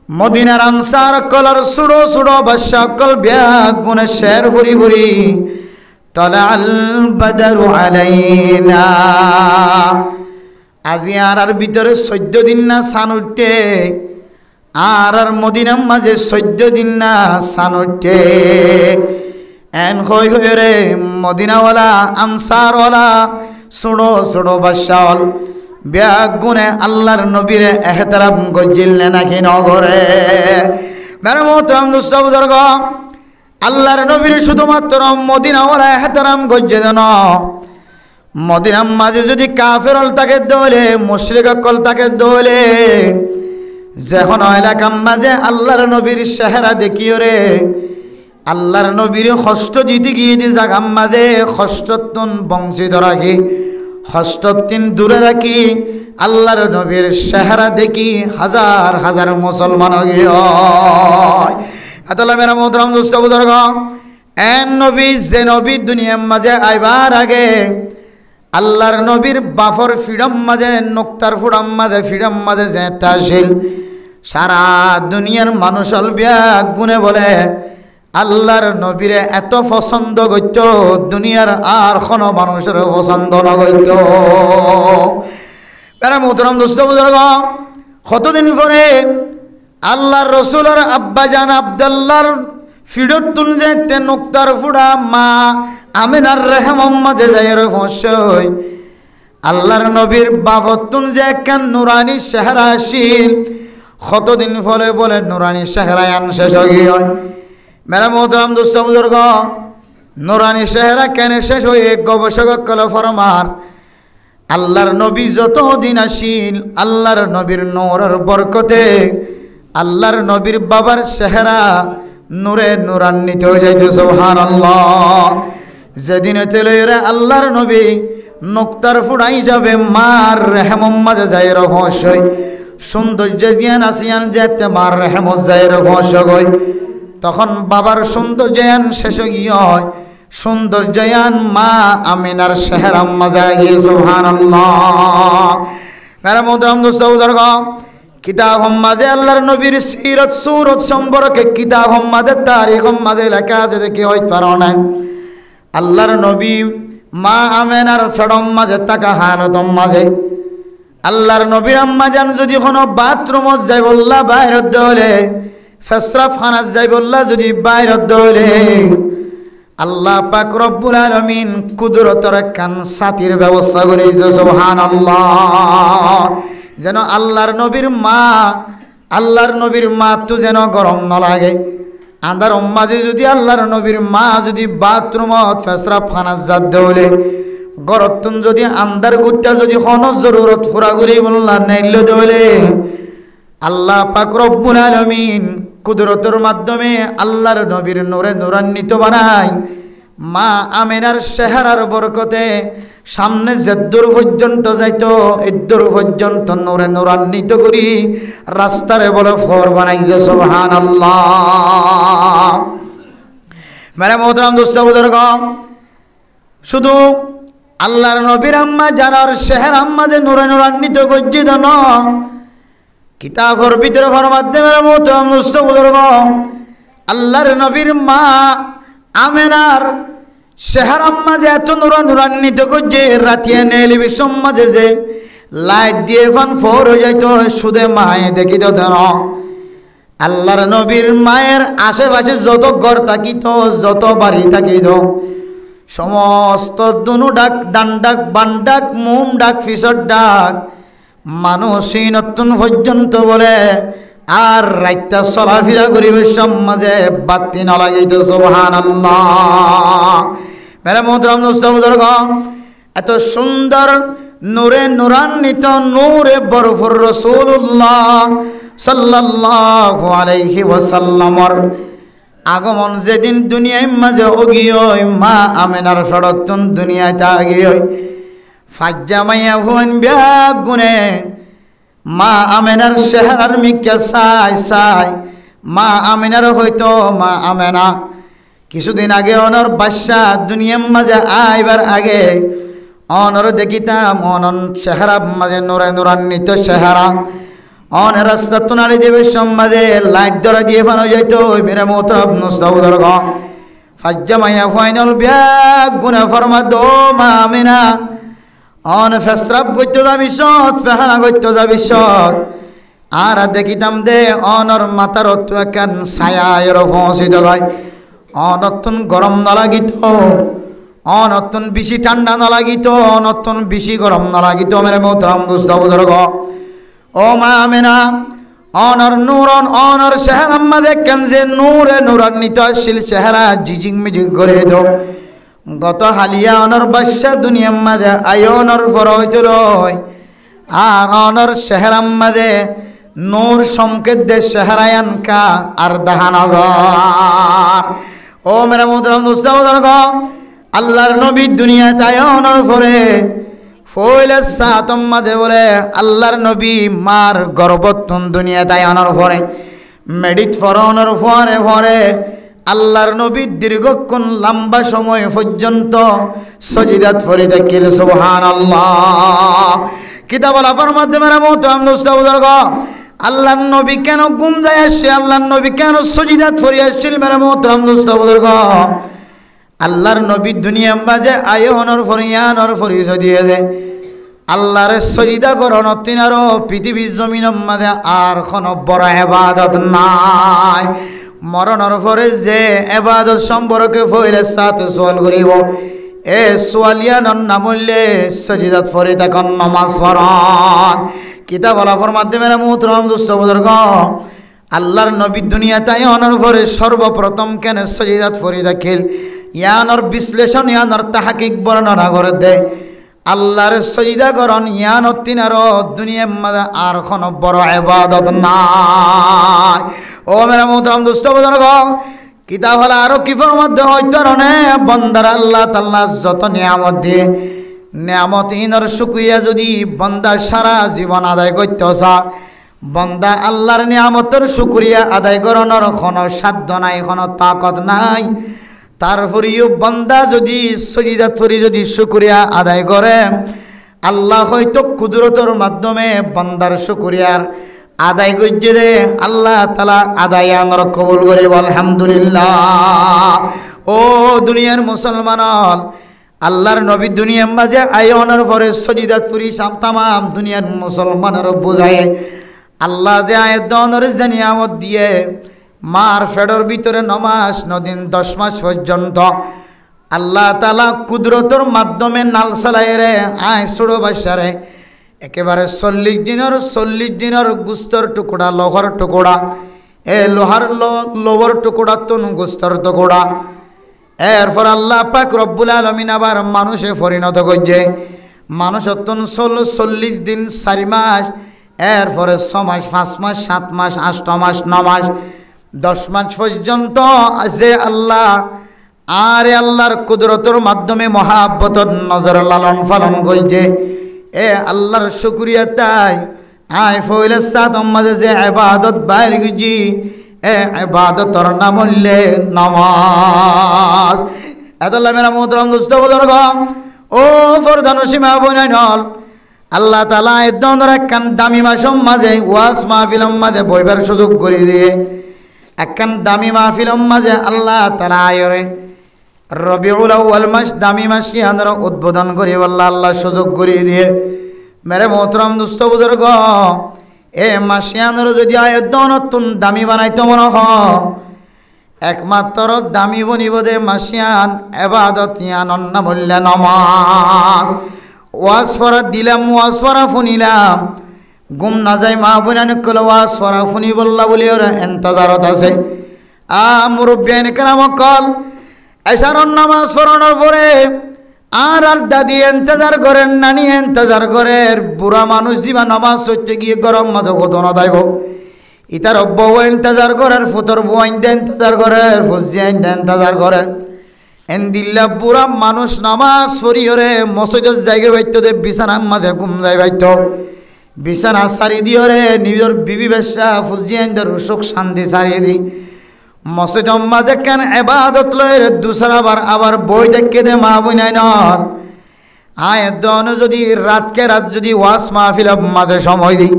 মদিনার answer colour সুড়ো সুড়ো বাদশা call ব্যাগুনে শের ভরি ভরি তলাল বাদরু আলাইনা। আজি আর ভিতরে 14 দিন না সান উঠে, আর মদিনার মাঝে 14 দিন না সান উঠে। এন হই হই রে মদিনাওয়ালা আনসারওয়ালা সুড়ো সুড়ো বাদশাল ব্যাগুনে আল্লাহর নবীরে এহতারাম গজিলনে নাকি নগরে। মেরে মোহতারাম দোস্ত বুজুর্গ, আল্লাহর নবীর শুধুমাত্র মদিনাওয়ালা এহতারাম গজ্জে দেন। মদিনার মাঝে যদি কাফের হল তাকে দোলে, মুশরিক কল তাকে দোলে, যখন এলাকার মাঝে আল্লাহর নবীর চেহারা দেখিও রে, আল্লাহর নবীর কষ্ট জিতে গিয়ে দি জাগাম মাঝে কষ্টতন বংশিত রাখি, কষ্টতিন দূরে রাখি আল্লাহর নবীর চেহারা দেখি হাজার হাজার মুসলমান গিয়ে। মেরা মোহতারাম দোস্ত বুজুর্গ, এন নবী যে নবী দুনিয়ার মাঝে আইবার আগে আল্লাহর নবীর বাফর ফিডম মাঝে নোক্তার ফুডম মাঝে ফিডম মাঝে যে তাসিল, সারা দুনিয়ার মানুষ ব্যাগ গুনে বলে আল্লাহর নবীরে এত পছন্দ করত দুনিয়ার আর কোনো মানুষের পছন্দ নগত। মেরা মোহতারাম দোস্ত বুজুর্গ, কতদিন পরে আল্লাহর রসুলের আব্বাজান আব্দুল্লাহর ফিডতুন যে তে নোক্তার ফুডা মা আমিনার রেহম মাঝে যাইয়ের ফসই আল্লাহর নবীর বাবতুন যে একখান নুরানি চেহারা আসিল, কতদিন ফলে বলে নুরানি চেহারায় আন শেষ হয়ে হয়। মেরা মোহতারাম দোস্ত বুজুর্গ, নুরানি চেহারা কেন শেষ হয়ে গবেষক কল ফরমার আল্লাহর নবী যতদিন আসিল আল্লাহর নবীর নূরের বরকতে আল্লাহর নবীর বাবার চেহারা নূরে নূরান্বিত হয়ে যাইতে সুবহানাল্লাহ। যেদিন তেলে আল্লাহর নবী নোক্তার ফুড়াই যাবে মার রেহম মাঝে যায় রহস্যই সৌন্দর্য জিয়ান আসিয়ান যেতে মার রেহম যায় রহস্যই, তখন বাবার সৌন্দর্যান শেষ গিয়ে হয় সৌন্দর্যান মা আমিনার চেহারা মাঝে গিয়ে সুবহানাল্লাহ। মেরা মোহতারাম দোস্ত বুজুর্গ, কিতাব মাঝে আল্লাহর নবীর সিরত সুরত সম্পর্কে কিতাব মাঝে তারিখ মাঝে লেখা আছে দেখি হইতে পারো না। আল্লাহর নবী মা আমেনার ফেডম মাঝে তাকা হালতম মাঝে আল্লাহর নবীর আম্মা জান যদি কোনো বাথরুমত যাই বললা বাইরত দলে, ফেসরাফ খানাত যাই বললা যদি বাইরত দলে, আল্লাহ পাক রব্বুল আলামিন কুদরতের একখান সাথীর ব্যবস্থা করে দিতে সুবহানাল্লাহ। যেন আল্লাহর নবীর মা তো যেন গরম ন লাগে। আন্দার মাঝে যদি আল্লাহর নবীর মা যদি বাথরুমত ফেসরাফ খানাত যাত দৌলে গরতুন যদি আন্দার গুটটা যদি কোনো জরুরত ফুরা করি বললা নাইল দৌলে, আল্লাহ পাক রব্বুল আলামিন কুদরতের মাধ্যমে আল্লাহর নবীর নূরে নূরান্বিত বানায় মা আমিনার চেহারার বরকতে সামনে যেদূর পর্যন্ত যাইতো এদূর পর্যন্ত নূরে নূরান্বিত করি রাস্তারে বলে ফর বানাইছে সুবহানাল্লাহ। মেরে মোহতারাম দোস্ত বুজুর্গ, শুধু আল্লাহর নবীর আম্মা জানার চেহারা আম্মা যে নূরে নূরান্বিত গজ্জিত ন কিতাবর ভিতরে ফরমাতে মেরে মোহতারাম দোস্ত বুজুর্গ, আল্লাহর নবীর মা আমিনার চেহারা মাঝে এত নূরান্বিত করছে রাতিয়া টেলিভিশন মাঝে যে লাইট দিয়ে ফান ফোর হয়ে যাইত শুধু মায়ে দেখিত দেন। আল্লাহর নবীর মায়ের আশেপাশে যত ঘর থাকিত যত বাড়ি থাকিত সমস্ত দুনু ডাক দান ডাক বান ডাক মুম ডাক ফিসর ডাক মানুষই নতুন পর্যন্ত বলে আর রাইতা চলাফেরা করিবে সব মাঝে বাতি না লাগাইত সুবহানাল্লাহ। মেরে মোহতারাম দোস্ত বুজুর্গ, এত সুন্দর নূরে নূরান্বিত নূরে বরফর রাসূলুল্লাহ সাল্লাল্লাহু আলাইহি ওয়াসাল্লামর আগমন যেদিন দুনিয়ার মাঝে অগিয় মা আমিনার ফেরতন দুনিয়াতে আগিয় ফাজ্জামাইয়া ভুয়ান ব্যাগ গুনে মা আমিনার চেহারার মিকে চাই মা আমিনার হয়তো মা আমিনা কিছুদিন আগে অনর বাদশা দুনিয়ার মাঝে আইবার আগে অনর দেখিতাম অনন চেহারা মাঝে নূরে নূরান্বিত চেহারা অনে রাস্তা তো নাড়ি দেবে সম্বাদে লাইট ধরা দিয়ে ফানো যাইতো মেরে মোহতরম মুস্তাউদর গ ফাজ্জামাইয়া ফাইনাল ব্যাগ গুনা ফরমা দো মা আমিনা অন ফেসরাব গইতো যাবি সৎ ফেহানা গইতো যাবি সৎ আর দেখিতাম দে অনর মাথার অত একান ছায়া এর ফসিত গয় অনতুন গরম না লাগিত অনতুন বেশি ঠান্ডা না লাগিত অনতুন বেশি গরম না লাগিত মেরে মোহতরম মুস্তাউদর গ ও মা আমিনা অনর নূরন অনর চেহারা মাঝে কেন যে নূরে নূরান্বিত আসছিল চেহারা জিজিং মিজিং করে দো গত হালিয়া অনর বাদশা দুনিয়ার মাঝে আয়নর ফর হইছিল আর অনর চেহারা মাঝে নূর সংকেত দে চেহারায়ান কা আর দেখা নজর ও মেরা মুহতরম দোস্তাবুদর গ আল্লাহর নবী দুনিয়াতে আয়নর ফরে ফইলে সাতম মাঝে বলে আল্লাহর নবী মার গর্ভত্তন দুনিয়া তাই অনর পরে মেডিট ফরনর পরে পরে আল্লাহর নবী দীর্ঘক্ষণ লম্বা সময় পর্যন্ত সজিদাত ফরি দেখিল সুবহানাল্লাহ কিতাবুল আফার মাধ্যমে মোহতরম দোস্তাবুদর গ আল্লাহর নবী কেন ঘুম যায় আসছে আল্লাহর নবী কেন সজিদাত ফরি আসছিল মেরা মোহতরম দোস্তাবুদর গ আল্লাহর নবী দুনিয়ার মাঝে আয়নর ফরিয়ানর পরিচয় দিয়ে দে আল্লাহর সজিদা করন তিনারও পৃথিবীর জমিনের মাঝে আর কোনো বড় ইবাদত নাই মরণর পরে যে ইবাদত সম্পর্কে ফইলে সাথে সোয়াল করিব এ সোয়ালিয়ানর নাম হইলে সজিদাত ফরি তখন নামাজ পড়ন কিতাব আলাফর মাধ্যমে মোহতরম দোস্তাবুদর গ আল্লাহর নবী দুনিয়াতে আয়নর পরে সর্বপ্রথম কেন সজিদাত ফরি দেখিল ইয়ানর বিশ্লেষণ ইয়ানর তাহাকিক বর্ণনা করে দেয় আল্লাহর সজিদা করন ইয়ানত তিনারও দুনিয়ার মাঝে আর কোনো বড় ইবাদত নাই ও মেরা মোহতরম দোস্তাবুদর গ কিতাব হলো আরো কিফর মধ্যে হইতো রনে বন্দার আল্লাহ তাআলা যত নিয়ামত দিয়ে নিয়ামত ইনর শুকরিয়া যদি বন্দা সারা জীবন আদায় করতে চা বন্দা আল্লাহর নিয়ামতের শুকরিয়া আদায় করানোর কোনো সাধ্য নাই কোনো তাকত নাই তারপরেও বান্দা যদি সজিদা করি যদি শুকরিয়া আদায় করে আল্লাহ হয়তো কুদরতের মাধ্যমে বান্দার শুকরিয়ার আদায় করছে রে আল্লাহ তাআলা আদায় আমরা কবুল করি আলহামদুলিল্লাহ ও দুনিয়ার মুসলমান আল্লাহর নবী দুনিয়ার মাঝে আয়নের পরে সজিদা করি তাম দুনিয়ার মুসলমানের বোঝায় আল্লাহ দে আয়াত দনর নিয়ামত দিয়ে মার ফেডর ভিতরে 9 মাস 9 দিন 10 মাস পর্যন্ত আল্লাহ তাআলা কুদরতের মাধ্যমে নাল চালাই রে আয় ছোড়ো বাচ্চারে একেবারে 40 দিনের গুস্তর টুকরা লোহার টুকরা এ লোহার লোবর টুকরা তন গুস্তর টুকরা এরপর আল্লাহ পাক রব্বুল আলামিন আবার মানুষে পরিণত করছে মানুষ অতন 40 দিন 4 মাস এরপরে 6 মাস 5 মাস 7 মাস 8 মাস 9 মাস 10 মাস পর্যন্ত যে আল্লাহ আরে আল্লাহর কুদরতের মাধ্যমে মহাব্বতর নজর লালন পালন করছে এ আল্লাহর শুকরিয়া তাই আয় ফইলে সাত মাঝে যে ইবাদত বাইর গজি এ ইবাদতর নাম হইলে নামাজ এতলা মেরা মোহতরম দোস্তাবুদর গ ও ফরদান সীমা বনাইনল আল্লাহ তাআলা এ দনর একখান দামি মাসম মাঝে ওয়াজ মাহফিলম মাঝে বইবার সুযোগ করে দিয়ে একখান দামি মাহফিলম মাঝে আল্লাহ তাআলা আয়রে রবিউল আউয়াল মাস দামি মাস ইয়ানর উদ্বোধন করি আল্লাহ সুযোগ করে দিয়ে মেরে মোহতরম দোস্তাবুদর গ এ মাস ইয়ানর যদি আয়াত নতুন দামি বানাইতো মনে হ একমাত্র দামি বনিব দে মাসিয়ান ইবাদত ইয়ান অন্নামূল্য নামাজ ওয়াজ ফরা দিলাম ওয়াজ ফরা ফুনিলাম গুম না যায় মা বোনান কল ওয়াজ ফরা ফুনি বল্লা বলি ওরা ইন্তজারত আছে মুরব্বিয়ান কেরাম কল এশারন নামাজ পড়ানোর পরে আর দাদি ইন্তজার করেন নানি ইন্তজার করেন বুড়া মানুষ দিবা নামাজ হচ্ছে গিয়ে গরম মাঝে ঘটনা দাইব ইতার বউ ইন্তজার করেন ফুতর বউ ইন্তজার করেন ফুজি ইন্তজার করেন এন্দিল্লা বুড়া মানুষ নামাজ পড়িওরে মসজিদের জায়গা বাইতো দে বিছানার মাঝে ঘুম যাই বাইতো বিছানা সারি দিওরে নিজের বিবি বেশা ফুজি ইন্দের সুখ শান্তি সারিয়ে দি মসজিদের মাঝে কেন ইবাদত লয় রে দুসরা বার আবার বই দেখে দে মা বুনাই নর আয় দন যদি রাতকে রাত যদি ওয়াজ মাহফিল মাঝে সময় দি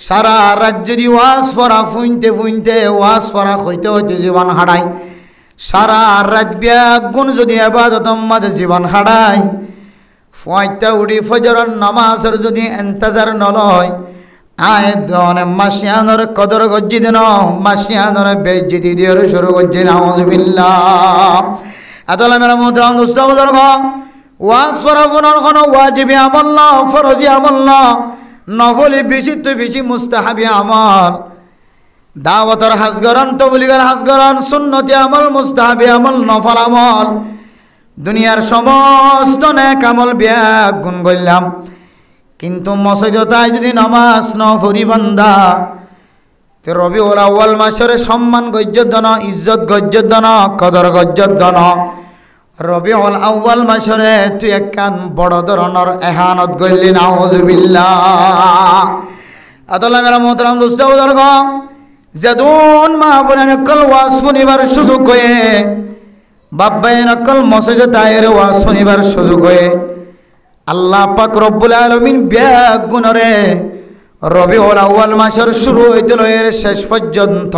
সারা রাত যদি ওয়াজ পড়া ফুইনতে ফুইনতে ওয়াজ পড়া হইতে হইতে জীবন হারায়, সারা রাত ব্যাগুণ যদি আবাদত মাঝে জীবন হারায়, ফুয়াইতে উঠি ফজরের নামাজের যদি এন্তাজার নলয়, আয় দনে মাসিয়ানোর কদর গজ্জি দেন, মাসিয়ানোর বেজ্জিতি দিয়ে শুরু করছি। নাউজুবিল্লাহ। আতলা মেরা মুহতারাম দোস্ত বুজুর্গ, ওয়াজ পড়া ফোনের কোনো ওয়াজিবি আমল না, ফরজি আমল না, নফলি বেশি তো বেশি মুস্তাহাবি আমল। দাওয়াতের হাজগরণ, তবলিগের হাজগরণ, সুন্নতি আমল, মুস্তাহাবি আমল, নফল আমল, দুনিয়ার সমস্ত নেক আমল ব্যাগ গুণ করলাম, কিন্তু মসজিদতায় যদি নামাজ ন পড়ি বান্দা, তে রবিউল আউয়াল মাসের সম্মান গজ্জত দন, ইজ্জত গজ্জত দন, কদর গজ্জত দন। রবিউল আউয়াল মাসরে তুই একখান বড় ধরনের এহানত গল্লি। নাউজুবিল্লাহ। আতলা মেরা মোহতারাম দোস্ত বুজুর্গ, যেদুন মা বোনের নকল ওয়াজ শুনিবার সুযোগ হয়ে, বাব্বাই নকল মসজিদে তায়ের ওয়াজ শুনিবার সুযোগ হয়ে, আল্লাহ পাক রব্বুল আলামিন ব্যাগ গুণরে রবিউল আউয়াল মাসের শুরু হইতে লয়ের শেষ পর্যন্ত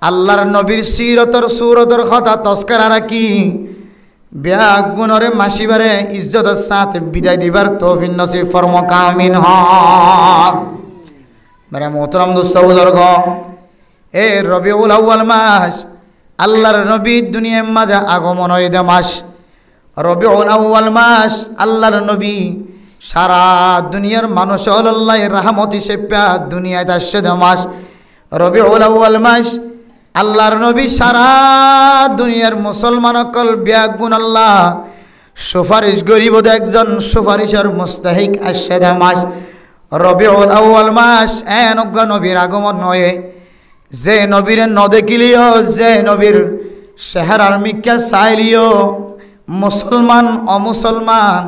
আল্লাহর নবীর সিরতর সুরতর কথা তস্করা রাখি ব্যাগ গুণরে মাসিবারে ইজ্জতের সাথে বিদায় দিবার তৌফিক নসিব ফরমাক আমিন হন। মেরা মোহতারাম দোস্ত বুজুর্গ, এ রবিউল আউয়াল মাস আল্লাহর নবী দুনিয়ার মাঝে আগমন হইতে মাস। রবিউল আউয়াল মাস আল্লাহর নবী সারা দুনিয়ার মানুষ আল্লাহ রাহমত হিসেবে দুনিয়ায় আসছে মাস। রবিউল আউয়াল মাস আল্লাহর নবী সারা দুনিয়ার মুসলমান অকল ব্যাগুন আল্লাহ সুপারিশ গরিব একজন সুপারিশের মুস্তাহিক আসছে মাস। রবিউল আউয়াল মাস এনজ্ঞ নবীর আগমন হয়ে, যে নবীর ন দেখিলিও, যে নবীর চেহারার মিকা চাইলিও, মুসলমান অমুসলমান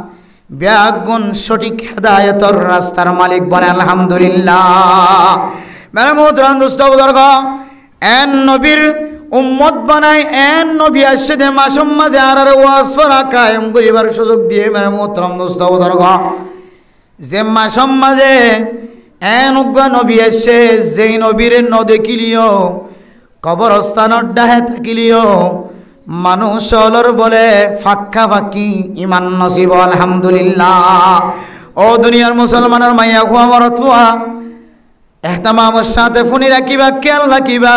ব্যাগুন সঠিক হেদায়েতর রাস্তার মালিক বনে আলহামদুলিল্লাহ। মেরা মোহতারাম দোস্ত বুজুর্গ, এন নবীর উম্মত বানাই, এন নবী আসছে দে মাসুম মাঝে আর ওয়াজ পড়া কায়েম করিবার সুযোগ দিয়ে। মেরা মোহতারাম দোস্ত বুজুর্গ, যে মাসুম মাঝে এন উগ্র নবী আসছে, যেই নবীর ন দেখিলিও, কবরস্থানের ডাহে থাকিলিও মানুষ অলর বলে ফাঁকা ফাঁকি ইমান নসিব আলহামদুলিল্লাহ। ও দুনিয়ার মুসলমানের মাইয়া খুয়া মরত ফুয়া, এহতামামের সাথে ফোনি রাখিবা, খেয়াল রাখিবা।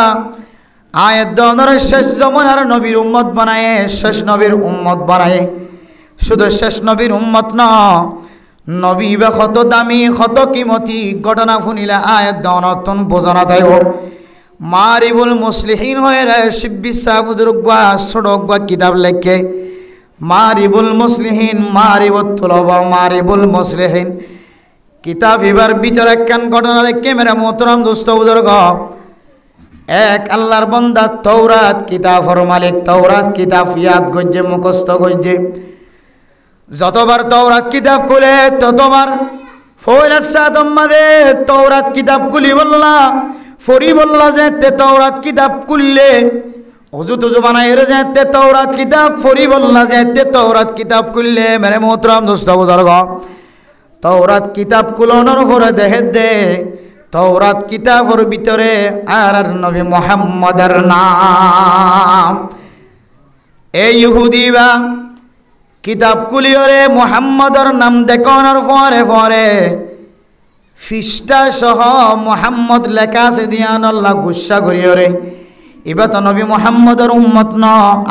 আয়ের দনের শেষ জমানার নবীর উম্মত বানায়, শেষ নবীর উম্মত বানায়। শুধু শেষ নবীর উম্মত ন, নবী বা কত দামি কত কিমতি ঘটনা শুনিলে আয়ের দনতন বোঝানা তাইব। মারিবুল মুসলিহিন হয়ে রে শিব্বি সাহুদুরগা সড়কগা কিতাব লেখে, মারিবুল মুসলিহিন, মারিবুল তুলবা, মারিবুল মুসলিহিন কিতাব এবার ভিতরে একখান ঘটনা রেখে। মেরা মোহতারাম দোস্ত বুজুর্গ, এক আল্লাহর বান্দা তৌরাত কিতাবর মালিক, তৌরাত কিতাব ইয়াদ গজ্জে মুখস্থ গজ্জে, যতবার তৌরাত কিতাব খুলে ততবার তৌরাত কিতাব খুলি বললা ফরি বললা যে তে তৌরাত কিতাব খুললে অজু তুজু বানাই যে তে তৌরাত কিতাব ফরি বললা যে তে তৌরাত কিতাব খুললে। মেরে মোহতারাম দোস্ত বুজুর্গ, তৌরাত কিতাব কুলানোর পরে দেখে দে তৌরাত কিতাবর ভিতরে আর নবী মুহাম্মদের নাম। এই ইহুদি বা কিতাব কুলিয়রে মুহাম্মদের নাম দেখানোর পরে পরে ফিস্টা সহ মুহাম্মদ লেখা আছে দিয়ান আল্লাহ গুসা করিয়রে। এবার তো নবী মুহাম্মদের উম্মত ন,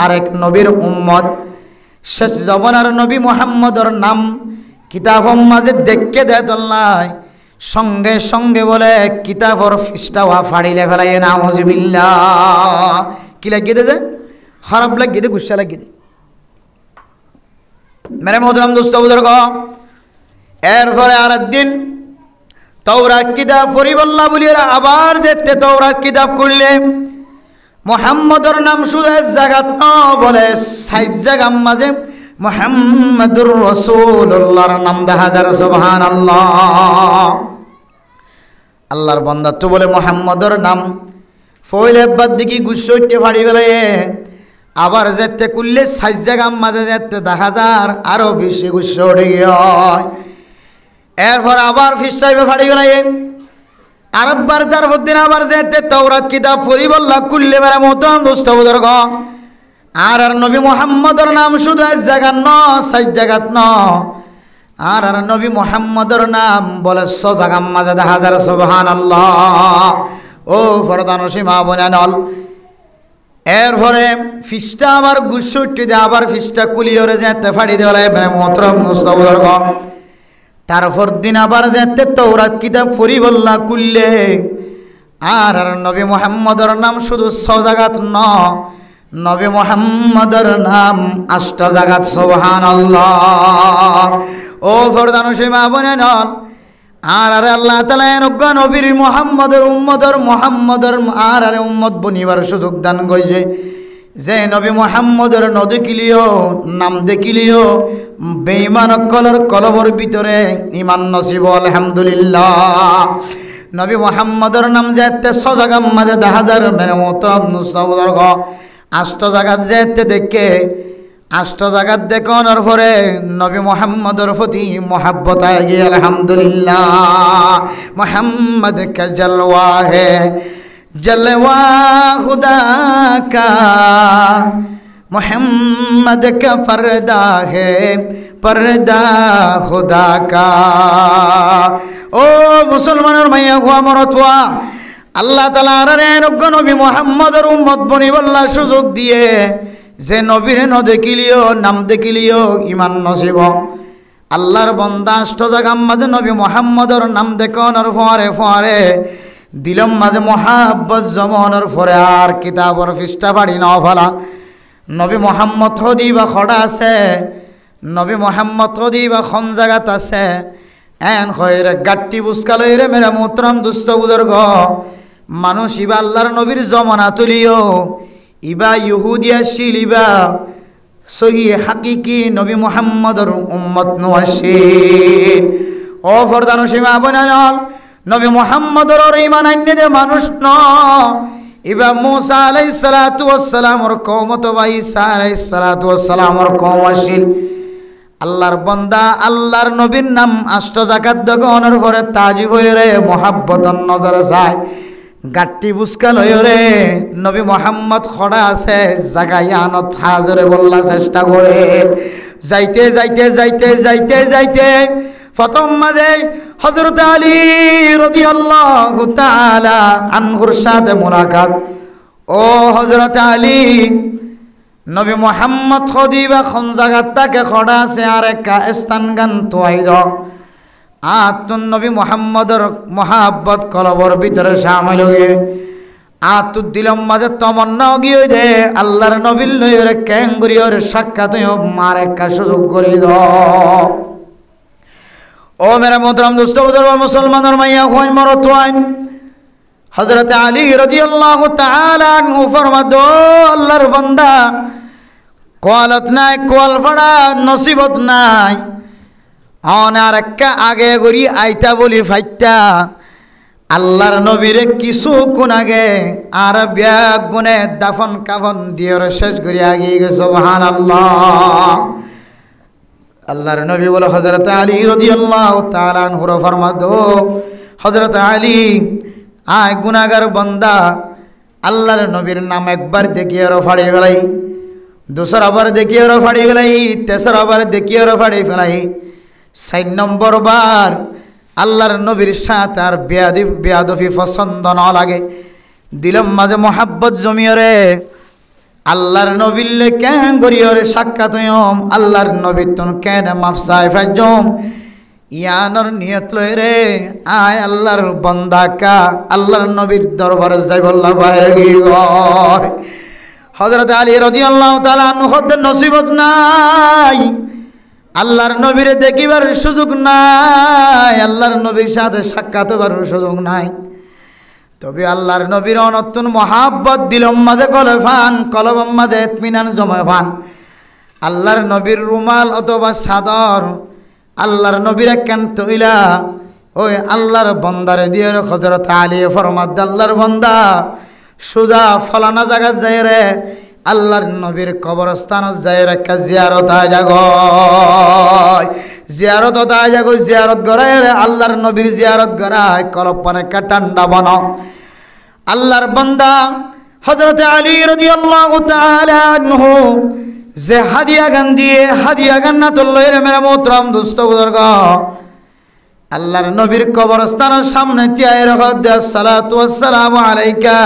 আরেক নবীর উম্মত। শেষ জমানার নবী মুহাম্মদের নাম কিতাবর মাঝে দেখকে দেয় তল্লাই, সঙ্গে সঙ্গে বলে কিতাবর ফিস্টা ওয়া ফাড়িলে ফেলাই। নাউজুবিল্লাহ। কি লাগিয়ে দে, যে খারাপ লাগিয়ে দে, গুসা লাগিয়ে দে। মেরে মোহতারাম দোস্ত বুজুর্গ, এরপরে আর একদিন তৌরাত কিতাব ফরিবল্লাহ বলিয়ে আবার যেতে তৌরাত কিতাব করলে মুহাম্মদের নাম শুধু জায়গাত ন বলে ৬০ জায়গার মাঝে মুহাম্মাদুর রাসূলুল্লাহর নাম দেখা যায়। সুবহানাল্লাহ। আল্লাহর বান্দা তো বলে মুহাম্মদের নাম ফইলে বাদ দিকে গুছইতে ফাড়ি বেলে আবার যেতে কুললে ৬০ জায়গার মাঝে যেতে দেখা যায় আরো বেশি গুছ উঠে গিয়ে। এরপর আবার ফিস্টাইবে ফাড়ি বেলায় আরেকবার তারপর দিন আবার যেতে তাওরাত কিতাব পড়ি বললা কুল্লে বেড়া মতন দোস্ত বুজুর্গ আর নবী মুহাম্মদর নাম শুধু এক জায়গার ন 6 জায়গাত ন আর নবী মুহাম্মদর নাম বলে 100 জায়গার মাঝে দেখা যায় সুবহানাল্লাহ। ও ফরদান সীমা বনানল এরপরে ফিসটা আবার গুসুটি দিয়ে আবার ফিসটা কুলিয়রে যেতে ফাড়ি দেওয়ালে মোহতরম দোস্ত বুজুর্গ তারপর দিন আবার যেতে তাওরাত কিতাব পড়ি বললা কুললে আর নবী মুহাম্মদর নাম শুধু 6 জায়গাত ন নবী মুহাম্মদর নাম 8 জায়গাত সুবহানাল্লাহ। ও ফরদান সীমা বনেন আর আল্লাহ তাআলা এনজ্ঞ নবীর মুহাম্মদের মুহাম্মদর আর উম্মত বনিবার সুযোগ দান কইছে যে নবী মুহাম্মদের নদেখিলিও নাম দেখিলিও বেঈমান কলর কলবর ভিতরে ঈমান নসিব আলহামদুলিল্লাহ। নবী মুহাম্মদের নাম যেতে 100 জায়গার মাঝে 10,000 মেরে মোহতরম মুস্তাবদর্গ 8 জায়গা যেতে দেখে 8 জায়গা দেখানোর পরে নবী মুহাম্মদের প্রতি মোহাব্বত আয় গিয়ে আলহামদুলিল্লাহ। মুহাম্মদ কা জলওয়া হে जलवा खुदा का मोहम्मद का पर्दा है पर्दा खुदा का। ও মুসলমানের মাইয়া হুয়া মরতুয়া আল্লাহ তাআলা নজ্ঞ নবী মুহাম্মদের উম্মত বনিবল্লার সুযোগ দিয়ে যে নবীর ন দেখিলিও নাম দেখিলিও ঈমান নসিব আল্লাহর বান্দা 8 জায়গার মাঝে নবী মুহাম্মদের নাম দেখানোর পরে দিলম মাঝে মোহাব্বত জমানোর পরে আর কিতাবর পৃষ্ঠা পাড়ি ন ফেলা নবী মুহাম্মদ হদি বা খড়া আছে নবী মুহাম্মদ হদি বা খন জায়গাত আছে এন খয়রে গাট্টি বুসকালই রে মেরা মোহতরম দুস্থ বুজুর্গ মানুষ ইবা আল্লাহর নবীর জমানা তুলিও ইবা ইহুদিয়া শিলিবা সহি হাকিকি নবী মুহাম্মদর উম্মত নওয়াসিন। ও ফরদান সীমা বনাল নবী মুহাম্মদর ঈমান আননে যে মানুষ ন ইবা মুসা আলাইহিস সালাতু ওয়াস সালামর কওম তো ঈসা আলাইহিস সালাতু ওয়াস সালামর কওম আসিল আল্লাহর বান্দা আল্লাহর নবীর নাম 8 জাকাত দগনের পরে তাজি হয়ে রে মোহাব্বতন নজরে চায় গাট্টি বুসকাল হয়ে রে নবী মুহাম্মদ খড়া আছে জাগায় আনত হাজরে বললা চেষ্টা করে যাইতে যাইতে যাইতে যাইতে যাইতে প্রথম মাঝে হযরত আলী রাদিয়াল্লাহু তাআলা আনহুর সাথে মুলাকাত। ও হযরত আলী নবী মুহাম্মদ খদিবা খন জায়গা তাকে খড়া আছে আর একটা স্থান গান তোয়াইদ আতুন নবী মুহাম্মদর মোহাব্বত কলবর ভিতরে শামিল হয়ে আতু দিলম মাঝে তমন্না গিয়ে দে আল্লাহর নবীর লইরে ক্যাঙ্গুরিয়র সাক্ষাৎ মার একটা সুযোগ করে দাও। ও মেরা মোহতরম দোস্ত বুজুর্গ মুসলমানের মাইয়া হই মরতওয়ান হযরত আলী রাদিয়াল্লাহু তাআলা আনহু ফরমাদো আল্লাহর বান্দা কোয়ালত নাই কোয়াল ফড়া নসিবত নাই অনার একটা আগে গড়ি আইতা বলি ফাইতা আল্লাহর নবীরে কিছু কোন আগে আর ব্যাগ গুনে দাফন কাফন দিয়ে শেষ করি আগে গেছে সুবহানাল্লাহ। আল্লাহর নবী বলে হযরত আলী রাদিয়াল্লাহু তাআলা আনহু ফরমাদো হযরত আলী আয় গুনাহগার বান্দা আল্লাহর নবীর নাম একবার দেখিয়ে ফাড়ি ফেলাই दूसरा बार देखिए और फाड़ी फैलाई तेसरा बार देखिए और फाड़ी फैलाई 4 নম্বর বার আল্লাহর নবীর সাথে আর বেয়াদফি পছন্দ না লাগে দিলম মাঝে মোহাব্বত জমিয়ে রে আল্লাহর নবীলে কেন গরিয়রে সাক্ষাৎ হইম আল্লাহর নবী তুন কেন মাফসাই ফাজম ইয়ানর নিয়ত লই রে আয় আল্লাহর বান্দা কা আল্লাহর নবীর দরবারে যাই বল্লা বাইরে গই হযরত আলী রাদিয়াল্লাহু তাআলা আনহু নসিবত নাই আল্লাহর নবীরে দেখিবার সুযোগ নাই আল্লাহর নবীর সাথে সাক্ষাৎ হবার সুযোগ নাই তবে আল্লাহর নবীর অনন্তন মহাব্বত দিলম মাঝে কলফান কলবম মাঝে ইতমিনান জমাফান আল্লাহর নবীর রুমাল অথবা চাদর আল্লাহর নবীর কেন তৈলা ওই আল্লাহর বন্দারে দিয়ে হযরত আলী ফরমাদ আল্লাহর বন্দা সুজা ফলানা জায়গা যায় রে আল্লাহর নবীর কবরস্থান যায় রে জিয়ারত জাগয় জিয়ারত দায় যাগো জিয়ারত গড়ায় রে আল্লাহর নবীর জিয়ারত গড়ায় কলপনে ঠান্ডা বানো আল্লাহর বান্দা হযরত আলী রাদিয়াল্লাহু তাআলা আনহু যে হাদিয়া গান দিয়ে হাদিয়া গান না তুললো রে মেরা মোহতরম দোস্ত বুজুর্গ আল্লাহর নবীর কবরস্থানের সামনে তিয়ায় রাখত দে সালাতু ওয়াসসালামু আলাইকা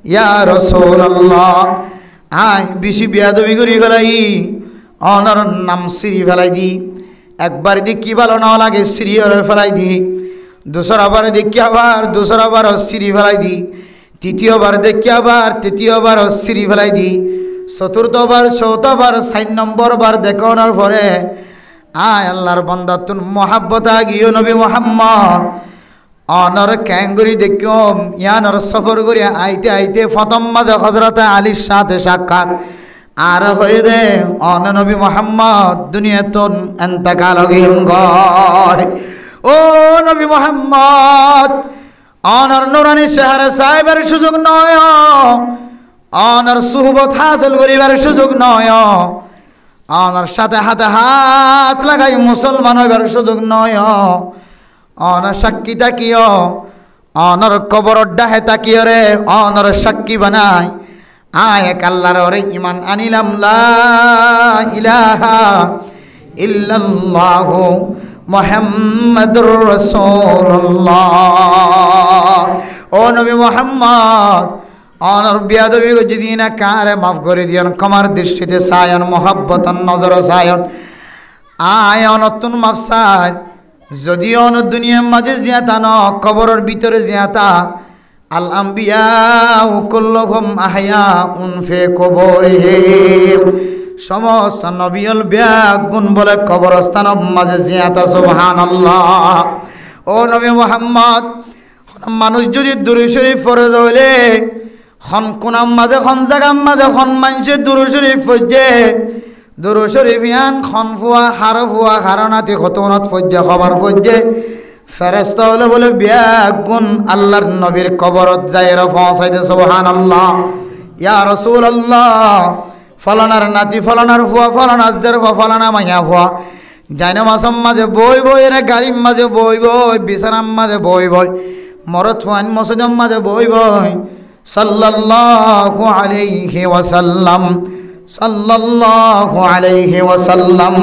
ইয়া রাসূলুল্লাহ আয় বেশি বিয়াদবি করি ফেলাই অনর নাম সিরি ফেলাই দি একবার দেখি ভালো না লাগে সিরি ফেলাই দি দূসরাবার দেখি আবার দূসরাবার সিরি ফেলাই দি তৃতীয়বার দেখি আবার তৃতীয়বার সিরি ফেলাই দি চতুর্থবার চৌথবার ৪ নম্বর বার দেখানোর পরে আয় আল্লাহর বান্দা তুন মোহাব্বত আগিও নবী মুহাম্মদ অনর ক্যাঙ্গুরি দেখিম ইয়ানর সফর করি আইতে আইতে প্রথম মাঝে হযরত আলীর সাথে সাক্ষাৎ আর হয়ে রে অন নবী মুহাম্মদ দুনিয়াতুন ইন্তেকাল হইম গয় ও নবী মুহাম্মদ অনর নুরানি চেহারা সাহেবের সুযোগ নয় অনর সুহবত হাসিল করিবার সুযোগ নয় অনর সাথে হাতে হাত লাগাই মুসলমান হইবার সুযোগ নয় অনর সাক্ষী তাকিও অনর কবর ডাহে তাকিও রে অনর সাক্ষী বানাই আয় এক আল্লাহর ওরে ইমান আনিলাম লা ইলাহা ইল্লাল্লাহু মুহাম্মাদুর রাসূলুল্লাহ ও নবী মুহাম্মদ অনর বিয়াদবি যদি না কারে মাফ করে দিয়ন ক্ষমার দৃষ্টিতে সায়ন মোহাব্বতন নজর সায়ন আয় অনতুন মাফ সায় যদিও অন দুনিয়ার মাঝে জিয়াতা ন কবরের ভিতরে জিয়াতা আল আম্বিয়া কুল্লুহুম আহয়াউন ফি কুবুরিহিম সমস্ত নবিয়ল ব্যাগুন বলে কবরস্থানের মাঝে জিয়াতা সুবহানাল্লাহ ও নবী মুহাম্মদ মানুষ যদি দুরূদ শরীফ পড়ে হইলে খন কোনাম মাঝে খন জাগাম মাঝে খন মানুষে দুরূদ শরীফ পড়ে দুরূদ শরীফ ইয়ান খন ফুয়া হার ফুয়া হারনাতি খতনত পড়ে খবর পড়ে ফেরেশতা হলে বলে ব্যাগুন আল্লাহর নবীর কবরত যায়রা পৌঁছাইতে সুবহানাল্লাহ ইয়া রাসূলুল্লাহ ফলানার নাতি ফলানার ফুয়া ফলানা আজদের ফুয়া ফলানা মাইয়া ফুয়া জাইনা মাসম মাঝে বই বই রে গাড়ির মাঝে বই বই বিছানার মাঝে বই বই মরত ফুয়ান মসজিদের মাঝে বই বই সাল্লাল্লাহু আলাইহি ওয়াসাল্লাম সাল্লাল্লাহু আলাইহি ওয়াসাল্লাম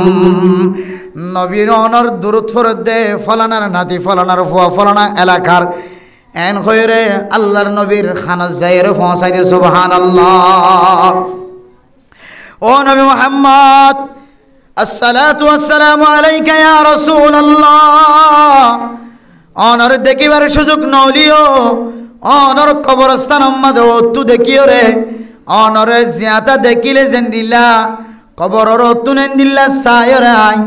নবীর অনর দুরূদ পড়ে দে ফলানার নাতি ফলানার ফুয়া ফলানা এলাকার এন কইরে আল্লাহর নবীর খানা যায়রে পৌঁছাইতে সুবহানাল্লাহ ও নবী মুহাম্মদ আসসালাতু ওয়াসসালামু আলাইকা ইয়া রাসূলুল্লাহ অনর দেখিবার সুযোগ নলিও অনর কবরস্থান মাঝে অতু দেখিও রে অনরে জিয়াতা দেখিলে যেন দিলা কবরর অতু নেন দিলা সায়রে আই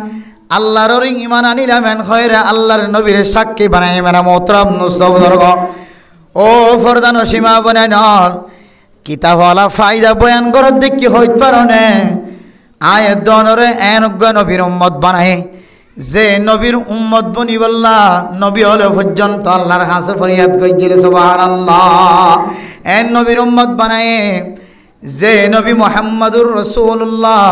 আল্লাহর ইমান আনিলাম এন খয়রে আল্লাহর নবীর সাক্ষী বানাই মেরা মোহতরম নুস্তবর্গ ও ফরদান সীমা বনে নল কিতাবওয়ালা ফায়দা বয়ান করত দেখি হইত পারনে আয়াত দনরে এনজ্ঞ নবীর উম্মত বানায় যে নবীর উম্মত বনি বললা নবী হলে পর্যন্ত আল্লাহর কাছে ফরিয়াদ কইছিল সুবহানাল্লাহ এন নবীর উম্মত বানায় যে নবী মুহাম্মদুর রাসূলুল্লাহ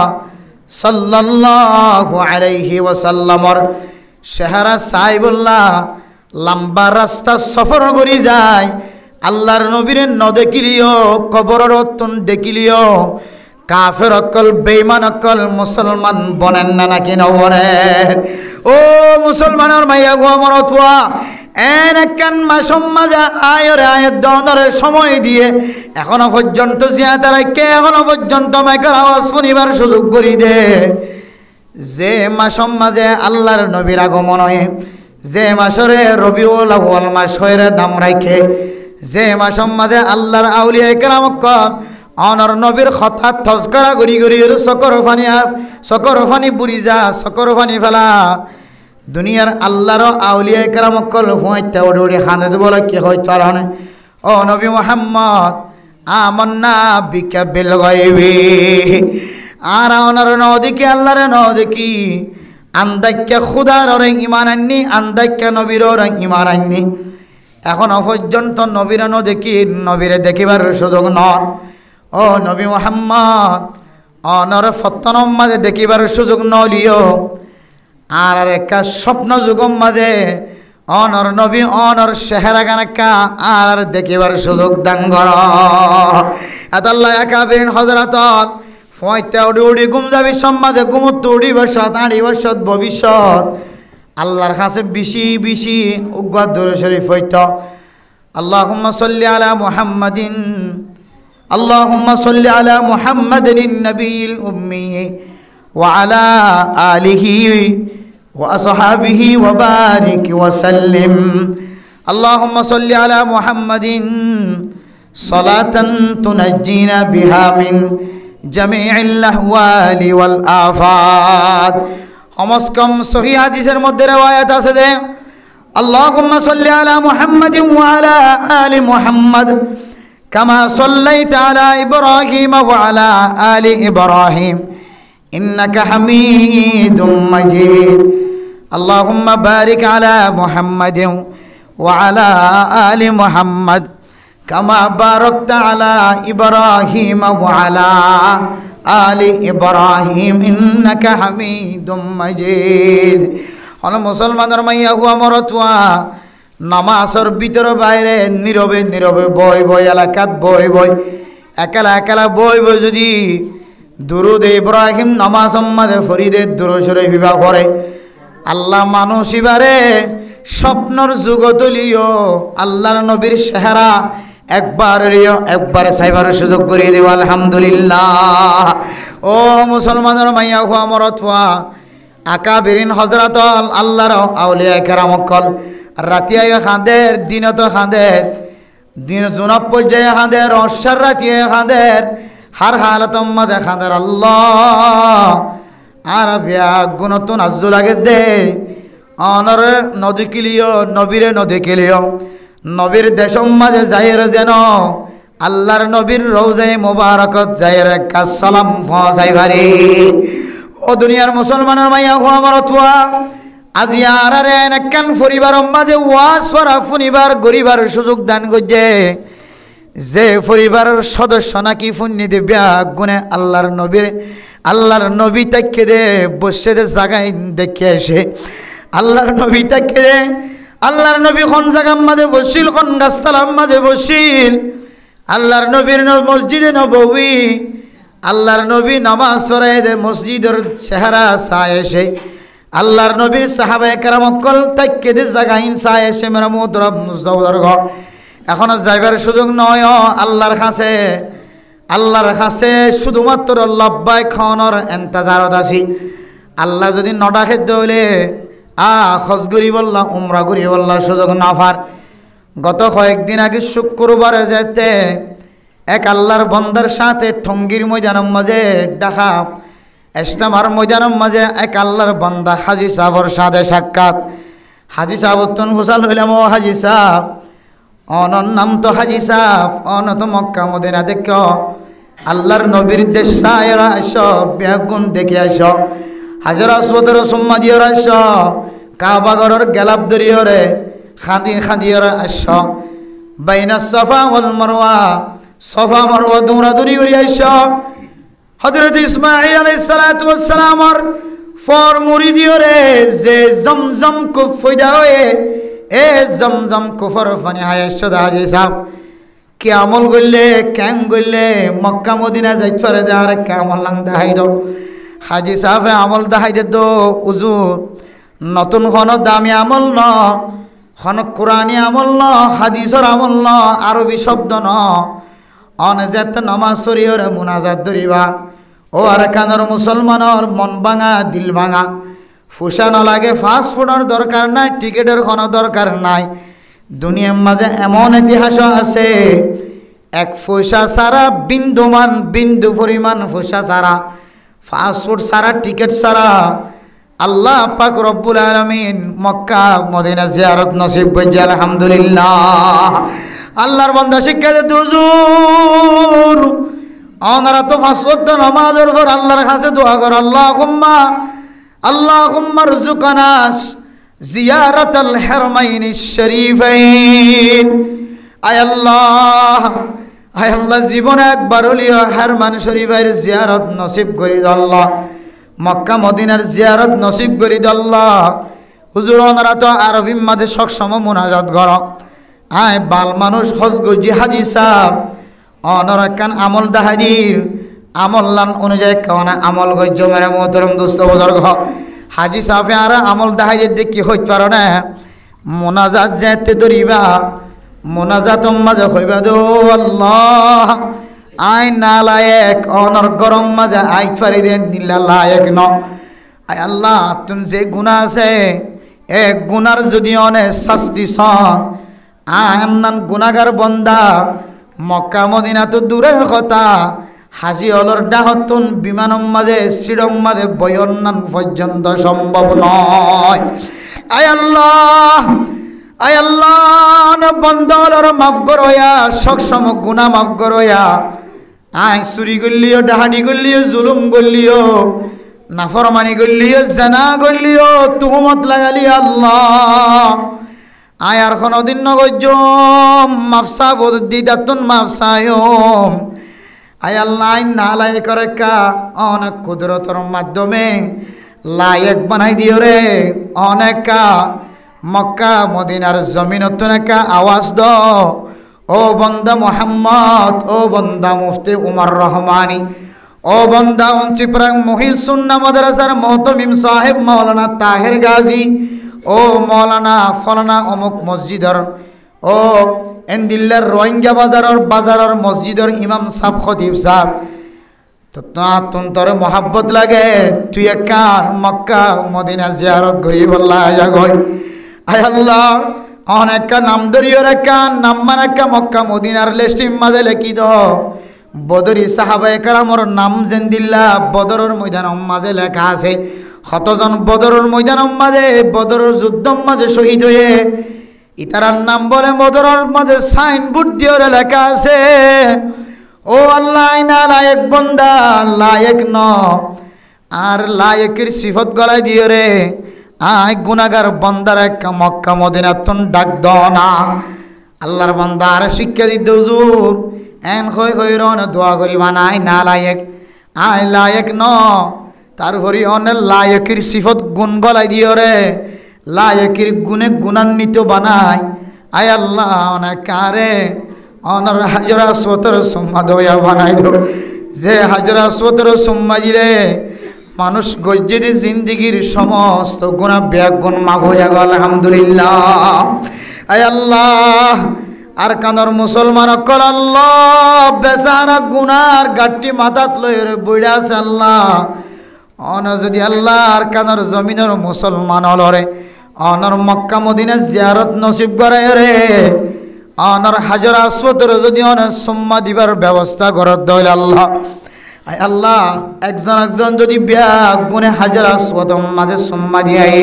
সাল্লাল্লাহু আলাইহি ওয়াসাল্লামর চেহারা সাইবুল্লাহ লম্বা রাস্তা সফর করি যায় আল্লাহর নবীর ন দেখিলিও কবরের অতুন দেখিলিও কাফের অকল বেঈমান অকল মুসলমান বনেন না নাকি নবনের ও মুসলমানের মাইয়া গো আমার অথবা এন একখান মাসম মাজা আয়রে আয়ের দনরে সময় দিয়ে এখনো পর্যন্ত জিয়াদা রাখে এখনো পর্যন্ত মাইকের আওয়াজ শুনিবার সুযোগ করি দে যে মাসম মাঝে আল্লাহর নবীর আগমন হয় যে মাসরে রবিউল আউয়াল মাস হয়ে নাম রাখে যে মাসম মাঝে আল্লাহর আউলিয়া কেরাম অনর নবীর কথা থসকরা গড়ি গড়ি সকর ফানি বুড়ি যা সকর ফানি ফেলা দুনিয়ার আল্লাহর আউলিয়া কেরাম হুঁইতে উড়ে উড়ে খানে দেব কি হইতে পারে ও নবী মুহাম্মদ আমান্না বিকা বিল গায়বি আর অনর নদিকে আল্লাহর নদিকি আন্দাক্য খুদার ওরে ইমান আননি আন্দাক্য নবীর ওরে ইমান আননি এখনো পর্যন্ত নবীর নদিকি নবীরে দেখিবার সুযোগ নন ও নবী মুহাম্মদ অনর ফতনম মাঝে দেখিবার সুযোগ নলিও আর একটা স্বপ্ন যুগম মাঝে অনর নবী অনর চেহারা গানাক্কা আর দেখিবার সুযোগ দান কর। আল্লাহ একাবিন হযরতল ফয়তে উড়ি উড়ি ঘুম যাবি সম্মাদে ঘুমত উড়ি বসত আড়ি বসত ভবিষ্যৎ আল্লাহর কাছে বেশি বেশি উকবার দরুদ শরীফ হইত। আল্লাহুম্মা সাল্লি আলা মুহাম্মাদিন আল্লাহুম্মা সাল্লি আলা মুহাম্মাদিন নবিয়্যিল উম্মি ওয়া আলা আলিহি ওয়া আসহাবিহি ওয়া বারিক ওয়া সাল্লিম। আল্লাহুম্মা সাল্লি আলা মুহাম্মাদিন সালাতান তুনাজ্জিনা বিহা মিন জামিইল আহওয়ালি ওয়াল আফাত। সমস্কম সহিহ হাদিসের মধ্যে রওয়ায়াত আছে যে আল্লাহুম্মা সাল্লি আলা মুহাম্মাদিন ওয়া আলা আলি মুহাম্মাদ কামা সাল্লাইতা আলা ইব্রাহিম ওয়া আলা আলি ইব্রাহিম ইন্নাকা হামিদুম মাজিদ। আল্লাহুম্মা বারিক আলা মুহাম্মাদিন ওয়া আলা আলি মুহাম্মাদ কামা বারাকতা আলা ইব্রাহিম ওয়া আলা আলি ইব্রাহিম ইন্নাকা হামিদুম মাজিদ। হল মুসলমানের মাইয়া হুয়া মরতুয়া নামাজের ভিতর বাইরে নীরবে নীরবে বই বই এলাকাত বই বই একালা একালা বই বই যদি দুরুদ ইব্রাহিম নামাজ মাঝে ফরিদের দুরূদ শরীফ বিবাহ করে আল্লাহ মানুষ ইবারে স্বপ্নর যুগতলিও আল্লাহর নবীর চেহারা একবার সাইবার সুযোগ করিয়ে দেব। আলহামদুলিল্লাহ। ও মুসলমানের মাইয়া হুয়া মরতুয়া আকাবিরিন হযরত আল্লাহর আউলিয়া কেরামকল রাতিয়ায় খাঁদের দিনত খাঁদের দিন জুনব পর্যায়ে খাঁদের অশ্বার রাতিয়ে খাঁদের হার হালত মাঝে খাঁদের আল্লাহ আর বিয়া গুণতুন আজু লাগে দে অনর নদী কিলিও নবীরে নদী কিলিও নবীর দেশম মাঝে যাইর যেন আল্লাহর নবীর রওজায়ে মুবারাকত যাইর কা সালাম ফসাই ভারি। ও দুনিয়ার মুসলমানের মাইয়া হো আমার তুয়া আজি আর রে নাকান পরিবার মাঝে ওয়াজ করা ফুনিবার গরিবার সুযোগ দান করছে যে পরিবারের সদস্য নাকি ফুন্নি দেবিয়া গুনে আল্লাহর নবী তাকে দে বসে দে জায়গায় দেখে এসে আল্লাহর নবী তাকে দে আল্লাহর নবী কোন জায়গার মাঝে বসিল কোন গাছতলার মাঝে বসিল আল্লাহর নবীর মসজিদে নববী আল্লাহর নবী নামাজ পড়ায় দে মসজিদের চেহারা চায় এসে আল্লাহর নবীর সাহাবায়ে কেরাম কল তাকে দে জায়গায় চায় এসে মেরা মুদরব মুজদাওয়ার ঘর এখনো যাইবার সুযোগ নয়। আল্লাহর কাছে শুধুমাত্র লব্বাই খাওয়ানোর এন্তেজারত আছি। আল্লাহ যদি নডা খেতে হলে খজ করি বললা উমরা করি বললা সুযোগ না পার। গত কয়েকদিন আগে শুক্রবারে যেতে এক আল্লাহর বন্দার সাথে ঠঙ্গির ময়দানের মাঝে দেখা ইজতেমার ময়দানের মাঝে এক আল্লাহর বন্দা হাজি সাহেবের সাথে সাক্ষাৎ। হাজি সাহেব তন হুসাল হইলাম ও হাজি সাহেব অনর নাম তো হাজি সাহেব অন তো মক্কা মদিনা দেখ আল্লাহর নবীর দেশ সায়রা আস বেগুন দেখে আস হাজার আসবতের সম্মা দিয়ে আস কাবাগরের গেলাপ দরিয়রে খাদিয়রে আস বাইনা সফা ওয়াল মারওয়া সফা মারওয়া দৌড়াদৌড়ি করে আস হযরত ইসমাঈল আলাইহিস সালাতু ওয়াস সালামর ফর মুরিদিয়রে যে জমজম কো ফয়দা হয়ে এ জমজম কুফর ফানি হায়াশদ হাজি সাহেব কি আমল করলে কেন করলে মক্কা মদিনা যাইতে পারে আর কেমন লাং দেখাই দাও। হাজি সাহেব আমল দেখাই দে দো উজুর নতুন খন দামি আমল ন খন কোরআনী আমল ন হাদিসর আমল ন আরবি শব্দ ন অনজাত নামাজ শরীয়রে মুনাজাত ধরিবা ও আর কানর মুসলমানর মন ভাঙা দিল ভাঙা ফুসা নলাগে ফাস্ট ফুডের দরকার নাই টিকেটের কোনো দরকার নাই। দুনিয়ার মাঝে এমন ইতিহাস আছে এক পয়সা ছাড়া বিন্দু পরিমাণ পয়সা ছাড়া ফাস্ট ফুড ছাড়া টিকেট ছাড়া আল্লাহ পাক রব্বুল আলামিন মক্কা মদিনা জিয়ারত নসিব করছে। আলহামদুলিল্লাহ। আল্লাহর বান্দা শিক্ষা দে হুজুর ওনারা তো পাঁচ ওয়াক্ত নামাজের পর আল্লাহর কাছে দোয়া কর আল্লাহুম্মা রযুকনা জিয়ারাতাল হারমাইনিশ শরীফাইন। আয় আল্লাহ জীবনে একবার হলিও হারমান শরীফের জিয়ারত নসিব করি আল্লাহ। মক্কা মদিনার জিয়ারত নসিব করি আল্লাহ। হুজুর ওনারা তো আরবি মাঝে সবসময় মোনাজাত কর, আয় বাল মানুষ হজ গজি হাজি সাহ অনরা কান আমল দাহাদির আমল লান অনুযায়ী কাওনা আমল গজ্জ মেরে মোহতরম দোস্ত বুজুর্গ হাজি সাহেব আর আমল দাহাদির দেখি হইতে পারো না। মোনাজাত যেতে ধরিবা মোনাজাত মাঝে হইবা দো আল্লাহ আই না লায়েক অনর গরম মাঝে আইত পারি দেন নিলা লায়েক ন। আয় আল্লাহ তুমি যে গুনাহ আছে এক গুনার যদি অনেক শাস্তি সন আন্নান গুনাগার বন্দা মক্কা মদিনা তো দূরের কথা হাজি অলর ডাহতুন বিমানম মাঝে সিডম মাঝে বয়ন্নান পর্যন্ত সম্ভব নয়। আয় আল্লাহ বন্দর মাফ করয়া সবসম গুনাহ মাফ করয়া। আয় চুরি করলিও ডাহাডি করলিও জুলুম করলিও নাফরমানি করলিও জানা করলিও তুহমত লাগালি আল্লাহ আয় আর কোনদিন নগজ মাফসা বোধ দিদাতুন মাফসায়ম। আয় আল্লাহ না লাই করে কা অনেক কুদরতর মাধ্যমে লায়েক বানাই দিও রে অনেকা মক্কা মদিনার জমিনত নেকা আওয়াজ দ ও বন্দা মোহাম্মদ ও বন্দা মুফতি উমর রহমানি ও বন্দা চিপরাং মহিসুন্না মাদ্রাসার মোহতমিম সাহেব মাওলানা তাহের গাজী ও মাওলানা ফলানা অমুক মসজিদর ও এন্দিল্লার রোহিঙ্গা বাজারের মসজিদর ইমাম সাহেব খতিব সাহেব তো তোর মোহাব্বত লাগে তুই একার মক্কা মদিনা জিয়ারত করি বললা গই। আয় আল্লাহ অনেক নাম ধরিও রেখা নাম মানাক্কা মক্কা মদিনার লিস্টিম মাঝে লেখি দ বদরি সাহাবায়ে কেরামর নাম জেন্দিল্লা বদরের ময়দান মাঝে লেখা আছে। কতজন বদরের ময়দান মাঝে বদরের যুদ্ধ মাঝে শহীদ হয়ে ইতারার নাম বলে বদরের মাঝে সাইনবোর্ড দিয়ে লেখা আছে। ও আল্লাহ না লায়েক বন্দা লায়েক ন আর লায়েকের সিফত গলায় দিও রে আয় গুনাগার বন্দার এক মক্কা মদিনাতুন ডাক দ না। আল্লাহর বান্দা আর শিক্ষা দিতে হুজুর এন কই কই রন দোয়া করি বানাই না লায়েক আয় লায়েক ন তারপরে অনেক লায়েকের সিফত গুণ গলায় দিও রে লায়েকের গুণে গুণান্বিত বানাই। আয় আল্লাহ অনেক কারে অনর হাজরা সোতর সুম্মা দয়া বানাই দো যে হাজরা সোতর সুম্মা দিলে মানুষ গজ্জেদি জিন্দিগির সমস্ত গুণা ব্যাগ গুণ মাফ হয়ে গেল আলহামদুলিল্লাহ। আয় আল্লাহ আর কানর মুসলমান কল আল্লাহ বেচারা গুনার গাঠটি মাথাত লইর বইড়া আছে আল্লাহ অন যদি আল্লাহ আর কানর জমিনের মুসলমান হলরে অনর মক্কা মদিনা জিয়ারত নসিব করে রে অনর হাজার আসওয়াতের যদি অন সুম্মা দিবার ব্যবস্থা করে দইল আল্লাহ। আয় আল্লাহ একজন যদি ব্যাগ গুনে হাজার আসওয়াত মাঝে সুম্মা দিয়াই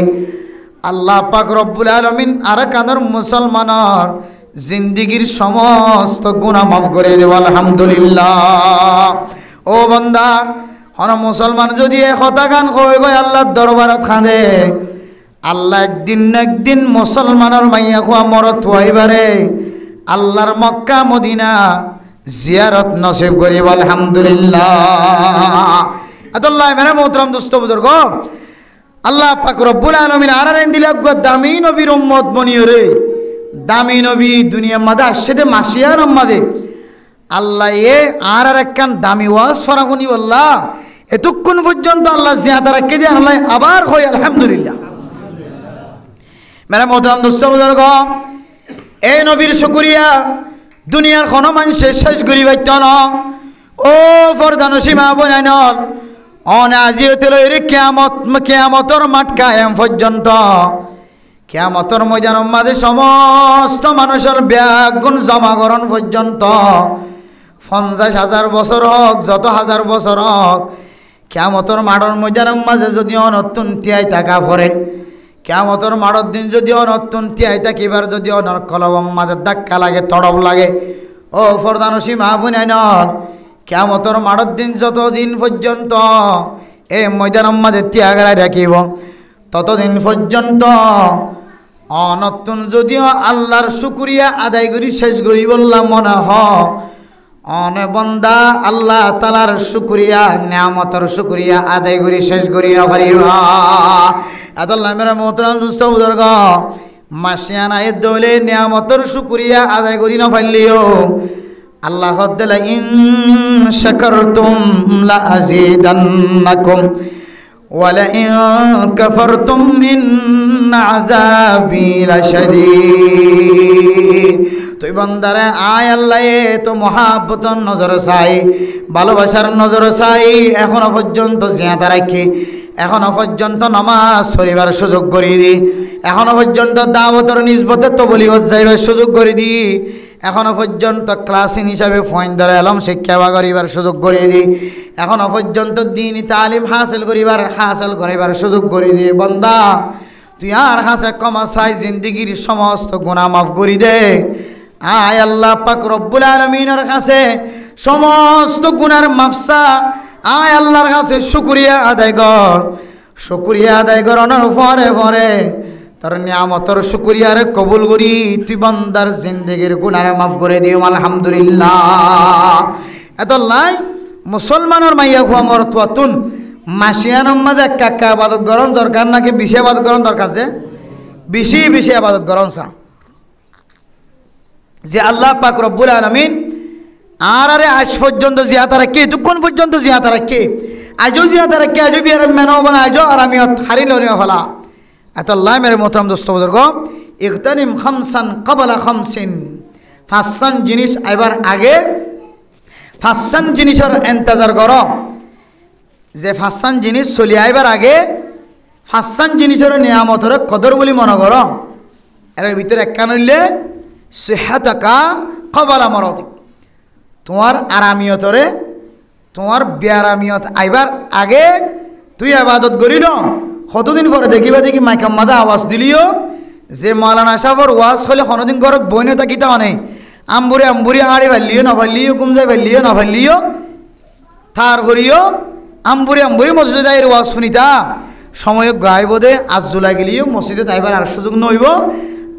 আল্লাহ পাক রব্বুল আলামিন আর কানর মুসলমানের জিন্দিগির সমস্ত গুনাহ মাফ করে দেব আলহামদুলিল্লাহ। ও বান্দা হন মুসলমান যদি কথা গান কই গই আল্লাহর দরবারত খাঁদে আল্লাহ একদিন মুসলমানের মাইয়া খোয়া মরত হইবারে আল্লাহর মক্কা মদিনা জিয়ারত নসিব করিব আলহামদুলিল্লাহ। আল্লাহ মেরা মোহতরম দোস্ত বুজুর্গ আল্লাহ পাক রব্বুল আলামিন আরারেন দিলে দামি নবীর উম্মত বনিও রে দামি নবী দুনিয়া মাদা সেদে মাসিয়ার আম্মাদে আল্লাহ এ আর একখান দামি ওয়াজ ফরাগুনি বললা এতক্ষণ পর্যন্ত আল্লাহ জিয়াদা রাখে দিয়ে আল্লাহ আবার হয় আলহামদুলিল্লাহ। মেরা মোহতরম দোস্ত বুজুর্গ এই নবীর শুকরিয়া দুনিয়ার কোনো মানুষের শেষ করি পাইত না। ও ফরদানুসী মা বোনাইন অনাজিতে লইরে কেয়ামতর মাঠ কায়েম পর্যন্ত কেয়ামতর ময়দানের মাঝে সমস্ত মানুষের ব্যাগুণ জমাকরণ পর্যন্ত 50,000 বছর হোক যত হাজার বছর হোক কেয়ামতর মাঠর ময়দানের মাঝে যদি অনতুন তিয়াই থাকা পড়ে কেয়ামতর মাঠর দিন যদি অনতুন তিয়াই থাকিবার যদি অনর কলবম মাঝে ধাক্কা লাগে তড়ব লাগে ও ফরদানুসী মা বোনাইন কেয়ামতর মাঠর দিন যতদিন পর্যন্ত এই ময়দানের মাঝে ত্যাগায় রাখিব ততদিন পর্যন্ত অনতুন যদিও আল্লাহর শুকরিয়া আদায় করি শেষ করি বললাম মনে হ অনে বন্দা আল্লাহ তাআলার শুকরিয়া নিয়ামতের শুকরিয়া আদায় করি শেষ করি না পারিবা আল্লাহ মেরা মোহতরম দুস্থ বুজুর্গ মাসিয়ানা এ দলে নিয়ামতের শুকরিয়া আদায় করি না পারলিও আল্লাহ দিলা ইন শাকারতুম লা আযীদান্নাকুম ওয়া লা ইন কাফারতুম ইন আযাবি লাশাদীদ তুই বান্দারে আয় আল্লাহ তো মহাব্বতর নজর চাই ভালোবাসার নজর চাই এখনো পর্যন্ত জিয়াদা রাখি এখনো পর্যন্ত নামাজ পড়িবার সুযোগ করে দি এখনো পর্যন্ত দাওয়াতের নিসবতে তবলিগত যাইবার সুযোগ করে দি এখনো পর্যন্ত ক্লাসিন হিসাবে ফয়েন ধরে এলম শিক্ষা করিবার সুযোগ করে দি এখনো পর্যন্ত দ্বীনি তালিম হাসিল করিবার সুযোগ করে দি বান্দা তুই আর হাসে কমা চাই জিন্দেগির সমস্ত গুনাহ মাফ করে দে আয় আল্লাহ পাক রব্বুল আলামিনের কাছে সমস্ত গুনার মাফসা আয় আল্লাহর কাছে শুকরিয়া আদায় করানোর পরে পরে তার নিয়ামতের শুকরিয়ারে কবুল করি তুই বান্দার জিন্দেগির গুনার মাফ করে দিও আলহামদুলিল্লাহ এত লাই মুসলমানের মাইয়া খুয়া মরতুন মাসিয়ানোর মাঝে কাকা আবাদত গরম দরকার নাকি বেশি আবাদত গরম দরকার যে বেশি আবাদত গরম চা যে আল্লাহ পাক রব্বুল আলামিন আরে আজ পর্যন্ত জিয়াতা রাখে এতক্ষণ পর্যন্ত জিয়াতা রাখে আজও জিয়াতা রাখে আজও বিয়ার মেনো বানা আজও আর আমি হারিল ফেলা এত আল্লাহ মেরে মোহতারাম দোস্ত বুজুর্গ ইগতানিম খামসান ক্বাবলা খামসিন পাঁচসান জিনিস আইবার আগে পাঁচসান জিনিসের ইন্তজার কর যে পাঁচসান জিনিস চলি আইবার আগে পাঁচসান জিনিসের নিয়ামতের কদর বলে মনে কর এর ভিতরে একখান হইলে সিহাতাকা ক্বাবলা মারাদিক তোমার আরামিয়তরে তোমার বেআরামিয়ত আইবার আগে তুই আবাদত করিল কতদিন পরে দেখি মাইকাম মাদা আওয়াজ দিলিও যে মাওলানা সাহেবর ওয়াজ হলে কোনোদিন ঘরত বইনে থাকিতে অনেক আম্বুরি আড়ে ভাল্লিও না ভাল্লিও কুমজাই ভাল্লিও না ভাল্লিও থার ভরিও আম্বুরি মসজিদে আইর ওয়াজ শুনিতা সময় গাইব দে আজ জুলাই গেলিও মসজিদে তাইবার আর সুযোগ নইব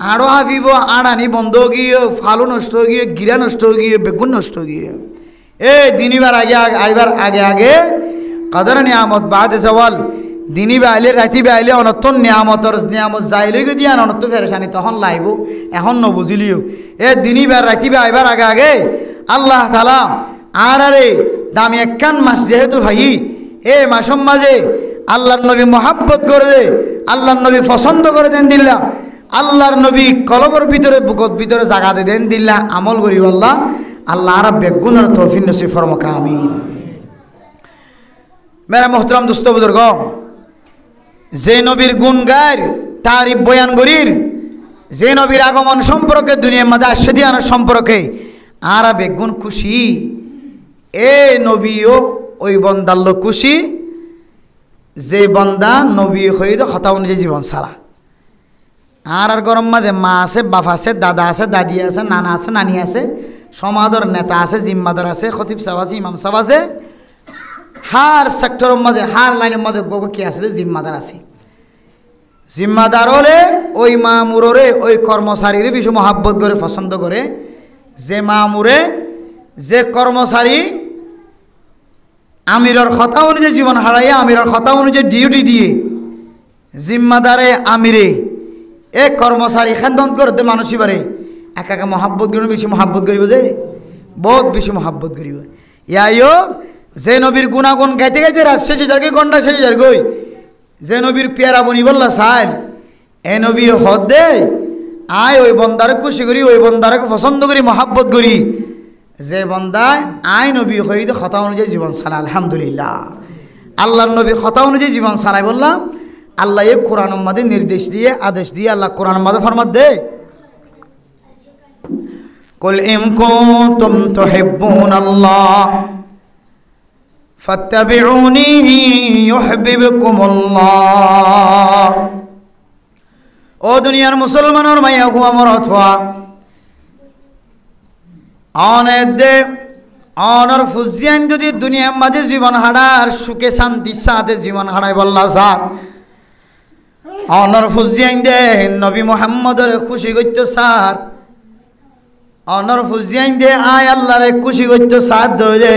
আরও হাফিব আড়ানি বন্ধ গিয়ে ফালু নষ্ট গিয়ে গিরা নষ্ট গিয়ে বেগুন নষ্ট গিয়ে দিনিবার আগে আইবার আগে কদর নিয়ামত বাদ সওয়াল দিনী বাইলে রাতি বাইলে অনত্তন নিয়ামত যাইলে দিয়া অনত্ত ফেরেশানি তখন লাইব এখন নবুঝিলিও দিনী বার রাতি আইবার আগে আল্লাহ তাআলা আরে দামি একখান মাস যেহেতু ভাই মাসের মাঝে আল্লাহর নবী মহাব্বত করে দে আল্লাহর নবী পছন্দ করে দেন দিল্লা আল্লাহর নবী কলবর ভিতরে বুকত ভিতরে জাগাতে দেন দিল্লা আমল করি আল্লাহ আর বেগুনের তৌফিক নসিব ফরমাক আমিন মেরা মোহতরম দোস্ত বুজুর্গ যে নবীর গুণ গায় তারিফ বয়ান করির যে নবীর আগমন সম্পর্কে দুনিয়ার মাঝে আসে দিয়ানোর সম্পর্কে আর বেগুন খুশি নবীও ওই বন্দার লোক খুশি যে বন্দা নবী হয়ে কথা অনুযায়ী জীবন সারা আর গরম মাঝে মা আছে বাপ আছে দাদা আছে দাদি আছে নানা আছে নানি আছে সমাজের নেতা আছে জিম্মাদার আছে খতিব সাহেব আছে ইমাম সাহেব আছে হার সেক্টরের মাঝে হার লাইনের মাঝে কি আছে জিম্মাদার আছে জিম্মাদার হলে ওই মামুরে ওই কর্মচারীর বেশি মহাব্বত করে পছন্দ করে যে মামুরে যে কর্মচারী আমিরের কথা অনুযায়ী জীবন হারাইয়া আমিরের কথা অনুযায়ী ডিউটি দিয়ে জিম্মাদারে আমিরে কর্মচারী খেদমত করতে মানুষই পারে একা মহাব্বত করিব বেশি মহাব্বত করিব যে বহুত বেশি মহাব্বত করিব ইয়াইও যে নবীর গুণাগুণ গাইতে গাইতে রাত শেষে যার ঘন্টা শেষে যার গই যে নবীর পেয়ারা বনি বললা সাইল নবী হদ দে আয় ওই বন্দারে খুশি করি ওই বন্দারে পছন্দ করি মহাব্বত করি যে বন্দায় আয় নবী হয়ে কথা অনুযায়ী জীবন চালা আলহামদুলিল্লাহ আল্লাহর নবী কথা অনুযায়ী জীবন চালাই বললাম আল্লাহ কোরআন মাদে নির্দেশ দিয়ে আদেশ দিয়ে আল্লাহ কোরআন মাদে ফরমাত দে কুল ইন কুনতুম তুহিব্বুনাল্লাহ ফাত্তাবিউনি ইউহিব্বুকুমুল্লাহ ও দুনিয়ার মুসলমানের মাইয়া হুয়া মরতওয়া অনর ফুজিয়ান যদি দুনিয়ার মাঝে জীবন হারার সুখে শান্তির সাথে জীবন হারাই বললা স্যার অনর ফুজিয়ান দে নবী মুহাম্মদের খুশি করতে স্যার অনর ফুজিয়াইন দে আয় আল্লাহরে খুশি করতে সাথ ধরে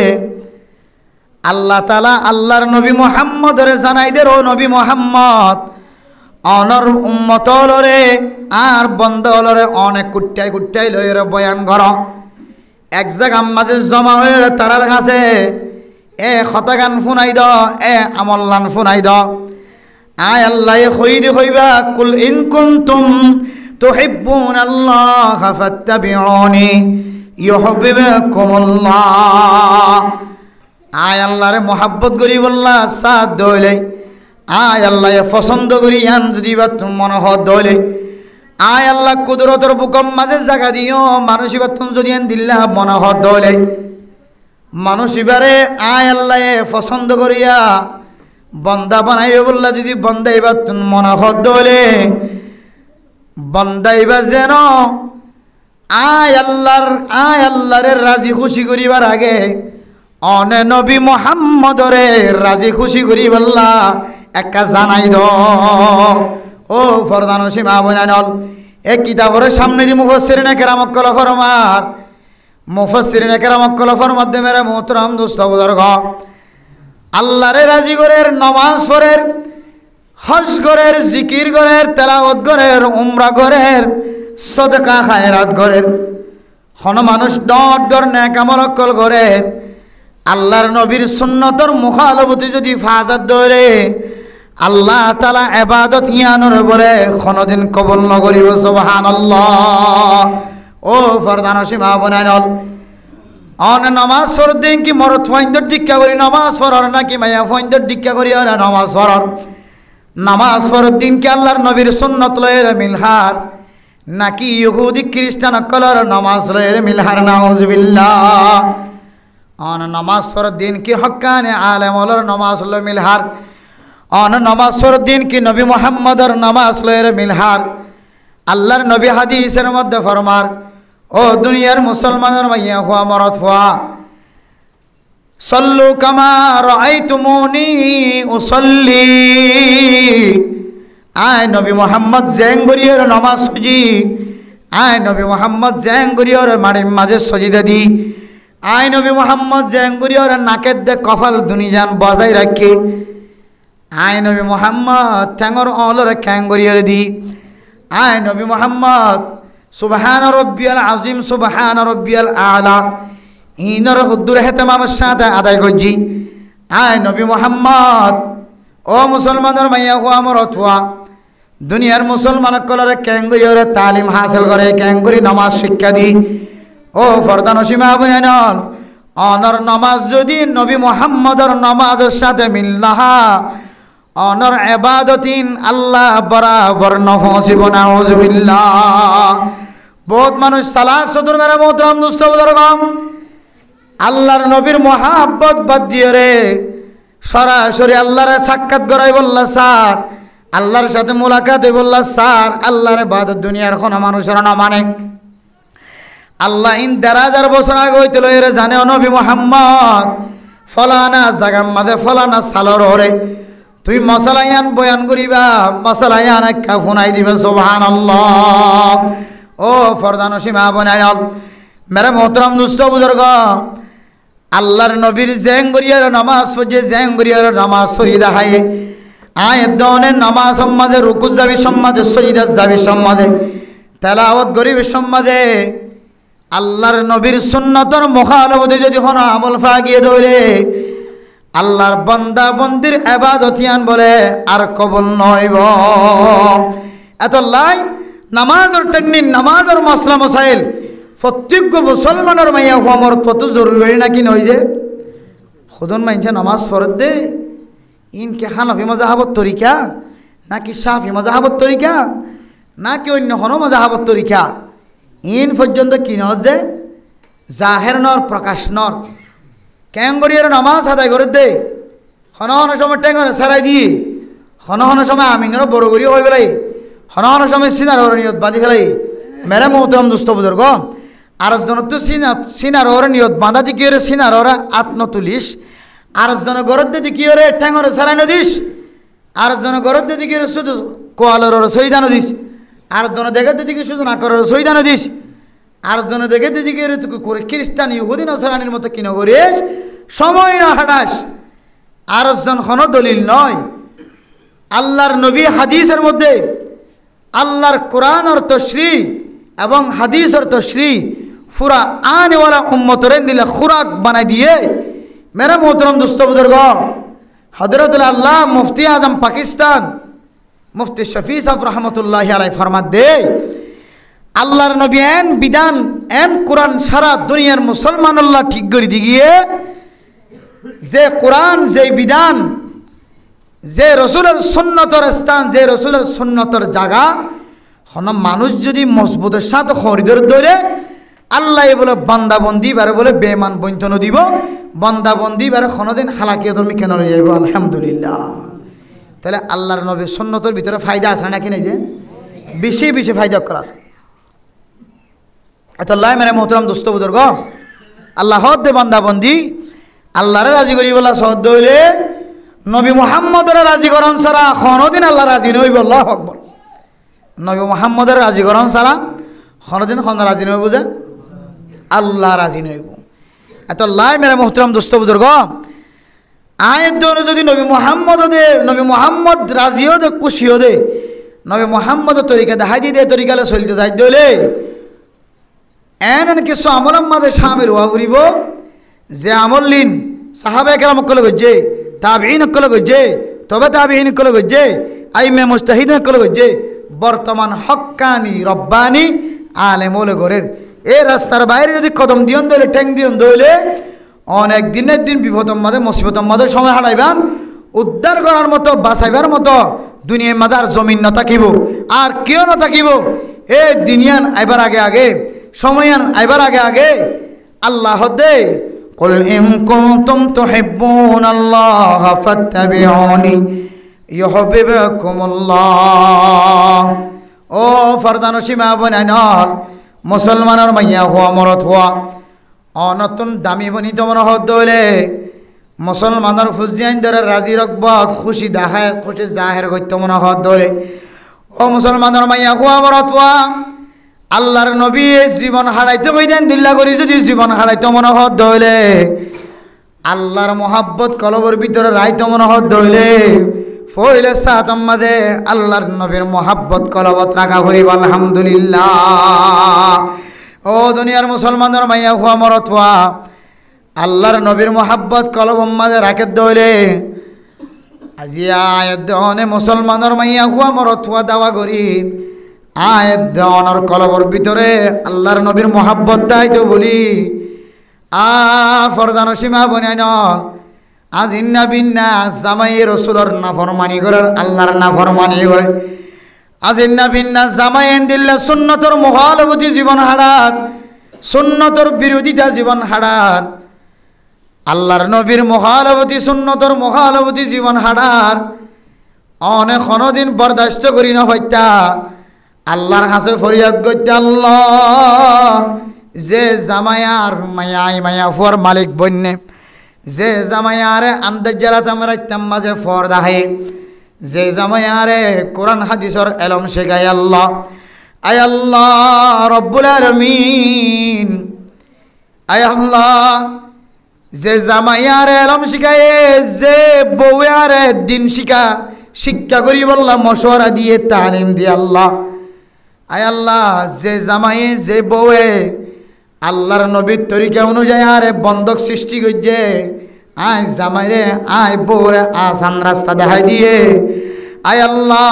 আল্লাহ তাআলা আল্লাহর নবী মুহাম্মদরে জানাই দে ও নবী মুহাম্মদ অনর উম্মতলরে আর বন্ধলরে অনেক কুট্টাই কুট্টাই লইরে বয়ান কর এক জায়গা আমাদের জমা হয়ে তারার কাছে এ খতাগান ফুনাই দ এ আমল্লান ফুনাই দ আয় আল্লাহ খইদি কইবা কুল ইন কুনতুম তুহিব্বুনাল্লাহ ফাত্তাবিউনি ইউহিব্বুকুমুল্লাহ আয় আল্লাহরে মোহাব্বত করি বললা সাথ দইলে আয় আল্লাহ পছন্দ করি আন যদি বা তুমি মনে হত দইলে আয় আল্লাহ কুদরতর বুকম মাঝে জায়গা দিও মানুষ এবার তুমি যদি আন দিল্লা মনে হত দইলে মানুষ এবারে আয় আল্লাহ পছন্দ করিয়া বন্দা বানাইবে বললা যদি বন্দা এবার তুমি মনে হত দইলে বন্দা এবার যেন আয় আল্লাহরে রাজি খুশি করিবার আগে অনে নবী মুহাম্মদরে রাজি খুশি করি বললা একটা জানাই দ ও ফরদান সীমা বনানল এক কিতাবের সামনে দি মুফাসসিরিনে কেরাম কল ফরমার মুফাসসিরিনে কেরাম কল ফরমার দে মেরে মোহতরম দোস্ত বুজুর্গ আল্লাহরে রাজি করের নামাজ পড়ের হজ করের জিকির করের তেলাওয়াত করের উমরা করের সদকা খায়রাত করের হন মানুষ ডট ডর নেক আমল কল করের আল্লাহর নবীর সুন্নতর মুখালবতি যদি ফাজাত ধরে আল্লাহ তাআলা ইবাদত ইয়ানোর বলে কোনদিন কবুল নকরিব সুবহানাল্লাহ ও ফরদান সীমা বনাইল অন নামাজ পড় দিন কি মরত ফাইন্দর দীক্ষা করি নামাজ পড়ার নাকি মায়া ফাইন্দর দীক্ষা করি আর নামাজ পড়ার নামাজ পড়ার দিন কি আল্লাহর নবীর সুন্নত লয়ের মিলহার নাকি ইহুদি খ্রিস্টান কলর নামাজ লয়ের মিলহার নাউজুবিল্লাহ অন নামাজ পড়ার দিন কি হক্কানে আলেম ওলর নামাজ লো মিলহার অন নামাজ পড়ার দিন কি নবী মুহাম্মদর নামাজ লয়ের মিলহার আল্লাহর নবী হাদিসের মধ্যে ফরমার ও দুনিয়ার মুসলমানের মাইয়া হুয়া মরদ হুয়া সল্লু কামা রাআইতুমুনি উসাল্লি আয় নবী মুহাম্মদ জেঙ্গরিয়র নামাজ সুজি আয় নবী মুহাম্মদ জেঙ্গরিয়র মাড়ির মাঝে সজিদা দি আয় নবী মুহাম্মদ জেঙ্গরিয়র নাকের দে কপাল দুনিজান বজাই রাখি আয় নবী মুহাম্মদ ঠ্যাঙর অলর খ্যাঙ্গরিয়র দি আয় নবী মুহাম্মদ সুবহান রব্বিয়াল আযীম সুবহান রব্বিয়াল আলা ইনর হুদ্দুর হেতমামের সাথে আদায় করছি আয় নবী মুহাম্মদ ও মুসলমানের মাইয়া হো আমার অথবা দুনিয়ার মুসলমান কলরে ক্যাঙ্গুরিয়রে তালিম হাসিল করে ক্যাঙ্গুরি নামাজ শিক্ষা দি ও ফরদান সীমা বয়ানল অনর নামাজ যদি নবী মুহাম্মদর নামাজের সাথে মিল্লাহা অনর ইবাদতিন আল্লাহ বরাবর নফসিব নাউজুবিল্লাহ বহুত মানুষ সালাত সদর মেরা মোহতরম দোস্ত বুজুর্গ আল্লাহর নবীর মহাব্বত বাদ দিয়ে রে সরাসরি আল্লাহর সাক্ষাৎ করাই বললা স্যার আল্লাহর সাথে মোলাকাত হই বললা স্যার আল্লাহর ইবাদত দুনিয়ার কোন মানুষের না মানে আল্লাহ ইন ১,০০০ বছর আগে হইতে লইরে জানে নবী মুহাম্মদ ফলানা জাগাম মাঝে ফলানা সালর হরে তুই মশালায়ান বয়ান করিবা মশালায়ান একটা ফোনাই দিবে সুবহানাল্লাহ ও ফরদান সীমা বনাইল মেরে মোহতরম দুস্থ বুজুর্গ আল্লাহর নবীর জেঙ্গরিয়ার নামাজ পড়ে জেঙ্গরিয়ার নামাজ সরি দেখায় আয় দনের নামাজ সম্মাদে রুকু যাবি সম্মাদে সজিদা যাবি সম্মাদে তেলাওয়াত গরিবের সম্মাদে আল্লাহর নবীর সুন্নতর মুখালবতে যদি কোন আমল ফাগিয়ে ধরে আল্লাহর বান্দা বন্দির ইবাদতিয়ান বলে আর কবুল নইব এত লাই নামাজের টেকনিক নামাজের মশলা মশাইল প্রত্যেক মুসলমানের মাইয়া হওয়ার কত জরুরি নাকি নয় যে খুদন মাইনছে নামাজ ফরত দে ইনকে হানফি মাযহাবত তরিকা নাকি শাফি মাযহাবত তরিকা নাকি অন্য কোনো মাযহাবত তরিকা ইন পর্যন্ত কি নয় যে জাহের নর প্রকাশ নর ক্যাঙ্গরিয়ার নামাজ আদায় করে দে হন হন সময় ট্যাঙ্গরে সারাই দিয়ে হন হন সময় আমিনের বড় করিও হয়ে বেলাই হন হন সময় সিনার নিয়ত বাঁধি ফেলাই মেরে মোহতরম দুস্থ বুজুর্গ আর জন তো সিনার নিয়ত বাঁধা দি কি সিনার আত্ম তুলিস আর জন গরদ দি কি ঠ্যাঙ্গরে সারাই নদিস আর জন গরদ দি কি শুধু কোয়ালর সৈদানো দিস আর জন দেখা দিদি কি শুধু নাকরের সৈদানো দিস আর জনে দেখে দিদিকে করে খ্রিস্টান ইহুদি নাসরানির মতো কিনা করিস সময় না হাঁটাস আর জন কোনো দলিল নয়। আল্লাহর নবী হাদিসের মধ্যে আল্লাহর কোরআন আর তশরিহ এবং হাদিস আর তশরিহ পুরা আনেওয়ালা উম্মতরে দিলে খুরাক বানাই দিয়ে মেরা মোহতরম দোস্ত বুজুর্গ হযরত আল্লাহ মুফতি আজম পাকিস্তান মুফতি শফি সাহেব রহমতুল্লাহ আলাই ফরমাত দে আল্লাহর নবী এন বিধান এন কোরআন সারা দুনিয়ার মুসলমান আল্লাহ ঠিক করে দিয়ে যে কোরআন যে বিধান যে রসুলের সুন্নতর স্থান যে রসুলের সুন্নতর জায়গা হন মানুষ যদি মজবুতের সাথে খরিদর ধরে আল্লাহ বলে বান্দাবন্দি বারে বলে বেমান বঞ্চন দিব বান্দাবন্দি বারে কোনোদিন হালাকিয়া তুমি কেন যাইব আলহামদুলিল্লাহ। তাহলে আল্লাহর নবীর সুন্নতর ভিতরে ফায়দা আছে নাকি নাই যে বেশি বেশি ফায়দা করা আছে। আল্লাহ মানে মোহতরম দোস্ত বুজুর্গ আল্লাহ দে বান্দাবন্দি আল্লাহরে রাজি করি বলা সহ্য হইলে নবী মুহাম্মদের রাজি করন ছাড়া কোনোদিন আল্লাহ রাজি নইব। আল্লাহু আকবার। নবী মুহাম্মদের রাজি করন ছাড়া কোনোদিন রাজি নইব যে আল্লাহ রাজি নইব। এত লাই মেরে মোহতরম দোস্ত বুজুর্গ আয়ের জন্য যদি নবী মুহাম্মদ রাজিও দে খুশিও দে নবী মুহাম্মদের তরিকা দেখাই দিয়ে দে তরিকালে চলতে যাই দিলে এন কিছু আমলের মাঝে সামিল হওয়া ফুরিব যে আমল লিন সাহাবায়ে কেরাম কলে গজ্জে তাবিঈন কলে গজ্জে তবে তাবিঈন কলে গজ্জে আইমে মুজতাহিদিন কলে গজ্জে বর্তমান হক্কানি রব্বানি আলেমুল গরের এই রাস্তার বাইরে যদি কদম দিয়ন দইলে ট্যাং দিয়ন দইলে অনেক দিনের দিন বিপদর মাঝে মুসিবতর মাঝে সময় হারাইবান উদ্ধার করার মতো বাঁচাইবার মতো দুনিয়ার মাঝে আর জমিন না থাকিব আর কেউ না থাকিব। এই দুনিয়ান আইবার আগে আগে সময়ন আইবার আগে আগে আল্লাহ দে কুল ইন কুনতুম তুহিব্বুনাল্লাহ ফাত্তাবিউনি ইউহিব্বুকুমুল্লাহ। ও ফরদান সীমা বনাইনল মুসলমানের মাইয়া হওয়া মরত হওয়া অনতুন দামি বনি তোমার হদ হইলে মুসলমানের ফুজিয়ান ধরে রাজি রকবত খুশি দেখায় খুশি জাহের করতে মনে হদ ধরে ও মুসলমানের মাইয়া হওয়া মরত হওয়া আল্লাহর নবী জীবন হারাইতে কইতেন দিল্লা করি যদি জীবন হারাইতে মনে হদ হইলে আল্লাহর মোহাব্বত কলবর ভিতরে রাইতে মনে হদ হইলে ফইলে সাতম মাঝে আল্লাহর নবীর মোহাব্বত কলবত রাখা করিব আলহামদুলিল্লাহ। ও দুনিয়ার মুসলমানের মাইয়া হুয়া মরত হুয়া আল্লাহর নবীর মোহাব্বত কলবম মাঝে রাখে দইলে আজি আয়াত দেওয়ানে মুসলমানের মাইয়া হুয়া মরত হুয়া দাওয়া করি আয়াত দেওয়ানোর কলবর ভিতরে আল্লাহর নবীর মোহাব্বত দাইতো বলি ফরদান সীমা বনাই নল আজ ইন্না বিন্না জামাই রসুলর নাফরমানি করার আল্লাহর নাফরমানি করে আজ ইন্না বিন্না জামাই দিল্লা সুন্নতর মুখালবতী জীবন হারার সুন্নতর বিরোধিতা জীবন হারার আল্লাহর নবীর মুখালবতী সুন্নতর মুখালবতী জীবন হারার অনেক কোনোদিন বরদাস্ত করি না হইতা আল্লাহর কাছে ফরিয়াদ করতে আল্লাহ যে জামায়ার মায়াই মায়া ফুয়ার মালিক বন্যে যে জামায়ারে আন্দাজারাত আমরা মাঝে ফর্দা হে যে জামায়ারে কোরআন হাদিসর এলম শেখায় আল্লাহ আয় আল্লাহ রব্বুল আলামিন আয় আল্লাহ যে জামায়ারে এলম শিখায় যে বউয়ারে দিন শিক্ষা করি বললাম মশওয়ারা দিয়ে তালিম দিয়ে আল্লাহ আয় আল্লাহ যে জামাই যে বউয়ে আল্লাহর নবীর তরিকা অনুযায়ী আরে বন্ধক সৃষ্টি করছে আয় জামাইরে আয় বউরে আসান রাস্তা দেখাই দিয়ে আয় আল্লাহ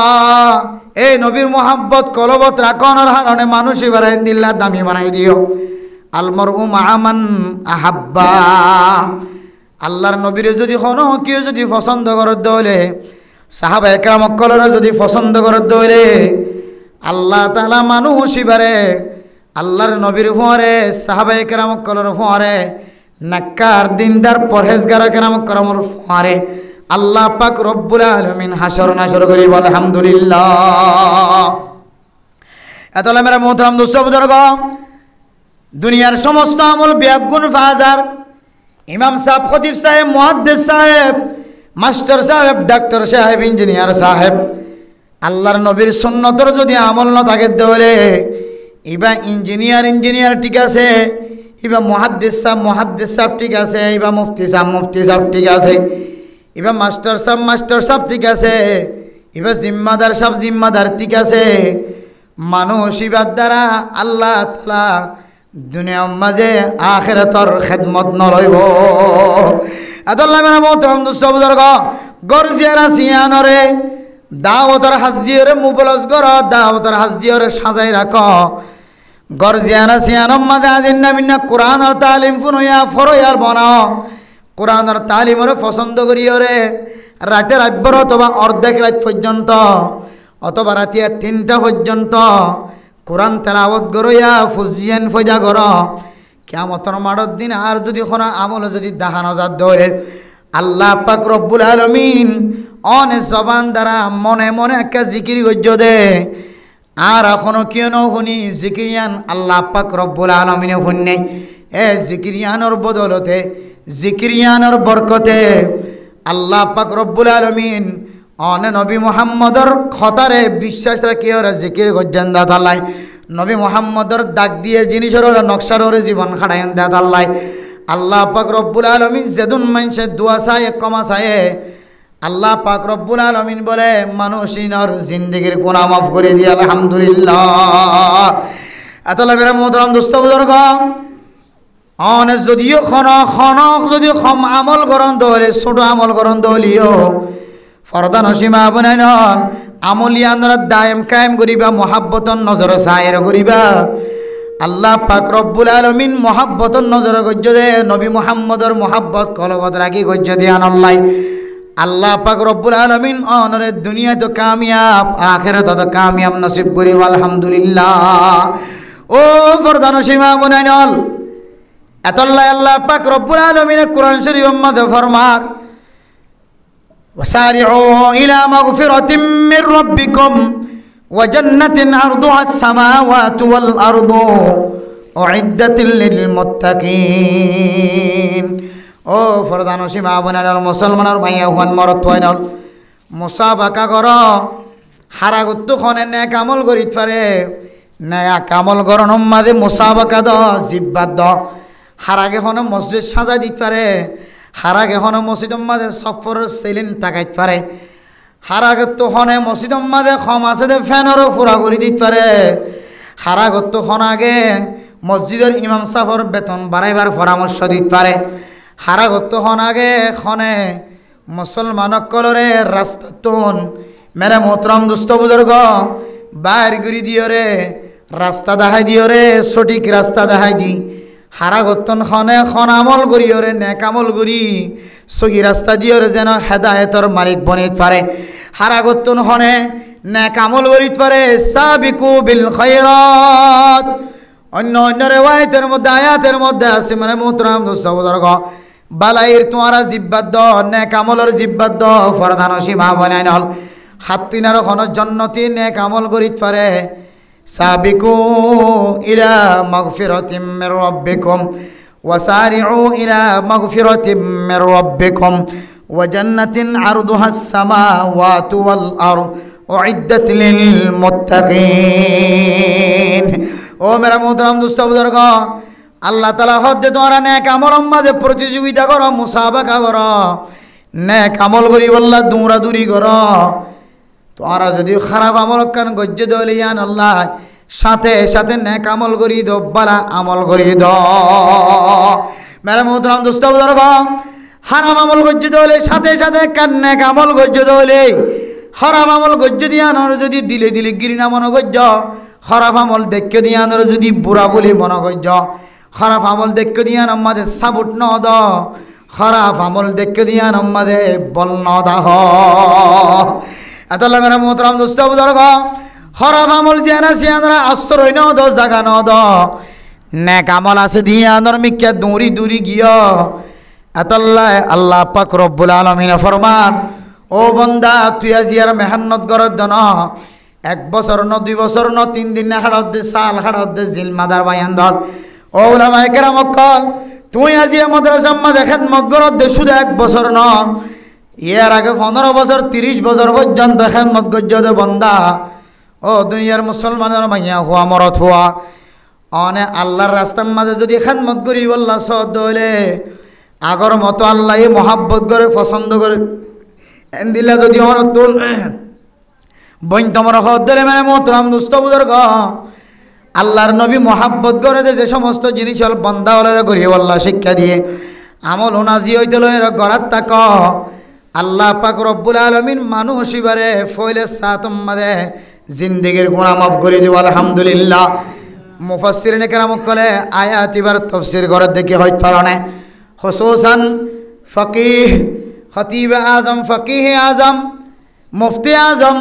এই নবীর মোহাব্বত কলবত রাখনের হারণে মানুষ এবার দিল্লা দামি বানাই দিও আলমরউ মাআমান আহাব্বা আল্লাহর নবীর যদি কোনো কেউ যদি পছন্দ করে দলে সাহাবা একরাম কলরে যদি পছন্দ করে দলে আল্লাহ তাআলা মানুষ এবারে আল্লাহর নবীর ফোয়ারে সাহাবায়ে কেরাম কলর ফোয়ারে নাক্কার দিনদার পরহেজগার কেরাম করমর ফোয়ারে আল্লাহ পাক রব্বুল আলামিন হাসর নাসর করি বল আলহামদুলিল্লাহ। এতলা মেরা মোহতারাম দোস্ত বুজুর্গ দুনিয়ার সমস্ত আমল বিয়াগুন ফাজার ইমাম সাহেব খতিব সাহেব মুহাদ্দিস সাহেব মাস্টার সাহেব ডাক্তার সাহেব ইঞ্জিনিয়ার সাহেব আল্লাহর নবীর সুন্নতর যদি আমল না থাকে তাহলে এবার ইঞ্জিনিয়ার ঠিক আছে, এবার মুহাদ্দিস সাহেব ঠিক আছে, এবার মুফতি সাহেব ঠিক আছে, এবার মাস্টার সাহেব ঠিক আছে, এবার জিম্মাদার ঠিক আছে। মানুষ এবার দ্বারা আল্লাহ তাআলা দুনিয়ার মাঝে আখিরাতর খেদমত নলইব। আদাল্লাহ মেরা মোহতরম দোস্ত বুজুর্গ, গরজিয়ারা সিয়ানরে দাওয়াতের হাজ দিয়রে মুবলস গর, দাওয়াতের হাজ দিয়রে সাজাই রাখ। গরজিয়ানা সিয়ানম মাঝে আজিন্না মিন্না কোরআনের তালিম ফুনইয়া ফরইয়ার বনাও। কোরআনের তালিমরে পছন্দ করিয়রে রাতের আব্বর অথবা অর্ধেক রাত পর্যন্ত অথবা রাতিয়া 3টা পর্যন্ত কোরআন তেলাওয়াত গরইয়া ফুজিয়ান ফজা গর। কিয়ামতের মাঠের দিন আর যদি কোনো আমল যদি দেখানো যায় ধরে, আল্লাহ পাক রব্বুল আলামিন অনে জবান দ্বারা মনে মনে একটা জিকির গজ্য দে। আর এখনো কেন শুনি জিকিরিয়ান আল্লাহ পাক রব্বুল আলামিনে শুননে। এ জিকিরিয়ানোর বদলতে, জিকিরিয়ানোর বরকতে আল্লাহ পাক রব্বুল আলামিন অনে নবী মুহাম্মদর খতারে বিশ্বাস রাখি ওরা জিকির গজ্জান দাতাল্লাই। নবী মুহাম্মদর দাগ দিয়ে জিনিসের ওরা নকশার ওরে জীবন খাড়াইন দাতাল্লাই। আল্লাহ পাক রব্বুল আলামিন যেদুন মানুষের দোয়া চায় কমা চায়, আল্লাহ পাক রব্বুল আলামিন বলে মানুষিনর জিন্দেগির গুনাহ মাফ করে দিয়ে আলহামদুলিল্লাহ। এতলা বেরা মোহতরম দোস্ত বুজুর্গ, অনে যদিও খনক যদি কম আমল করন দলে ছোট আমল করন দলিও ফরদা নসীমা বনাই নন আমলিয়ানরা দায়েম কায়েম করিবা, মহাব্বতন নজর সায়ের করিবা। আল্লাহ পাক রব্বুল আলামিন মহাব্বতন নজর গজ্য দে, নবী মুহাম্মদর মহাব্বত কলবত রাখি গজ্য দিয়ান আল্লাহ। আল্লাহ পাক রব্বুল আলামিন অনরে দুনিয়া তো কামিয়াব, আখিরাত তো কামিয়াব নসিব করি আলহামদুলিল্লাহ। ও ফরদা নসীমা বনাই নন এতল্লাহ আল্লাহ পাক রব্বুল আলামিন কোরআন শরীফ মধ্যে ফরমার وسارعوا إلى مغفرة من ربكم وجنة عرضها السماوات والأرض أعدت للمتقين। ও ফরদানো সীমা বনাল মুসলমানের ভাইয়া হুয়ান মরত হইনল মুসাবাকা কর, হারাগত খনে নেক আমল করিত পারে, নেক আমল করন মাঝে মুসাবাকা দ জিব্বাত দ। হারাগে খনে মসজিদ সাজাই দিতে পারে, হারাগে হনে মসজিদ মাঝে সফরের সেলিন টাকাইতে পারে, হারাগত হনে মসজিদ মাঝে খম আছে দে ফ্যানেরও পুরা করে দিতে পারে, হারাগত খন আগে মসজিদের ইমাম সাহর বেতন বাড়াইবার পরামর্শ দিতে পারে, হারাগত খন আগে খনে মুসলমানক কলরে রাস্তা তুন মেরে মোহতরম দুস্থ বুজুর্গ বাইর গুড়ি দিও রে, রাস্তা দেখাই দিও রে, সঠিক রাস্তা দেখাই দি। হারাগতন খনে খন আমল করিও রে, নেক আমল করি সহি রাস্তা দিও রে যেন হেদায়েতর মালিক বনিত পারে। হারাগতন খনে নেক আমল করিত পারে। সাবিকু বিল খায়রাত, অন্য রেওয়ায়েতের মধ্যে আয়াতের মধ্যে আছে মানে মোহতরম দোস্ত বুজুর্গ বালাইর তোমারা জিব্বাত দ, নেক আমলের জিব্বাত দ, ফরদান সীমা বনাই নল হাত তিনার খনের জন্নতি নেক আমল করিত পারে। সাবিকু ইলা মাগফিরাতিম মির রাব্বিকুম ওয়াসারিউ ইলা মাগফিরাতিম মির রাব্বিকুম ওয়া জান্নাতিন আরদুহাস সামাওয়াতু ওয়াল আরদ উইদ্দাত লিল মুত্তাকিন। ও মেরা মোহতরম দোস্ত বুজুর্গ, আল্লাহ তাআলা হদ্দে তোমরা নেক আমল মাঝে প্রতিযোগিতা করো, মুসাবাকা করো, নেক আমল করি বললা দৌড়াদৌড়ি করো। তোমরা যদি খারাপ আমল কান গজ্য দলিয়ান আল্লাহ সাথে সাথে নেক আমল করি দো, বালা আমল করি দো। মেরা মোহতরম দোস্ত বুজুর্গ, হারাম আমল গজ্য দলে সাথে সাথে কান নেক আমল গজ্য দলে। খারাপ আমল গজ্য দিয়ানোর যদি দিলে দিলে গিরিনা মন গজ্য, খারাপ আমল দেখে দিয়ানোর যদি বুড়া বলি মন গজ্য, খারাপ আমল দেখে দিয়ান আমাদের সাবুট ন দ, খারাপ আমল দেখে দিয়ান আমাদের বল ন দাহ। এতলা মেরা মোহতরম দোস্ত বুজুর্গ, খারাপ আমল জিয়ানা সিয়ানরা আশ্রয় ন দ, জাগা ন দ, নেক আমল আছে দিয়ানোর মিক্কা দৌড়ি দৌড়ি গিয়া। এতলা আল্লাহ পাক রব্বুল আলামিন ফরমান, ও বন্দা তুই আজি আর মেহনত গরত দ ন, 1 বছর ন 2 বছর ন 3 দিন না হাড়ত দে, সাল হাড়ত দে, জিল মাদার বায়ান দল। ও উলামায়ে কেরাম কল তুই আজি মাদ্রাসা মাঝে খেদমত গরত দে, শুধু 1 বছর ন, এর আগে 15 বছর 30 বছর পর্যন্ত খেদমত গজ্য দে বন্দা। ও দুনিয়ার মুসলমানের মাইয়া হওয়া মরত হওয়া অনে আল্লাহর রাস্তার মাঝে যদি খেদমত করি বললা সদ হইলে আগর মতো আল্লাহ মহাব্বত করে পছন্দ করে দিলা যদি অনতুন বইন তোমার হদ দিলে মানে মোহতরাম দুস্থ বুজুর্গ আল্লাহর নবী মহাব্বত করে দে যে সমস্ত জিনিস হল বন্দা হলে করিয়ে বললা শিক্ষা দিয়ে আমল ওনাজি হইতে লয়ের গড়াত তাক আল্লাহ পাক রব্বুল আলামিন মানুষ এবারে ফইলে সাতম মাদে জিন্দেগির গুনাহ মাফ করে দিব আলহামদুলিল্লাহ। মুফাসসিরিনে কেরাম কলে আয়াত এবার তাফসীর করে দেখি হইত পারনে খুসুসান ফকিহ খতিব আজম ফকিহ আজম মুফতি আজম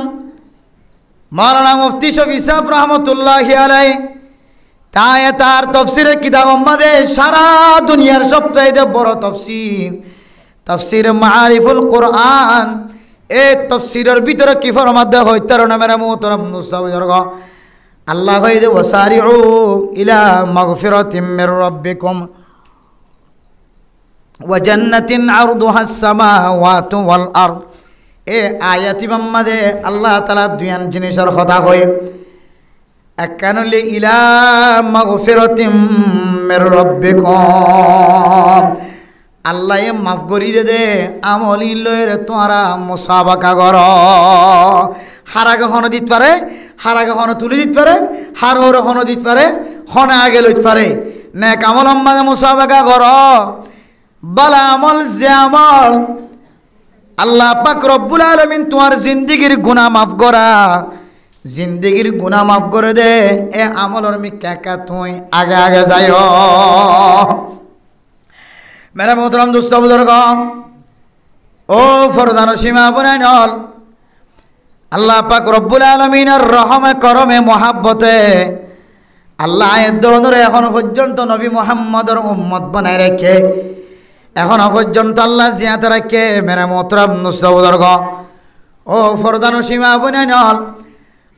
মাওলানা মুফতি শফি সাহেব রহমতুল্লাহি আলাইহি তাই তার তাফসীরের কিতাব মধ্যে সারা দুনিয়ার সবচেয়ে বড় তাফসীর তাফসীর মাআরিফুল কোরআন এই তাফসীরের ভিতরে কি ফরমাতে হইতে না মেরা মুহতারাম মুসাবিরগ আল্লাহ কইতে ওয়াসারিউ ইলা মাগফিরাতিম মির রাব্বিকুম ওয়া জান্নাতিন আরদুহাস সামাওয়াতু ওয়াল আরদ এ আয়াতি মধ্যে আল্লাহ তাআলা দুইয়ান জিনিসের কথা কয় একানলি ইলা মাগফিরাতিম মির রাব্বিকুম আল্লাহ মাফ করি দে আমলি লয়ের তোরা মুসাবাকা কর হারাকে হন দিতে পারে হারাকে হন তুলে দিতে পারে হারোর হন দিতে পারে হনে আগে লইতে পারে নেক আমল মাঝে মুসাবাকা কর বালা আমল যে আমল আল্লাহ পাক রব্বুল আলামিন তোমার জিন্দেগির গুনাহ মাফ করা জিন্দেগির গুনাহ মাফ করে দে এ আমলর মি কাকা তুই আগে আগে যাইও। মেরা মোহতরম দোস্ত বুজুর্গ ও ফরদান সীমা বনাইনল আল্লাহ পাক রব্বুল আলামিনের রহমে করমে মহাব্বতে আল্লাহ এদরে এখনো পর্যন্ত নবী মুহাম্মদের উম্মত বানায় রেখে এখনো পর্যন্ত আল্লাহ জিয়াতে রাখে মেরা মোহতরম দোস্ত বুজুর্গ ও ফরদান সীমা বনাইনল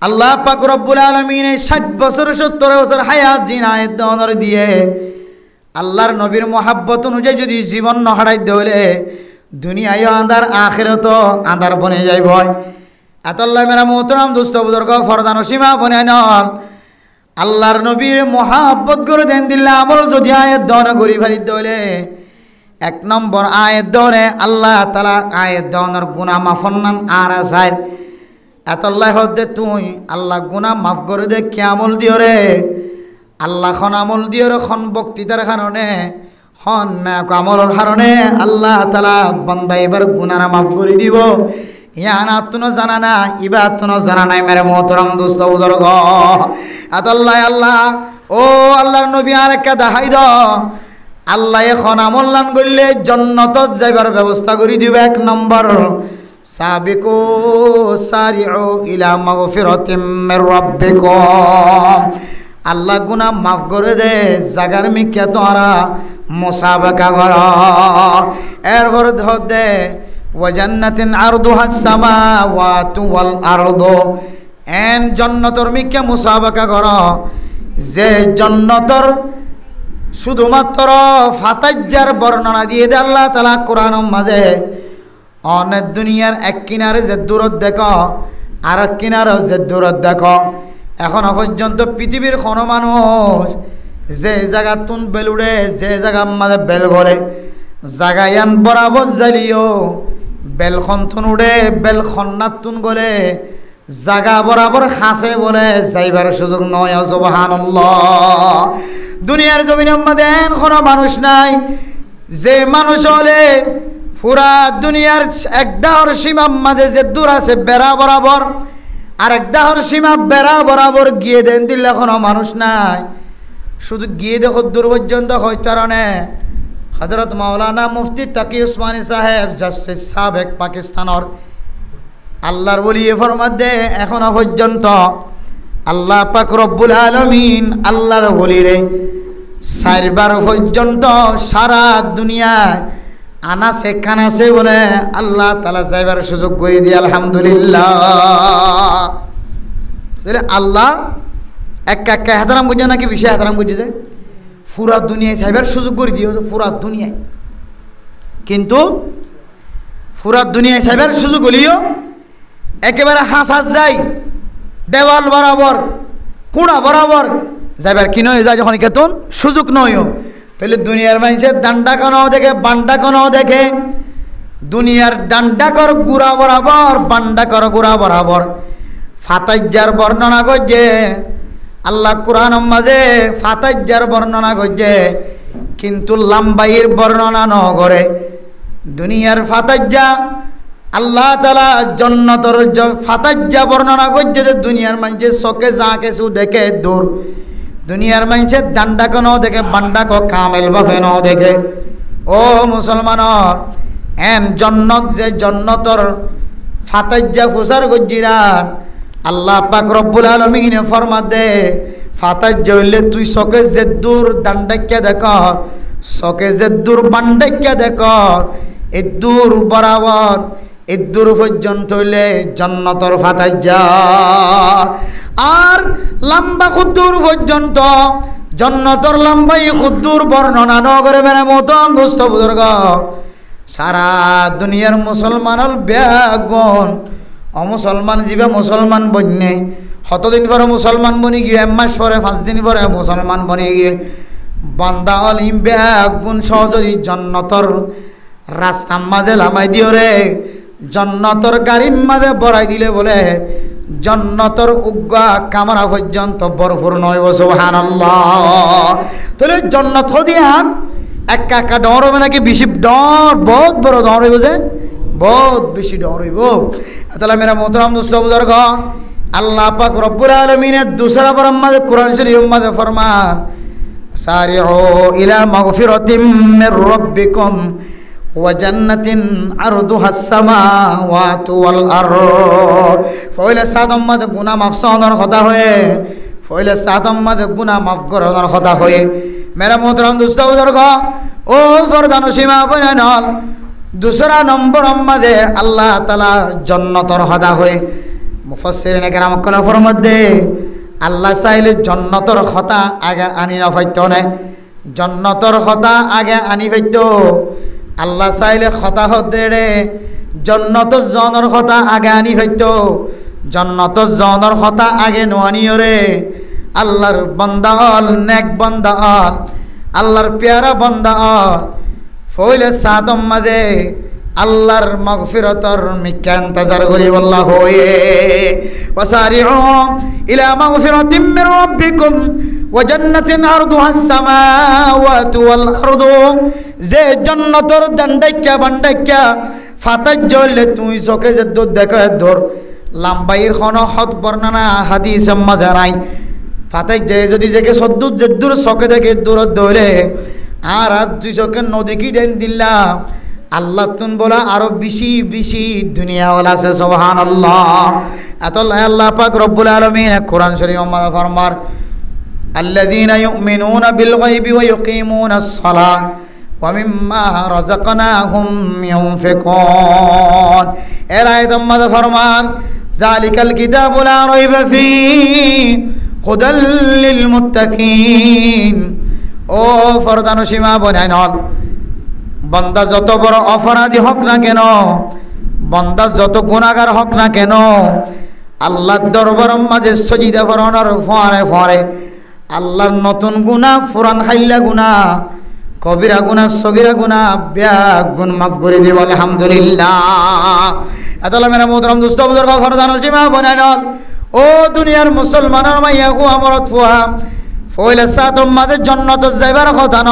আল্লাহ পাক রব্বুল আলামিন 60 বছর 70 বছর হায়াত জিনায়েত দনর দিয়ে আল্লাহর নবীর মহাব্বত অনুযায়ী যদি জীবন নহারাইতে হলে দুনিয়ায় আন্ধার আখিরাতও আন্ধার বনে যাইব। এতল্লাহ মেরা মোহতরম দোস্ত বুজুর্গ ফরদান সীমা বনে নল আল্লাহর নবীর মহাব্বত করে দেন দিল্লা আমল যদি আয়াত দন করি ফারিতে হলে 1 নম্বর আয়াত দনে আল্লাহ তাআলা আয়াত দনের গুনাহ মাফন্নান আর আসার এতল্লাহ হদে তুই আল্লাহ গুনাহ মাফ করে দে কি আমল দিও রে আল্লাহ খন আমল দিও রে খন বক্তৃতার কারণে হন না আমলের কারণে আল্লাহ তাআলা বান্দা এবার গুনাহ মাফ করে দিব ইয়ানা তুনো জানা না ইবা তুনো জানা নাই মেরে মোহতরম দোস্ত বুজুর্গ এতল্লাহ আল্লাহ ও আল্লাহর নবী আরেকটা দেখাই দ আল্লাহ এখন আমল লান করলে জান্নাতত যাইবার ব্যবস্থা করে দিব। 1 নম্বর সাবিকু সারিউ ইলা মাগফিরাতিম মির রাব্বিকুম আল্লাহ গুনাহ মাফ করে দে জাগার মিকে তোরা মুসাবাকা কর এরপর দে ওয়া জান্নাতিন আরদুহাস সামাওয়াতু ওয়াল আরদু এন জান্নাতর মিকে মুসাবাকা কর যে জান্নাতর শুধুমাত্র ফাতাজ্জার বর্ণনা দিয়ে দে আল্লাহ তাআলা কোরআনের মাঝে অনেক দুনিয়ার এক কিনারে যে দূরত দেখো আর এক কিনারে যে দূরত দেখো এখনো পর্যন্ত পৃথিবীর কোনো মানুষ যে জায়গা তুন বেল উড়ে যে জায়গা মাঝে বেল গড়ে জাগায়ান বরাবর জ্বালিও বেলখন তুন উড়ে বেল খন্নাত তুন গলে জাগা বরাবর হাসে বলে যাইবার সুযোগ নয়। সুবহানাল্লাহ দুনিয়ার জমিনের মধ্যে কোনো মানুষ নাই যে মানুষ হলে পুরা দুনিয়ার এক ডাহর সীমার মাঝে যে দূর আছে বেড়া বরাবর আর এক ডাহর সীমা বেড়া বরাবর গিয়ে দেন দিলে কোনো মানুষ নাই শুধু গিয়ে দেখো দূর পর্যন্ত হইতে কারণে হযরত মাওলানা মুফতি তাকি উসমানী সাহেব জাস্টিস সাবেক পাকিস্তানের আল্লাহর ওলি ফরমাত দে এখনো পর্যন্ত আল্লাহ পাক রব্বুল আলামিন আল্লাহর ওলিরে 4 বার পর্যন্ত সারা দুনিয়ায় আনাসে কানাসে বলে আল্লাহ তাআলা যাইবার সুযোগ করে দিয়ে আলহামদুলিল্লাহ আল্লাহ একা হাতারাম করছে নাকি বিষয় হাতারাম করছে যে পুরা দুনিয়ায় যাইবার সুযোগ করে দিও পুরা দুনিয়ায় কিন্তু পুরা দুনিয়ায় যাইবার সুযোগ হলিও একেবারে হাসাস যায় দেওয়াল বরাবর কুড়া বরাবর যাইবার কি নয় যায় যখন কেতন সুযোগ নয়ও তাহলে দুনিয়ার মানুষের ডান্ডা কোনাও দেখে বান্ডা কোনাও দেখে দুনিয়ার ডান্ডা কর গুড়া বরাবর বান্ডা কর গুড়া বরাবর ফাতাইজার বর্ণনা করছে আল্লাহ কুরআন মাঝে ফাতাইজার বর্ণনা করছে কিন্তু লাম্বাইয়ের বর্ণনা ন করে দুনিয়ার ফাতাইজা আল্লাহ তাআলা জান্নাতের ফাতাইজা বর্ণনা করছে যে দুনিয়ার মানুষের চোখে যা কিছু দেখে দূর দুনিয়ার মানুষের ডান্ডা কোনাও দেখে বান্ডা কো কামেল ভাবে ন দেখে ও মুসলমানর এন জন্নত যে জন্নতর ফাতাইজা ফুসার গজ্জিরান আল্লাহ পাক রব্বুল আলামিন ফরমা দে ফাতাইজা হইলে তুই চোখে যে দূর ডান্ডাক্যা দেখ চোখে যে দূর বান্ডাক্যা দেখ এই দূর বরাবর এই দূর পর্যন্ত হইলে জন্নতর ফাতাইজা আর লম্বা খুদ্দুর পর্যন্ত জন্নতর লম্বাই খুদ্দুর বর্ণনা নগরে মেরে মতন দোস্ত বুজুর্গ সারা দুনিয়ার মুসলমানল ব্যাগুন অমুসলমান জীবে মুসলমান বন্যে কতদিন পরে মুসলমান বনি গিয়ে 1 মাস পরে 5 দিন পরে মুসলমান বনি গিয়ে বান্দা হল ইম ব্যাগুন সহজই জন্নতর রাস্তার মাঝে লামাই দিও রে জন্নতর গাড়ির মাঝে বড়াই দিলে বলে জন্নতর উগ্গা কামরা পর্যন্ত ভরপুর নয় সুবহানাল্লাহ তাহলে জন্নত হদিয়ান একা একা ডর হবে নাকি বেশি ডর বহুত বড় ডর হইব যে বহুত বেশি ডর হইব তাহলে মেরা মোহতারাম দোস্ত বুজুর্গ আল্লাহ পাক রব্বুল আলামিনের দুসরা বরম মাঝে কুরআন শরীফ মাঝে ফরমান সারিউ ইলা মাগফিরাতিম মির রাব্বিকুম ওয়া জান্নাতিন আরদুহাস সামাওয়াতু ওয়াল আরদ ফয়লা সাদম মাঝে গুনাহ মাফ সাওয়ার কথা হয়ে ফয়লা সাদম মাঝে গুনাহ মাফ করার কথা হয়ে মেরা মোহতারাম দোস্ত বুজুর্গ ও ফরদান সীমা বনানল दूसरा नम्बर मध्य अल्लाह ताला जन्नतर हदा हुए मुफस्सिरिन केराम कल फरमाते अल्लाह चाइले जन्नतर हता आगे आनी ना फाइतो ने जन्नतर हता आगे आनी फाइतो अल्लाह चाइले हता हदे रे जन्नत जनर हता आगे आनी फाइतो जन्नत जनर हता आगे नोआनियो रे अल्लाहर बंदा नेक बंदा अल्लाहर प्यारा बंदा फैले सादम मदे अल्लाहर मगफिरतर मिक्का इंतजार करी वल्लाह होए वसारिउ इला मगफिरतिम मिर रब्बिकुम व जन्नतिन अर्दुहास समावातु वल अर्दु जे जन्नतर दंडक्या बंडक्या फाताज्जले तुई चोखे जे दूर देखो दूर लंबाईर खनो हद बर्णना हादिस मजाराई फाताज्जे যদি যেকে সদ্দুর যে দূর চোখে দেখে দূর দৌড়ে আর দুই চোখের নদী কি দেন দিল্লা আল্লাহ তুন বলা আরো বেশি বেশি দুনিয়া ওয়ালা আছে সুবহানাল্লাহ আতাল্লাহ আল্লাহ পাক রব্বুল আলামিন কোরআন শরীফ মাঝে ফরমার আল্লাযীনা ইউমিনুনা বিল গায়বি ওয়া ইয়ুকিমুনাস সালাহ ওয়া মিম্মা রাযাকনাহুম ইউনফিকুন এর আয়াত মাঝে ফরমার যালিকাল কিতাবু লা রাইবা ফীহি হুদাল লিল মুত্তাকিন ও ফরদান সীমা বনাইনল बंदा যত বড় অপরাধী হোক না কেন बंदा যত গুনাহগার হোক না কেন আল্লাহর দরবারের মাঝে সজিদা ফরনার ফরে ফরে আল্লাহর নতুন গুনাহ পুরান খাইলা গুনাহ কবিরা গুনাহ সগীরা গুনাহ ব্যাগ গুণ মাফ করে দিব আলহামদুলিল্লাহ আতালা মেরা মোহতারাম দোস্ত বুজুর্গ ফরদান সীমা বনাইনল ও দুনিয়ার মুসলমানের মাইয়া কো আমরত ফুয়া ফয়লা সাদম মাঝে জান্নাত যাইবার কথা ন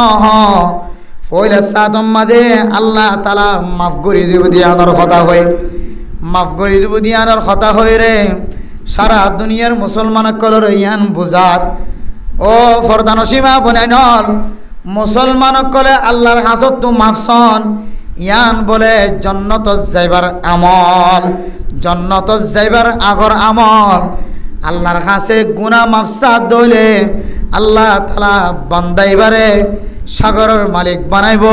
ফয়লা সাদম মাঝে আল্লাহ তাআলা মাফ করে দিব দিয়ানোর কথা হয় মাফ করে দিব দিয়ানোর কথা হয় রে সারা দুনিয়ার মুসলমান কলর ইয়ান বুজার ও ফরদান সীমা বনাইনল মুসলমান কলে আল্লাহর হাজত তো মাফসন ইয়ান বলে জান্নাত যাইবার আমল জান্নাত যাইবার আগর আমল আল্লাহর কাছে গুনাহ মাফসাদ দইলে আল্লাহ তাআলা বান্দাইবারে সাগরের মালিক বানাইব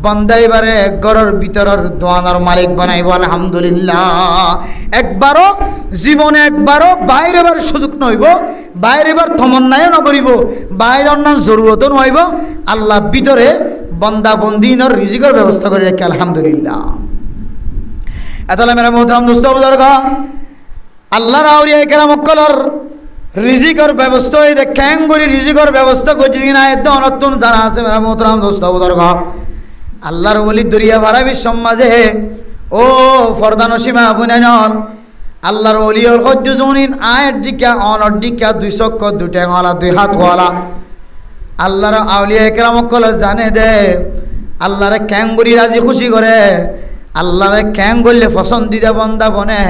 বান্দাইবারে গরের ভিতরের দোয়ানোর মালিক বানাইব আলহামদুলিল্লাহ একবারও জীবনে একবারও বাইরেবার সুযোগ নইব বাইরেবার তমন্নায় নকরিব বাইরের না জরুরত নইব আল্লাহ ভিতরে বান্দা বন্দিনর রিজিকের ব্যবস্থা করে রাখে আলহামদুলিল্লাহ এতলা মেরা মোহতারাম দোস্ত বুজুর্গ আল্লাহর আউলিয়া কেরাম কলর রিজিকর ব্যবস্থা এই দেখেন করি রিজিকর ব্যবস্থা করছি কিনা এত অনতুন জানা আছে মেরা মোহতরাম দোস্ত বুজুর্গ আল্লাহর ওলি দরিয়া ভাড়া বিশ্ব মাঝে ও ফরদান সীমা বুনাইন আল্লাহর ওলিয়র সহ্য জনিন আয়ের দিকা অনর দিকা 2 চক্ক 2 টেঙলা 2 হাতওয়ালা আল্লাহর আউলিয়া কেরাম কল জানে দে আল্লাহরে ক্যাঙ্গুরি রাজি খুশি করে আল্লাহরে ক্যাং করলে পছন্দিদা বন্দা বনে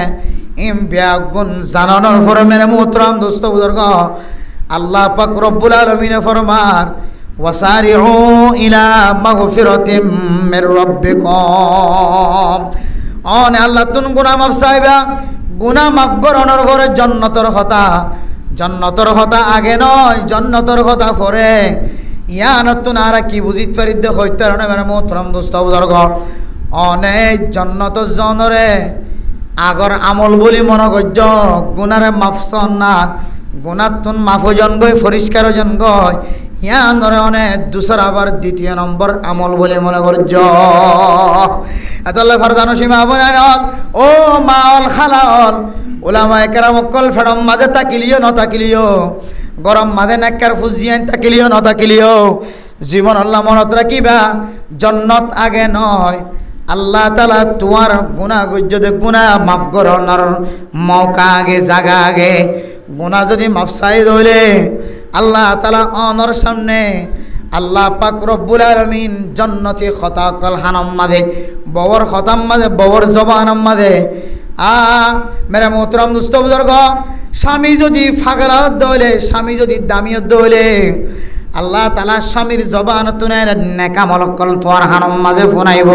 ইম ব্যাগুন জানানোর পরে মেরে মোহতরাম দোস্ত বুজুর্গ আল্লাহ পাক রব্বুল আলামিন ফরমার ওয়াসারিউ ইলা মাগফিরাতিম মির রাব্বিকুম অনে আল্লাহ তুন গুনাহ মাফ চাইবা গুনাহ মাফ করানোর পরে জন্নতর কথা আগে নয় জন্নতর কথা পরে ইয়ানতুন আর কি বুঝিত পারি দে হইতে না মেরে মোহতরাম দোস্ত বুজুর্গ অনেক জন্নত জনরে আগর আমল বলি মনে করজ গুনারে মাফসন না গুণাতুন মাফজন গই পরিষ্কার জন গই ইয়ানরে অনেক দুসরা আবার 2 নম্বর আমল বলে মনে করজ এতলে ফরজানো সীমা বনায়ন ও মাল খালাল উলামায়ে কেরাম কল ফেরম মাঝে তাকিলিও ন তাকিলিও গরম মাঝে নাক্কার ফুজিয়ান তাকিলিও ন তাকিলিও জীবন আল্লাহ মনত রাখিবা জন্নত আগে নয় আল্লাহ তাআলা তোমার গুনাহ গজ্জে গুনাহ মাফ করানোর মৌকা আগে জায়গা আগে গুনাহ যদি মাফ চাই দইলে আল্লাহ তাআলা অনর সামনে আল্লাহ পাক রব্বুল আলামিন জান্নাতি খতা কল হানাম মাঝে ববর খতাম মাঝে ববর জবানাম মাঝে মেরে মোহতরম দোস্ত বুজুর্গ স্বামী যদি ফাগরাত দইলে স্বামী যদি দামিয়ত দইলে আল্লাহ তাআলা স্বামীর জবান তুনে নেকামলকল তোর হানাম মাঝে ফোনাইব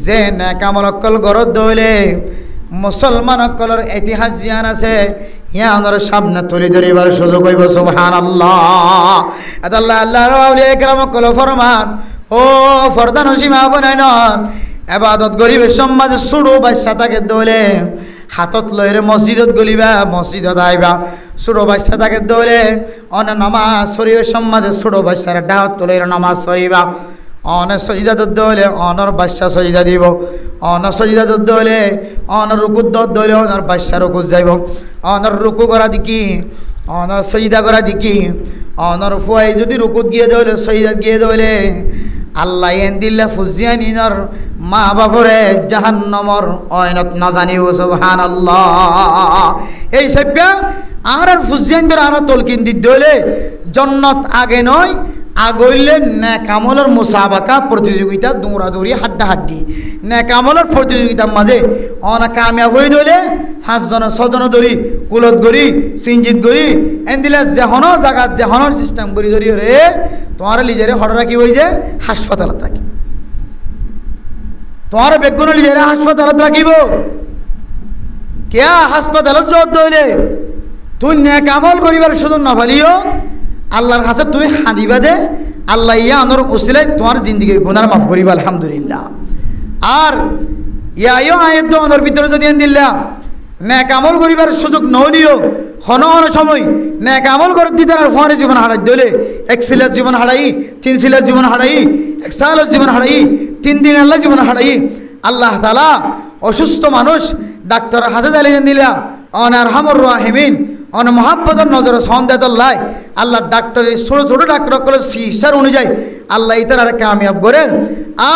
যে নেকামলকল গরত দইলে মুসলমান কলর ইতিহাস জিয়ান আছে ইয়ানোর সামনে তুলি ধরিবার সুযোগ হইব সুবহানাল্লাহ আল্লাহ আল্লাহর আউলিয়া কেরাম কল ফরমান ও ফরদান সীমা বনাইন ইবাদত গরিবের সমাজে সুড়ো বাদশা তাকে দইলে হাতত লইরে মসজিদত গলিবা মসজিদত আইবা সুড়ো বাদশা তাকে দইলে অনে নামাজ পড়িবার সমাজে সুড়ো বাদশার ডাহত লইরে নামাজ পড়িবা অনে সজিদাত দইলে অনর বাদশা সজিদা দিব অনর সজিদাত দইলে অনর রুকুত দইলে অনর বাদশা রুকুত যাইব অনর রুকু করা দিকি অনর সজিদা করা দিকি অনর ফুয়াই যদি রুকুত গিয়ে দইলে সজিদাত গিয়ে দইলে আল্লাহ এন দিল্লা ফুজিয়ানিনর মা বাপরে জাহান্নামর অয়নত না জানিব সুবহানাল্লাহ এই সভ্যা আর ফুজিয়ানদের আর তলকিন দি দইলে জান্নাত আগে নয় আগইলে নেকামলের মুসাবাকা প্রতিযোগিতা দৌড়াদৌড়ি হাড্ডাহাড্ডি নেকামলের প্রতিযোগিতার মাঝে অনা কামিয়াব হয়ে দইলে 5 জন 6 জন ধরি কুলত গড়ি সিনজিত গড়ি এন্দিলা যেহনো জায়গা যেহনোর সিস্টেম করি ধরি রে তোমার লিজারে হড়রা কি হয়ে যায় হাসপাতালত রাখি তোমার বেগুন লিজারে হাসপাতালত রাখিব কেয়া হাসপাতালত জোর দইলে তুই নেকামল করিবার সুযোগ না ফালিও আল্লাহর কাছে তুমি হাদিবা দে আল্লাহ ইয়া আনোর উসিলায় তোমার জিন্দিগির গুনাহ মাফ করিবা আলহামদুলিল্লাহ আর ইয়ায়ো আয়াত আনোর ভিতরে যদি দিল্লা নেক আমল করিবার সুযোগ নলিও হন সময় নেক আমল করে দিতে আর ফরে জীবন হারাই দিলে 1 সিলার জীবন হারাই 3 সিলার জীবন হারাই 1 সালের জীবন হারাই 3 দিন আল্লাহ জীবন হারাই আল্লাহ তাআলা অসুস্থ মানুষ ডাক্তার হাজত আলী দিলা অনারহামুর রাহিমিন অন মহাব্বতের নজরে সন্দেহল্লাহ আল্লাহ ডাক্তারের ছোটো ছোটো ডাক্তার করে চিকিৎসার অনুযায়ী আল্লাহ ইতার আর কামিয়াব করেন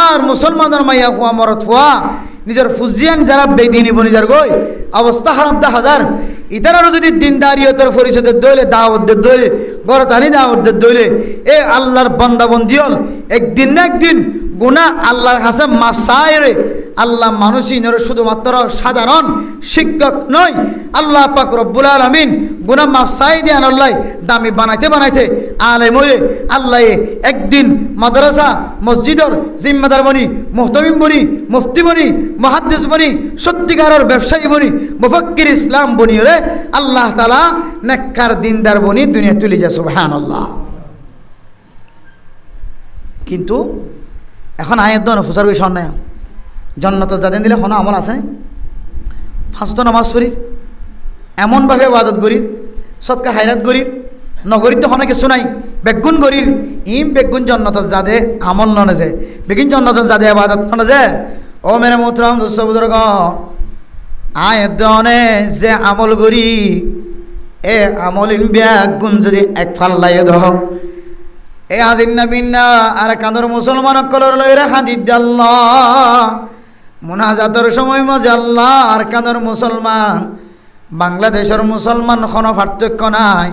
আর মুসলমানের মাইয়া ফুয়া মরত ফুয়া নিজের ফুজিয়ান যারা বেদিনী বনিজার গই অবস্থা খারাপ 10,000 ইতারারও যদি দিনদারিয়তের পরিষদের দইলে দাওয়াতদের দইলে গরতানি দাওয়াতদের দইলে এ আল্লাহর বান্দা বন্দিয়ল একদিন না একদিন গুনাহ আল্লাহর কাছে মাফ চায় রে আল্লাহ মানুষই শুধুমাত্র সাধারণ শিক্ষক নয় আল্লাহ পাক রব্বুল আলামিন গুনাহ মাফ চাই দেন আল্লাহ দামি বানাইতে বানাইতে আলেম হইলে আল্লাহ একদিন মাদ্রাসা মসজিদর জিম্মাদার বনি মুহতামিম বনি মুফতি বনি মুহাদ্দিস বনি সত্যিকারের ব্যবসায়ী বনি মুফাক্কির ইসলাম বনি রে আল্লাহ তাআলা নেককার দিনদার বনি দুনিয়া তুলে যায় সুবহানাল্লাহ কিন্তু এখন আয়াত দন ফুসার কই শোন না জান্নাত যাদেন দিলে কোনো আমল আছে ফাস্ত নামাজ পড়ি এমনভাবে ইবাদত করি সদকা হায়রাত করি নগরীত তো কোনো কিছু নাই বেগুন করি ইম বেগুন জান্নাত যাদে আমল ননে যায় বেগুন জান্নাত যাদে ইবাদত ননে যায় ও মেরে মোহতরম দোস্ত বুজুর্গ আয় দনে যে আমল করি এ আমলিন ব্যাগুণ যদি এক ফাল্লাইয়ে দহ এ আজিন্না বিন্না আর কাঁদর মুসলমান কলর লইরা হাদিদ আল্লাহ মুনাজাতের সময় মজা আল্লাহ আর কাঁদর মুসলমান বাংলাদেশের মুসলমান কোনো পার্থক্য নাই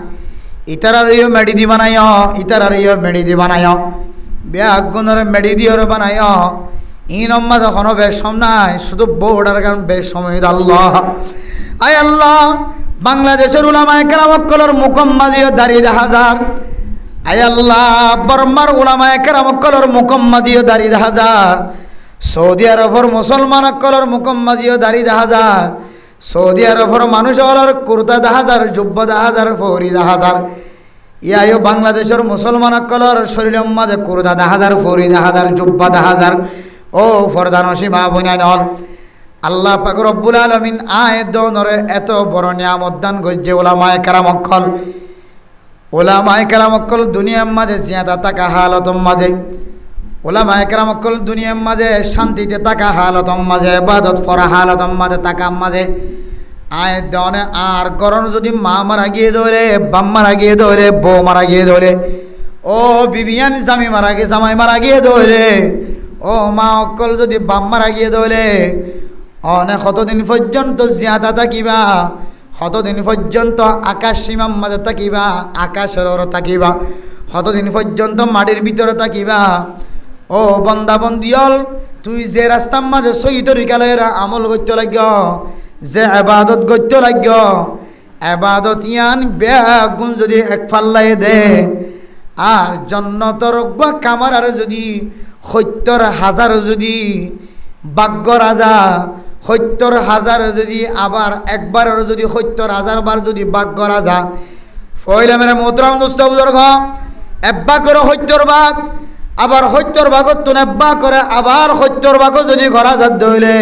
ইতারার ইয়ে মেডি দি বানায় ইতারার ইয়ে মেডি দি বানায় ব্যাগুণের মেডি দিয়ের বানায় ইন অম্মা কোনো বেশম নাই শুধু বোর্ডার কারণ বেশমিদ আল্লাহ আয় আল্লাহ বাংলাদেশের উলামায়ে কেরাম কলর মুকম্মাদিও দাঁড়িয়ে হাজার আয় আল্লাহ বর্মার উলামায়ে কেরাম কলর মুকম্মাদিও দাঁড়িয়ে হাজার সৌদি আরবের মুসলমান কলর মুকম্মাদিও দাঁড়িয়ে হাজার সৌদি আরবের মানুষ হলর কুর্তা 10,000 জুব্বা 10,000 ফৌরি 10,000 ইয়ায়ো বাংলাদেশের মুসলমান কলর শরীর মাঝে কুর্তা 10,000 ফৌরি 10,000 জুব্বা 10,000 ও ফরদান সীমা বুনাই নল আল্লাহ পাক রব্বুল আলামিন আয় দনরে এত বড় নিয়ামত দান গজ্জে উলামায়ে কেরাম অকল দুনিয়ার মাঝে জিয়াদা থাকা হালতম মাঝে উলামায়ে কেরাম অকল দুনিয়ার মাঝে শান্তিতে থাকা হালতম মাঝে ইবাদত করা হালতম মাঝে থাকা মাঝে আয় দনে আর গরণ যদি মা মারা গিয়ে ধরে বাম মারা গিয়ে ধরে বউ মারা গিয়ে ধরে ও বিবিয়ান স্বামী মারা গিয়ে জামাই মারা গিয়ে ধরে ও মা অকল যদি বাম মারা গিয়ে ধরে অনেক কতদিন পর্যন্ত জিয়াদা থাকিবা কতদিন পর্যন্ত আকাশ সীমার মাঝে থাকিবা আকাশের ওর থাকিবা কতদিন পর্যন্ত মাটির ভিতরে থাকিবা ও বন্দা বন্দিয়ল তুই যে রাস্তার মাঝে সহি তরিকালের আমল করতে লাগ যে এবাদত করতে লাগ এবাদত ইয়ান বেগুণ যদি এক ফাল্লাই দে আর জন্নতর কামার যদি 70,000 যদি ভাগ্য রাজা 70,000 যদি আবার একবার যদি 70,000 বার যদি ভাগ্য রাজা ফয়লা মেরে মোহতরম দোস্ত বুজুর্গ এব্বা করে 70 ভাগ আবার 70 ভাগত তুন এব্বা করে আবার 70 ভাগ যদি ঘরা যাত দইলে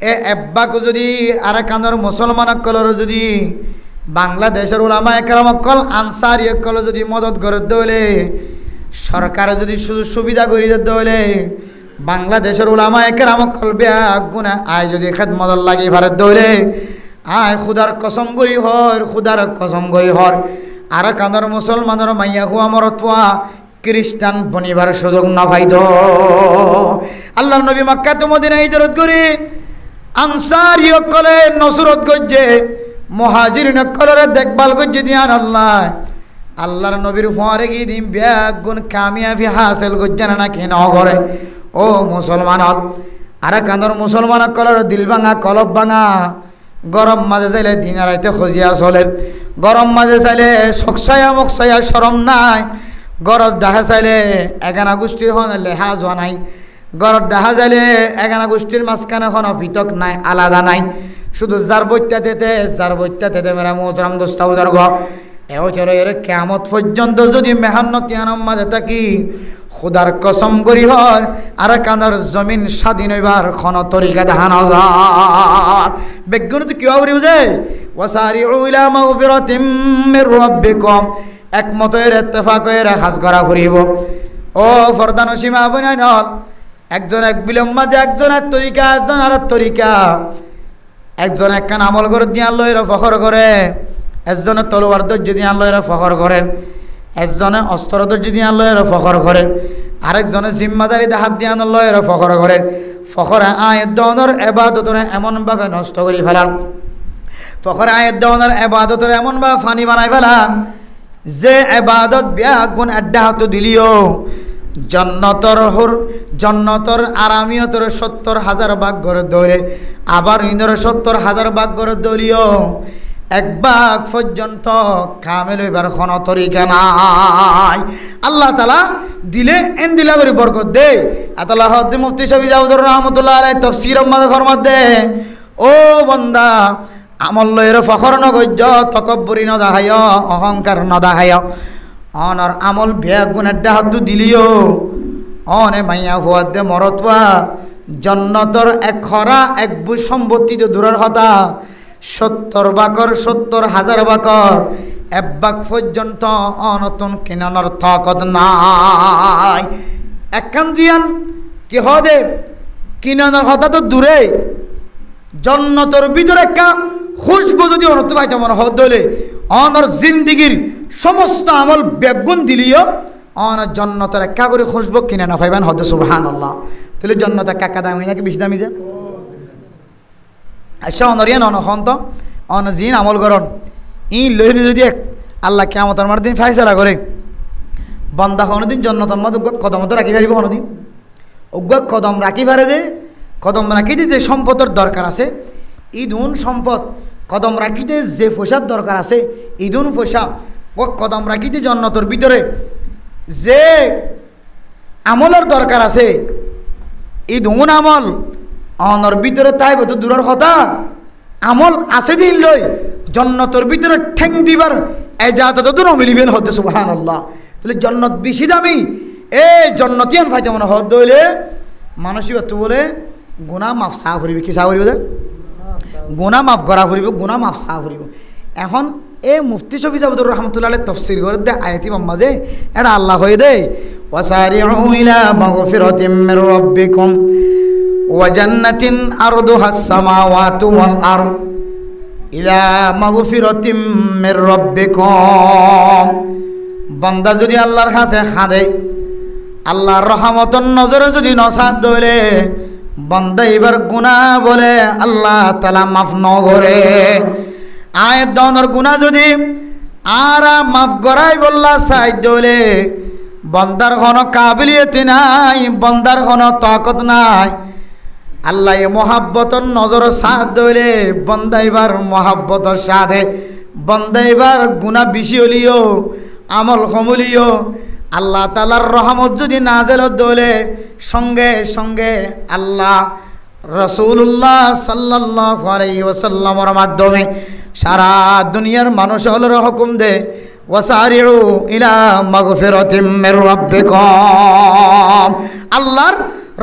এ এব্বাক যদি আর কান্দর মুসলমান কলর যদি বাংলাদেশের উলামায়ে কেরাম কল আনসারি কল যদি মদত করে দইলে সরকার যদি সুযোগ সুবিধা করে দিতে হলে বাংলাদেশের উলামায়ে কেরাম কল বেগুনা আয় যদি খেদমত লাগি ভারত দইলে আয় খুদার কসম করি হর খুদার কসম করি হর আর কান্দর মুসলমানের মাইয়া হুয়া মরতোয়া খ্রিস্টান বনিবার সুযোগ না পাইদ আল্লাহ নবী মক্কা তো মদিনা হিজরত করে আনসারি কলে নসরত গজ্জে মুহাজিরিন কলরে দেখভাল গজ্জে দিয়ান আল্লাহর নবীর ফুয়ারে গিয়ে দিন বেগুন কামিয়াবি হাসিল গজ্জে না কেন করে ও মুসলমান আর কান্দর মুসলমান কলর দিল ভাঙা কলব ভাঙা গরম মাঝে চাইলে দিন রাইতে খজিয়া চলের গরম মাঝে চাইলে সকসায়া মকসায়া শরম নাই গরজ দেখা চাইলে এগানা গোষ্ঠীর হন লেহা যোৱা নাই গরজ দেখা চাইলে এগানা গোষ্ঠীর মাঝখানে এখন পৃথক নাই আলাদা নাই শুধু যার বৈত্যাতে মেরা মোহতরম দোস্ত বুজুর্গ এও চলো এর কিয়ামত পর্যন্ত যদি মেহান্নতি আনম মাঝে থাকি খুদার কসম করি হর আর কানার জমিন স্বাধীন হইবার কোন তরিকা দেখানো যায় বেগুন তো কিবা করি বুঝে ওয়াসারিউ ইলা মাগফিরাতিম মির রাব্বিকুম একমত এর ইত্তেফাক এর হাজ করা করিব ও ফরদান সীমা বনাই নল একজন এক বিলম্ব মাঝে একজনের তরিকা একজন আর তরিকা একজন একখান আমল করে দিয়ে আল্লাহ এরা ফখর করে একজনে তলোয়ার ধৈর্য দিয়ে আল্লাহ এরা ফখর করেন একজনে অস্ত্র ধৈর্য দিয়ে আল্লাহ এরা ফখর করেন আরেকজনে জিম্মাদারিতে হাত দিয়ে আল্লাহ এরা ফখর করেন ফখরে আয়ের দনের এবাদতরে এমনভাবে নষ্ট করে ফেলান ফখরে আয়ের দনের এবাদতরে এমনভাবে ফানি বানাই ফেলান যে এবাদত বেগুন আড্ডা হাত দিলিও জন্নতর আরামিয়তর 70,000 ভাগ করে দৌড়ে আবার ইন্দর 70,000 ভাগ করে দলিও এক ভাগ পর্যন্ত কামেল হইবার কোনো তরিকা নাই আল্লাহ তাআলা দিলে এন দিলা করে বরকত দে আতাল্লাহ হদ্দে মুফতি সাহেব জাউদুর রহমাতুল্লাহ আলাইহি তাফসীর মাঝে ফরমাত দে ও বান্দা আমল লয়ের ফখর নগজ্য তকব্বুরি ন দাহায় অহংকার ন দাহায় অনর আমল বেগুনের ডাহাত দিলিও অনে মাইয়া হুয়াদ দে মরতবা জন্নতর এক খরা এক বু সম্পত্তি তো দূরের কথা 70 বাকর 70,000 বাকর এক বাক পর্যন্ত অনতন কিনানোর তাকত নাই একখান জিয়ান কি হদে কিনানোর কথা তো দূরে জন্নতর ভিতরে একটা খুশবু যদি অনত পাইতে মনে হত হলে অনর জিন্দিগির সমস্ত আমল বেগুন দিলিও অনর জন্নতের একটা করে খুশবু কিনে না পাইবেন হতে সুবহানাল্লাহ। তাহলে জন্নত কাকা দামি নাকি বেশি দামি যে আচ্ছা অনরিয়ান অনখন্ত অন জিন আমল করন ই লইলে যদি আল্লাহ কিয়ামতের মার দিন ফায়সালা করে বান্দা কোনোদিন জন্নতের মধ্যে কদম তো রাখি পারিব কোনোদিন অজ্ঞ কদম রাখি পারে দে কদম রাখিতে যে সম্পদের দরকার আছে ইদুন সম্পদ কদম রাখিতে যে পোশাক দরকার আছে ইদুন পোশাক ও কদম রাখিতে জন্নতর ভিতরে যে আমলের দরকার আছে ইদুন আমল অনর ভিতরে তাই তো দূরের কথা আমল আছে দিন লই জন্নতর ভিতরে ঠেং দিবার এজাজত তো নমিলিবেন হতে সুবহানাল্লাহ। তাহলে জন্নত বেশি দামি এই জন্নতিয়ান ফাইতে মনে হদ দইলে মানুষই বাতু বলে গুনাহ মাফ সাহ করিবে কি সাহ করিব যে গুনাহ মাফ করা করিব গুনাহ মাফ সাহ করিব। এখন এই মুফতি শফি সাহেবুর রহমতুল্লাহ তফসির করে দে আয়াতি মাঝে এটা আল্লাহ হয়ে দে ওয়াসারিউ ইলা মাগফিরাতিম মির রাব্বিকুম ওয়া জান্নাতিন আরদুহাস সামাওয়াতু ওয়াল আরদ ইলা মাগফিরাতিম মির রাব্বিকুম। বান্দা যদি আল্লাহর কাছে খাদে আল্লাহর রহমতন নজরে যদি নসাদ দইলে বান্দা এবার গুনাহ বলে আল্লাহ তাআলা মাফ নগরে আয়াত দনর গুনাহ যদি আর মাফ করাই বললা সাইদ দইলে বান্দার কোনো কাবিলিয়ত নাই বান্দার কোনো তাকত নাই আল্লাহ এ মহাব্বতর নজর সাদ দইলে বান্দা এবার মহাব্বতর সাদে বান্দা এবার গুনাহ বেশি হলিও আমল কমলিও আল্লাহ তাআলার রহমত যদি নাজেল দলে সঙ্গে সঙ্গে আল্লাহ রাসূলুল্লাহ সাল্লাল্লাহু আলাইহি ওয়াসাল্লামের মাধ্যমে সারা দুনিয়ার মানুষ হলের হুকুম দে ওয়াসারিউ ইলা মাগফিরাতিম মির রাব্বিকুম। আল্লাহর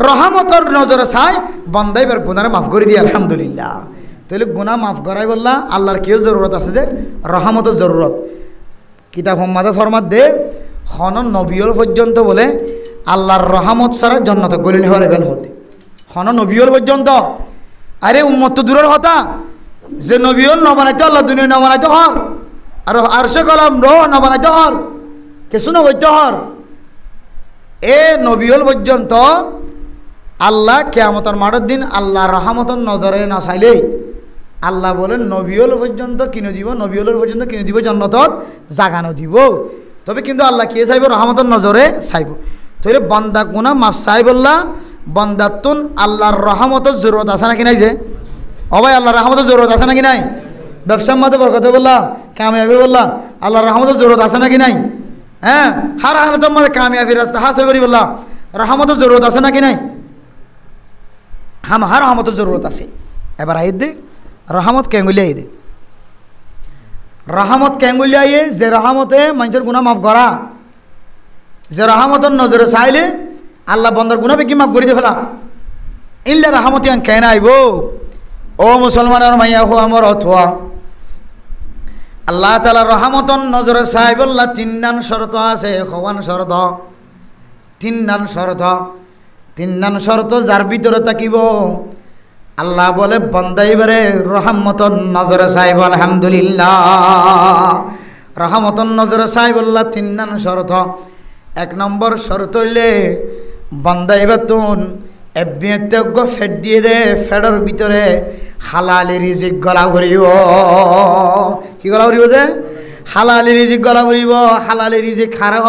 রহমতের নজরে চাই বান্দা এবার গুনাহ মাফ করে দিয়ে আলহামদুলিল্লাহ। তাহলে গুনাহ মাফ করাই বললা আল্লাহর কি জরুরত আছে দে রহমতের জরুরত। কিতাব সম্মাদে ফরমাত দে খন নবিয়ল পর্যন্ত বলে আল্লাহর রহমত ছাড়া জন্নতে গলিনি হবেন হতে খন নবিয়ল পর্যন্ত আরে উম্মত তো দূরের কথা যে নবিয়ল নবানাইতে আল্লাহ দুনিয়া নবানাইতে হর আর আরশে কলম নবানাইতে হর কিছু নবৈতে হর এ নবিয়ল পর্যন্ত আল্লাহ কিয়ামতের মাঠের দিন আল্লাহর রহমতের নজরে না চাইলে আল্লাহ বলেন নবিয়ল পর্যন্ত কিনে দিব নবিয়লের পর্যন্ত কিনে দিব জন্নতত জাগানো দিব তবে কিন্তু আল্লাহ কে চাইব রহমতের নজরে চাইব। তাহলে বান্দা গুনাহ মাফ চাই বললা বান্দাতুন আল্লাহর রহমতের জরুরত আছে নাকি নাই যে ও ভাই আল্লাহর রহমতের জরুরত আছে নাকি নাই ব্যবসার মধ্যে বরকত বললা কামিয়াবি বললা আল্লাহর রহমতের জরুরত আছে নাকি নাই হ্যাঁ হার হালতের মধ্যে কামিয়াবি রাস্তা হাসিল করি বললা রহমতের জরুরত আছে নাকি নাই হার রহমতের জরুরত আছে। এবার আইদ দে রহমত কেঙ্গুলিয়াই দে রহমত কেঙ্গুলিয়াইয়ে যে রহমতে মানুষের গুনাহ মাফ করা যে রহমতের নজরে চাইলে আল্লাহ বন্দার গুনাহ কি মাফ করে দিয়ে ফেলা ইল্লা রহমতি আন কেন আইব ও মুসলমানের মাইয়া হো আমার অথবা আল্লাহ তাআলা রহমতন নজরে চাই বললা তিনদান শর্ত আছে খওয়ান শর্ত তিনদান শর্ত যার ভিতরে থাকিব আল্লাহ বলে বান্দা এবারে রহমতন নজরে চাইব আলহামদুলিল্লাহ। রহমতন নজরে চাইব আল্লাহ তিনদান শর্ত এক নম্বর শর্ত হইলে বান্দা এবার তুন এবিয়জ্ঞ ফেট দিয়ে দে ফেডর ভিতরে হালালি রিজিক গলা ভরিব কি গলা ভরিব যে হালালি রিজিক গলা ভরিব হালালি রিজিক খারে হ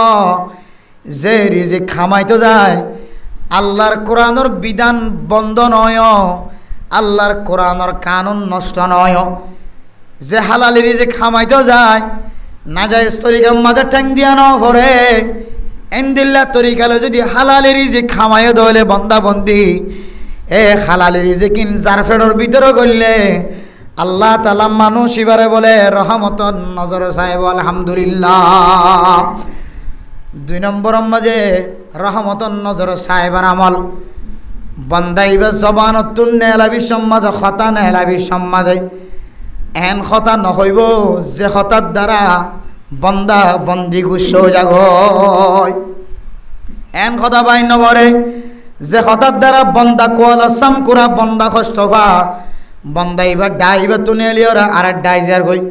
যে রিজিক খামাইতো যায় আল্লাহর কোরআনের বিধান বন্ধ নয় আল্লাহর কোরআনের কানুন নষ্ট নয় যে হালালি রিজিক খামাইতো যায় না যায় তরিকা মাঝে ঠ্যাং দিয়া ন ভরে এন্দিল্লা তরিকালে যদি হালালি রিজিক খামাইও দলে বন্দা বন্দি এ হালালি রিজিকিন যার ফেডর ভিতরে গড়লে আল্লাহ তাআলা মানুষ এবারে বলে রহমতন নজরে চাইব আলহামদুলিল্লাহ। দুই নম্বর মাঝে রহমতন নজরে চাইবার আমল বন্দাইবে জবানতুন নেলাবি সম্মাদে খতা নেলাবি সম্মাদে এন খতা নহইব যে খতার দ্বারা বন্দা বন্দি গুচ্ছ জাগ এন কথা বাইন করে যে খতার দ্বারা বন্দা কোয়ালাসাম কুরা বন্দা কষ্টভা বন্দাইবার ডাইবার তো নেলিওরা আর ডাইজার গই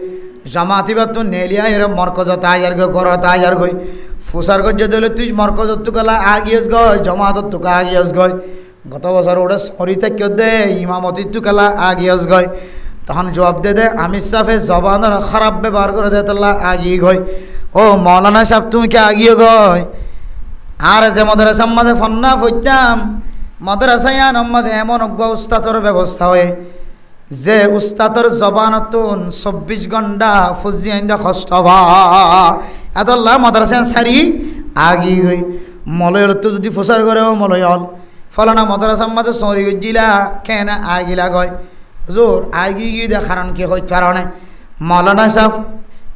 জামাতিবার তো নেলিয়া এরা মরকজত আয়ার গো করত আয়ার গই ফুসার গজ দিলে তুই মরকজত তো গলা আগিয়স গয় জমাতত তো আগিয়স গয় গত বছর ওটা সরিতে কেউ দে ইমামতি তো গলা আগিয়স গয় তখন জবাব দে আমি সাফে জবানের খারাপ ব্যবহার করে দে তাল্লা আগিয়ে গয় ও মৌলানা সাহেব তুমি কি আগিয়ে গয় আর যে মাদ্রাসার মাঝে ফন্না ফইতাম মাদ্রাসায় আমাদের এমন অজ্ঞ উস্তাদর ব্যবস্থা হয় যে উস্তাদর জবানতুন 24 ঘন্টা ফুজি আইন্দা কষ্ট হবা এতল্লা মাদ্রাসা সারি আগি গই মলয়ের তো যদি ফসার করে মলয়ল ফলানা মাদ্রাসার মাঝে সরি গজিলা কেন আগিলা গয় জোর আগি গিয়ে দেখারণ কি হইতে পারে মৌলানা সাহেব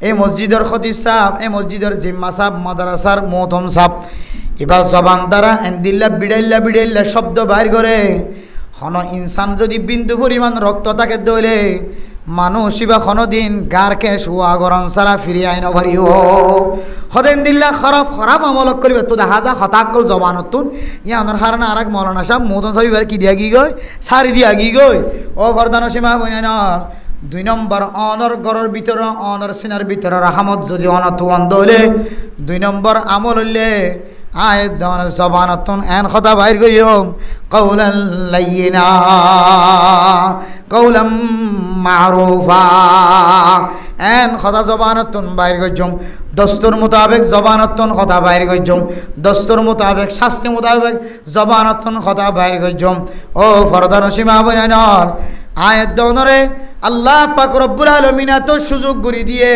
এই মসজিদের খতিব সাহেব এই মসজিদের জিম্মা সাহেব মাদ্রাসার মোহতম সাহেব এবার জবান দ্বারা এন্দিল্লা বিড়াইল্লা শব্দ বাইর করে হন ইনসান যদি বিন্দু পরিমাণ রক্ত তাকে দইলে মানুষ ইবা দিন গারকে শুয়া গরম সারা ফিরিয়ে আইন ভারিও হদেন দিল্লা খরাফ আমলক করিবে তো দেখা যা হতাকল জবানতুন ইয়ানোর হারানা আর এক মৌলানা সাহেব মোহতম সাহেব এবার কি দিয়া গি গই সারি দিয়া গি গই ও ফরদান সীমা বইন 2 নম্বর অনর গরর ভিতরে অনর সিনার ভিতরে রাহমত যদি অনত অন্দলে 2 নম্বর আমল হইলে আয়াত দন জবানতুন এন কথা বাইর করিয়ম কওলান লাইয়িনা কওলাম মারুফা এন কথা জবানতুন বাইর করিয়ম দস্তুর মোতাবেক জবানতুন কথা বাইর করিয়ম দস্তুর মোতাবেক শাস্তি মোতাবেক জবানতুন কথা বাইর করিয়ম ও ফরদান সীমা বনানর আয়াত দনরে আল্লাহ পাক রব্বুল আলামিন এত সুযোগ গুরি দিয়ে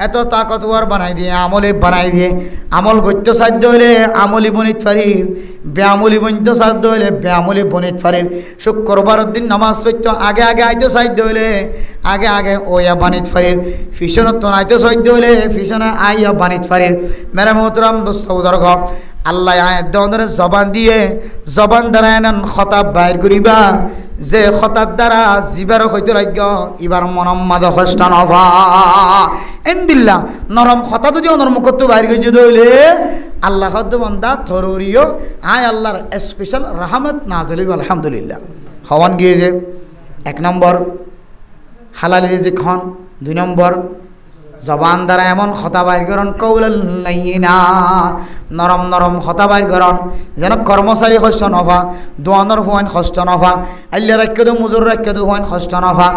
এত তাকতওয়ার বানাই দিয়ে আমলে বানাই দিয়ে আমল করতে সাধ্য হইলে আমলি বনিত পারির ব্যামলি বনিতে সাধ্য হইলে ব্যামলি বনিত পারির শুক্রবারের দিন নামাজ পড়তে আগে আইতে সাধ্য হইলে আগে ওয়া বানিত পারির ফিশনত আইতে সাধ্য হইলে ফিশনে আইয়া বানিত পারির মেরা মোহতরম দোস্ত বুজুর্গ আল্লাহ আয়াত দনরে জবান দিয়ে জবান দ্বারা এনন খতাব বাইর করিবা যে খতার দ্বারা জিবার হইতে রাজ্য ইবার মনম্মাদ হস্তান হবা এন্দিল্লা নরম খতা যদি অনর্মকত্ব বাইর করে যদি হইলে আল্লাহ হদ্দ বন্দা থরিও আয় আল্লাহর স্পেশাল রহমত নাজেল আলহামদুলিল্লাহ হওয়ান গিয়ে যে 1 নম্বর হালাল রিজিক খন 2 নম্বর জবান দ্বারা এমন খতা বাইর করন কওলাল লাইয়িনা নরম খতা বাইর করন যেন কর্মচারী কষ্ট নভা দোয়ানোর হুয়াইন কষ্ট নভা আল্লাহ রাখ্যদু মুজুর রাখ্যদু হুয়াইন কষ্ট নভা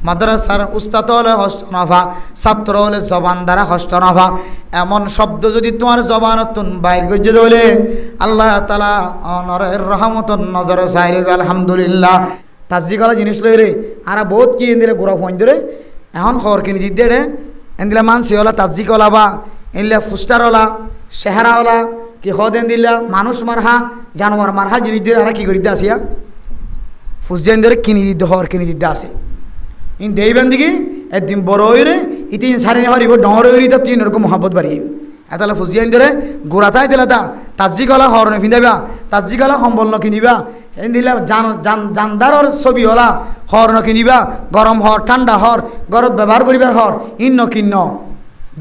মাদ্রাসার উস্তাদ হলে কষ্ট নভা ছাত্র হলে জবান দ্বারা কষ্ট নভা এমন শব্দ যদি তোমার জবানতুন বাইর করে যদি হলে আল্লাহ তাআলা অনরের রহমতন নজরে চাইবে আলহামদুলিল্লাহ তাজিকালা জিনিস লই রে আর বহুত কি এন্দিরে গোড়া ফোন ধরে এখন খবর কিনে দিতে রে এনদিলা মানসি ওলা তাজিক ওলা বা এনলা ফুস্টার ওলা চেহারা ওলা কি হদেন দিলা মানুষ মারহা জানোয়ার মারহা জিনিস দিয়ে আর কি করিতে আসিয়া ফুসজেন ধরে কিনি দিতে হর কিনি দিতে আসে ইন দেইবেন দিকে একদিন বড় হইরে ইতিন সারি হরিব ডর হইরি তা তুই এরকম মহাব্বত বাড়িয়ে এতালে ফুসজেন ধরে গোড়াতাই দিলা তা তাজিক ওলা হরনে ফিন্দাবা তাজিক ওলা সম্বল ন কিনিবা এন দিলা জানদারর ছবি ওলা হর ন কিনিবা গরম হর ঠান্ডা হর গরত ব্যবহার করিবার হর ইন্ন কিন্ন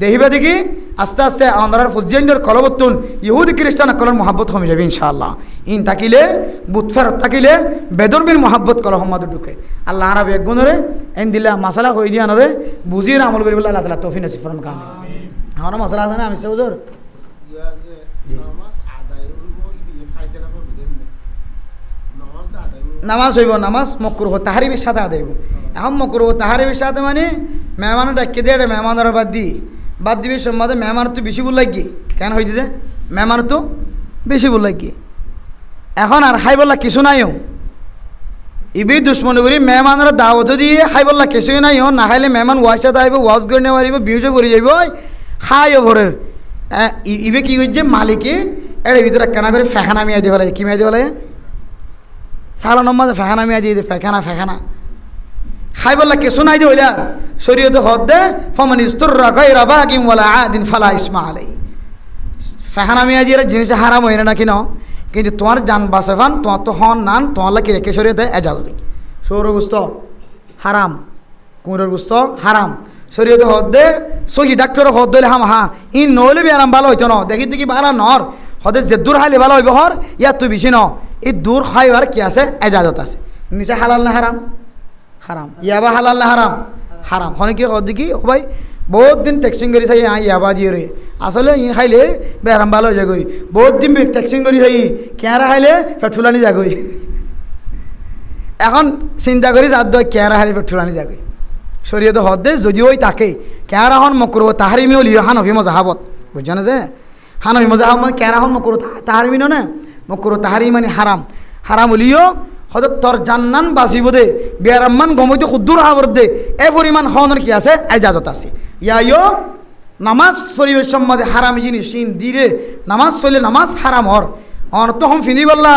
দেখিবা দেখি আস্তে আস্তে আন্ধার ফুজিয়ানদের কলবতুন ইহুদি খ্রিস্টান কলর মহাব্বত কমে যাবে ইনশাআল্লাহ ইন থাকিলে বুতফেরত থাকিলে বেদরবিন মহাব্বত কল সমাদ ঢুকে আল্লাহ আরব এক গুণরে এন দিলা মাসালা হয়ে দিয়া নরে বুঝিয়ে আমল করি বলে আল্লাহ তালা তৌফিক নসিব ফরমান কাম আমার মশলা আছে না আমি বুঝর নামাজ হইব নামাজ মকরুহ তাহারিমের সাথে আদায় হইব এখন মকরুহ তাহারিমের সাথে মানে মেহমানও ডাকিয়ে দিয়ে মেহমানের বাদ দিবি সম্বাদে মেহমানের তো বেশি বল লাগি কেন হইতেছে মেহমানের তো বেশি বল লাগি এখন আর হাই বললা কিছু নাইও ইবি দুশ্মনী করি মেহমানের দাওয়াত দিয়ে হাই বললা কিছুই নাইও না খাইলে মেহমান ওয়াজ সাথে আইব ওয়াজ করে নেওয়া পারিব বিউজও করে যাইব খাইও ভরের ইবে কি করছে মালিকে এর ভিতরে কেনা করে ফেখানা মিয়া দিয়ে ফেলে কি মিয়া দিয়ে ফেলে সালা নম্বর ফেখানা মিয়া দিয়ে ফেখানা খাই বললা কিছু নাই দিয়ে হইলে আর শরীয়ত হদ দে ফমান ইস্তুররা গায়রা বাগিন ওয়ালা আদিন ফালা ইসমা আলাই ফেখানা মিয়া দিয়ে জিনিস হারাম হইনা না কিনো কিন্তু তোমার জান বাসেফান তোমার তো হন নান তোমার লাগে রেখে শরীয়তে এজাজত সৌর গুস্ত হারাম কুমড়োর গুস্ত হারাম শরীয়তে হদ দে সহি ডাক্তার হদ দিলে হাম হা ই নহলে বি আরাম ভালো হইতো ন দেখি বালা নর হদে যে দূর খাইলে ভালো হইব হর ইয়ার তুই বেশি ন এই দূর খাইবার কি আছে এজাজত আছে নিচে হালাল না হারাম হারাম। ইয়াবা হালাল না হারাম? হারাম। হনে কি কর দেখি ও ভাই বহুত দিন টেক্সিং করি চাই ইয়াবা দিয়ে রে আসলে ই খাইলে বেরাম ভালো হয়ে যাগই। বহুত দিন টেক্সিং করি চাই কেঁয়ারা খাইলে পেট্রোলানি যাগই। এখন চিন্তা করি যার দয় কেঁয়ারা খাইলে পেট্রোলানি যাগই। শরীয়তে হদ দে যদি ওই তাকে কেঁয়ারা হন মকরু তাহারিমি হলিও হানফি মজাহাবত বুঝছো না যে হানফি মজাহাব মানে কেঁয়ারা হন মকরু তাহারিমি না মকরু তাহারি মানে হারাম। হারাম হলিও হয়তো তোর জান্নান বাঁচিব দে বেয়ারাম্মান গমইতে খুদ্দুর হাবর দে এ পরিমাণ হনের কি আছে এজাজত আছে। ইয়াইও নামাজ পরিবেশ সম্বন্ধে হারামি জিনিস সিন দিরে নামাজ চলে নামাজ হারাম হর অন তো হম ফিনি বললা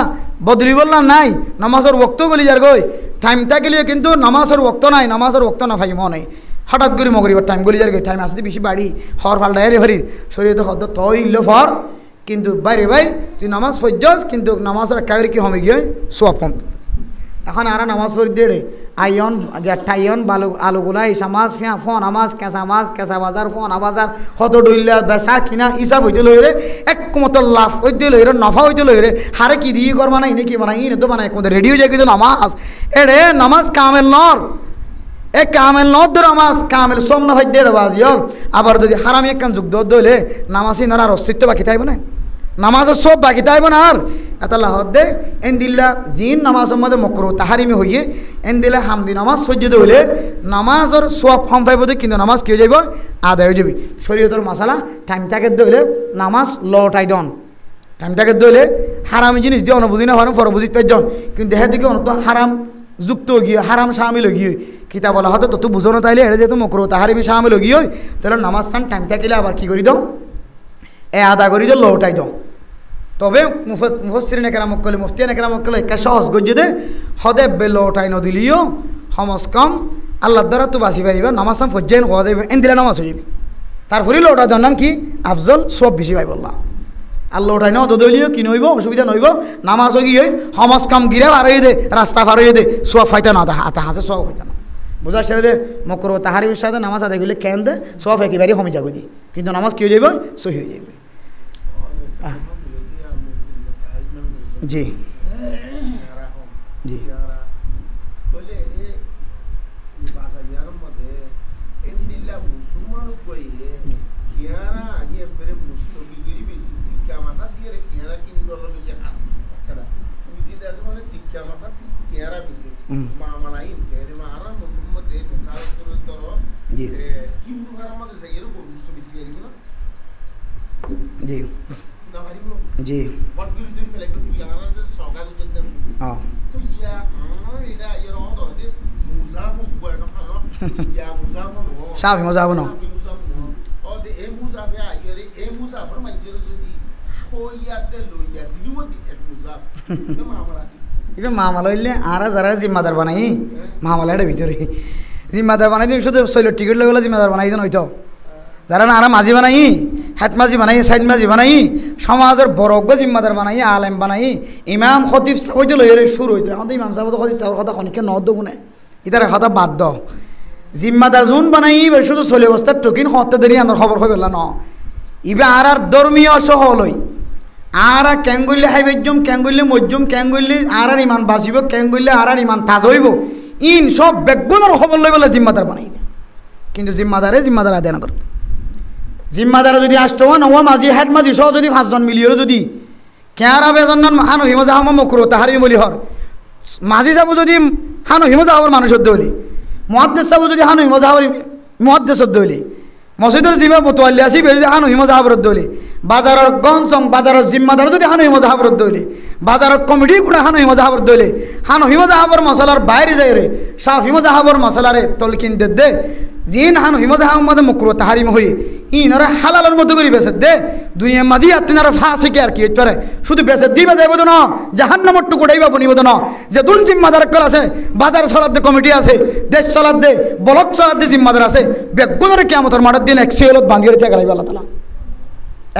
বদলি বললা নাই নামাজের ওক্ত গলি যার গই টাইম থাকিলেও কিন্তু নামাজের ওক্ত নাই নামাজের ওক্ত না ভাই মনে হঠাৎ করে মগরিবার টাইম গলি যার গই টাইম আসতে বেশি বাড়ি হর ফাল ডাইরে ভরি শরীর তো হদ তই ইল্লো ফর কিন্তু বাইরে ভাই তুই নামাজ পড়ছস কিন্তু নামাজের একাগরি কি হমে গিয়ে সোয়াব কম। এখন আর নামাজ পড়ি দেড়ে আইন টাইন বালু আলুগুলা ইসা মাছ ফিয়া ফোন মাছ কেঁচা বাজার ফোন বাজার হত ডইলা বেচা কিনা ইসাব হইতে লইরে এক মতো লাভ হইতে লইরে নফা হইতে লইরে হারে কি দিয়ে কর বানাই নাকি বানাই ইনে তো বানাই কোন রেডি হয়ে যায় কিন্তু নামাজ এড়ে নামাজ কামেল নর এ কামেল নর ধর নামাজ কামেল সোম না ভাই দেড় বাজিয়ল আবার যদি হারামি একখান যুগ দইলে নামাজই নার অস্তিত্ব বাকি থাকবে না নামাজের সব বাকি তাইব না আর এত লাহত দে এন দিল্লা জিন নামাজের মধ্যে মকরু তাহারিমি হইয়ে এন দিলে হামদি নামাজ সজ্জিত হইলে নামাজের সব ফর্ম পাইব কিন্তু নামাজ কি হয়ে যাব আদায় হয়ে যাবি। শরীয়তের মশালা টাইমটাকে দইলে নামাজ লটাই দন টাইমটাকে দইলে হারামি জিনিস দিয়ে অনুবুঝি না হারাম ফরবুঝি পাইজন কিন্তু দেখা দিকে অনত হারাম যুক্ত গিয়ে হারাম সামিল গিয়ে কিতা বলা হতো তো বুঝো না তাইলে এটা যেহেতু মকরু তাহারিমি সামিল গিয়ে তাহলে নামাজ স্থান টাইম থাকিলে আবার কি করি দাও এ আদা করি যে লটাই দাও। তবে মুফসির নেকেরামক করলে মুফতি নেকেরামক করলে একা সহজ গজ্জে দে হদে বে লটাই নদিলিও সমস কম আল্লাহর দ্বারা তো বাঁচি পারিবা নামাজ নাম ফজ্জাইন হওয়া যাবে এন দিলে নামাজ হয়ে যাবে তারপরে লটা দেওয়ার নাম কি আফজল সব বেশি পাই বললাম আর লটাই নাও দলিও কি নইব অসুবিধা নইব নামাজও কি হয় সমস কম গিরে পার হয়ে দে রাস্তা পার হয়ে দে সব ফাইতে না হাতে হাসে সব হইতে না বোঝা সেরে দে মকর তাহারি সাথে নামাজ আদায় করলে কেন দে সব একেবারে কমে যাবে দি কিন্তু নামাজ কি হয়ে যাবে সহি হয়ে যাবে। জি জি জি জি সাফি মজা হবো না এবার মামালা হইলে আর যারা জিম্মাদার বানাই মামালাটা ভিতরে জিম্মাদার বানাই দিন শুধু শৈলের টিকিট লগেলা জিম্মাদার বানাই দেন হইতো যারা না আর মাঝি বানাই হেড মাঝি বানাই সাইড মাঝি বানাই সমাজের বড়জ্ঞ জিম্মাদার বানাই আলেম বানাই ইমাম খতিব সাহতে লইরে শুরু হইতো এখন ইমাম সাহেব খতিব সাহেবের কথা খনিকে নদ গুনে ইতার কথা বাদ দ জিম্মাদার জোন বানাই শুধু চলে অবস্থার টকিন হতে দেরি আমার খবর হয়ে পেলা ন ইবে আর ধর্মীয় সহ লই আর ক্যাং করলে হাইবেজম ক্যাং করলে মজ্জুম ক্যাং করলে আর ইমান বাঁচিব ক্যাং করলে আর ইমান তাজ হইব ইন সব বেগুনের খবর লই বলে জিম্মাদার বানাই দেয় কিন্তু জিম্মাদার আদায় না করে জিম্মাদারে যদি আসতো নওয়া মাঝি হেড মাঝি সহ যদি 5 জন মিলিয়ে যদি কেয়ারা বেজন হানো হিমজা হাম মকরু তাহারি বলি হর মাঝি যাব যদি হানো হিমজা হওয়ার মানুষের দৌলি মহাদ্দেশ যাব যদি হানো হিমজা হওয়ার মহাদ্দেশের দৌলি মসজিদের জিমা মতোয়াল্লি আসি যদি হানো হিমজা হওয়ার দৌলি বাজারের গঞ্জং বাজারের জিম্মাদার যদি হানো হিমজা হওয়ার দৌলি বাজারের কমিটি গুলো হানো হিমজা হওয়ার দৌলি হানো হিমজা হওয়ার মশলার বাইরে যাই রে সাফ হিমজা হওয়ার মশলারে তলকিন দে জিন হানো হিমজা হাম মধ্যে মকরু তাহারিম হই ইনারা হালালের মতো করে বেসে দে দুনিয়া মাঝি আত্মীনারা ফাঁসে কি আর কি পারে শুধু বেসে দিবে যাইব তো না জাহান্নামর টুকুটাইবা বনিব তো না যে দুন জিম্মাদার কল আছে বাজার চলার দে কমিটি আছে দেশ চলার দে ব্লক চলার দে জিম্মাদার আছে বেগুনের কিয়ামতের মাঠের দিন একশিয়লত বাঁধিয়ে রেখে গেলাইব আল্লাহ তালা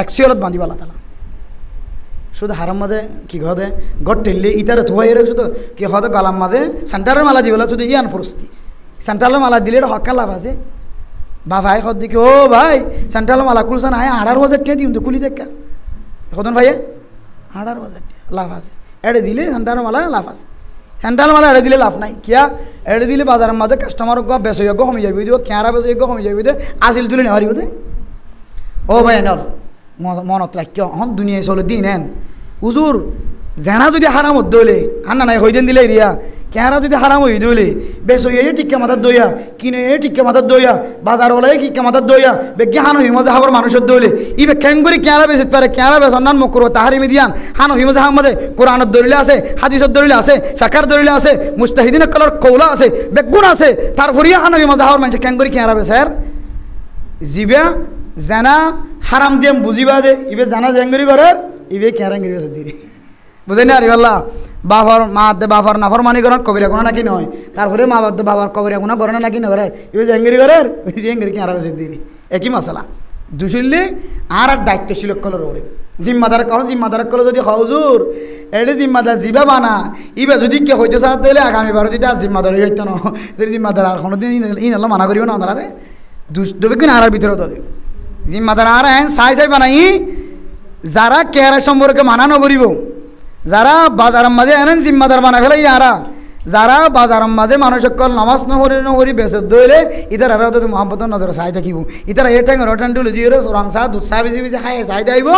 একশিয়লত বাঁধিব আল্লাহ তালা শুধু হারাম মাঝে কি হদে গড় টেললে ইতারে ধোয়া এর শুধু কি হদে গালাম মাঝে সেন্টারের মালা দিবেলা শুধু ইয়ান পরিস্থিতি সেন্ট্রালের মালা দিলে হকা লাভ আছে বা ভাই সদ দেখি ও ভাই সেন্ট্রালের মালা খুলছে না 18,000 টাকা দিন তো খুলি দেখা এখন ভাই 18,000 টাকা লাভ আছে এড়ে দিলে সেন্ট্রালের মালা লাভ আছে হ্যান্ডাল মানে এড়ে দিলে লাভ নাই কিয়া এড়ে দিলে বাজারের মাঝে কাস্টমার বেচযোগ্য কমে যাবি দিব কেঁয়ারা বেচযোগ্য কমে যাবি দে আসিল তুলে নেওয়ারি দে ও ভাই নল মনত রাখ হন দুনিয়ায় চলে দিন হেন উজুর জেনা যদি হারাম হতে হলে আন্না নাই হইদেন দিলে এরিয়া কেঁয়ারা যদি হারাম হই দিলে বেশ হইয়া টিক্কা মাথার দইয়া কিনে টিক্কা মাথার দইয়া বাজার ওলাই টিক্কা মাথার দইয়া বেগে হানো হিমজা হাবার মানুষের দইলে ইবে কেন করে কেঁয়ারা বেচতে পারে কেঁয়ারা বেচ অন্যান্য মুখ করবো তাহারি মিদিয়ান হানো হিমজা হামাদে কোরআনের দলিলে আছে হাদিসের দলিলে আছে ফেকার দলিলে আছে মুস্তাহিদিনের কলার কৌলা আছে বেগুন আছে তারপরিয়া হানো হিমজা হাবার মানুষ কেন করে কেঁয়ারা বেচার জিবা জানা হারাম দিয়ে বুঝিবা দে ইবে জানা জেঙ্গরি করে ইবে কেঁয়ারাঙ্গিরি বেচে দিদি বুঝেন না আরিবাল্লা বাবার মা দে বাবার নাফর মানি করেন কবিরা গুণা নাকি নয় তারপরে মা বাদ বাবার কবিরা গুণা করে না নাকি নয় এবার জেঙ্গিরি করে জেঙ্গিরি কেঁয়ারা বেচে দিদি একই মশলা দুশিল্লি আর দায়িত্বশীল কলর ওরে জিম্মাদার কহ জিম্মাদার কল যদি হজুর এটা জিম্মাদার জিবা বানা ইবা যদি কে হইতে চায় তাহলে আগামীবার যদি আর জিম্মাদার হইতো না জিম্মাদার আর কোনোদিন ইনাল্লা মানা করিব না ওনারা দুষ্টবে কিনা আর ভিতরে তোদের জিম্মাদার আর হ্যাঁ চাই বানাই যারা কেয়ারা সম্পর্কে মানা নকরিব যারা বাজারের মাঝে এনেন জিম্মাদার বানা ফেলাই আরা যারা বাজারের মাঝে মানুষ সকল নামাজ নহরি বেসে দইলে ইতার আর মহাব্বত নজর চাই থাকিব ইতারা এ ঠেঙর টেন্টুল দিয়ে রং চা দুধ চা বেশি বেশি খাই চাই দেব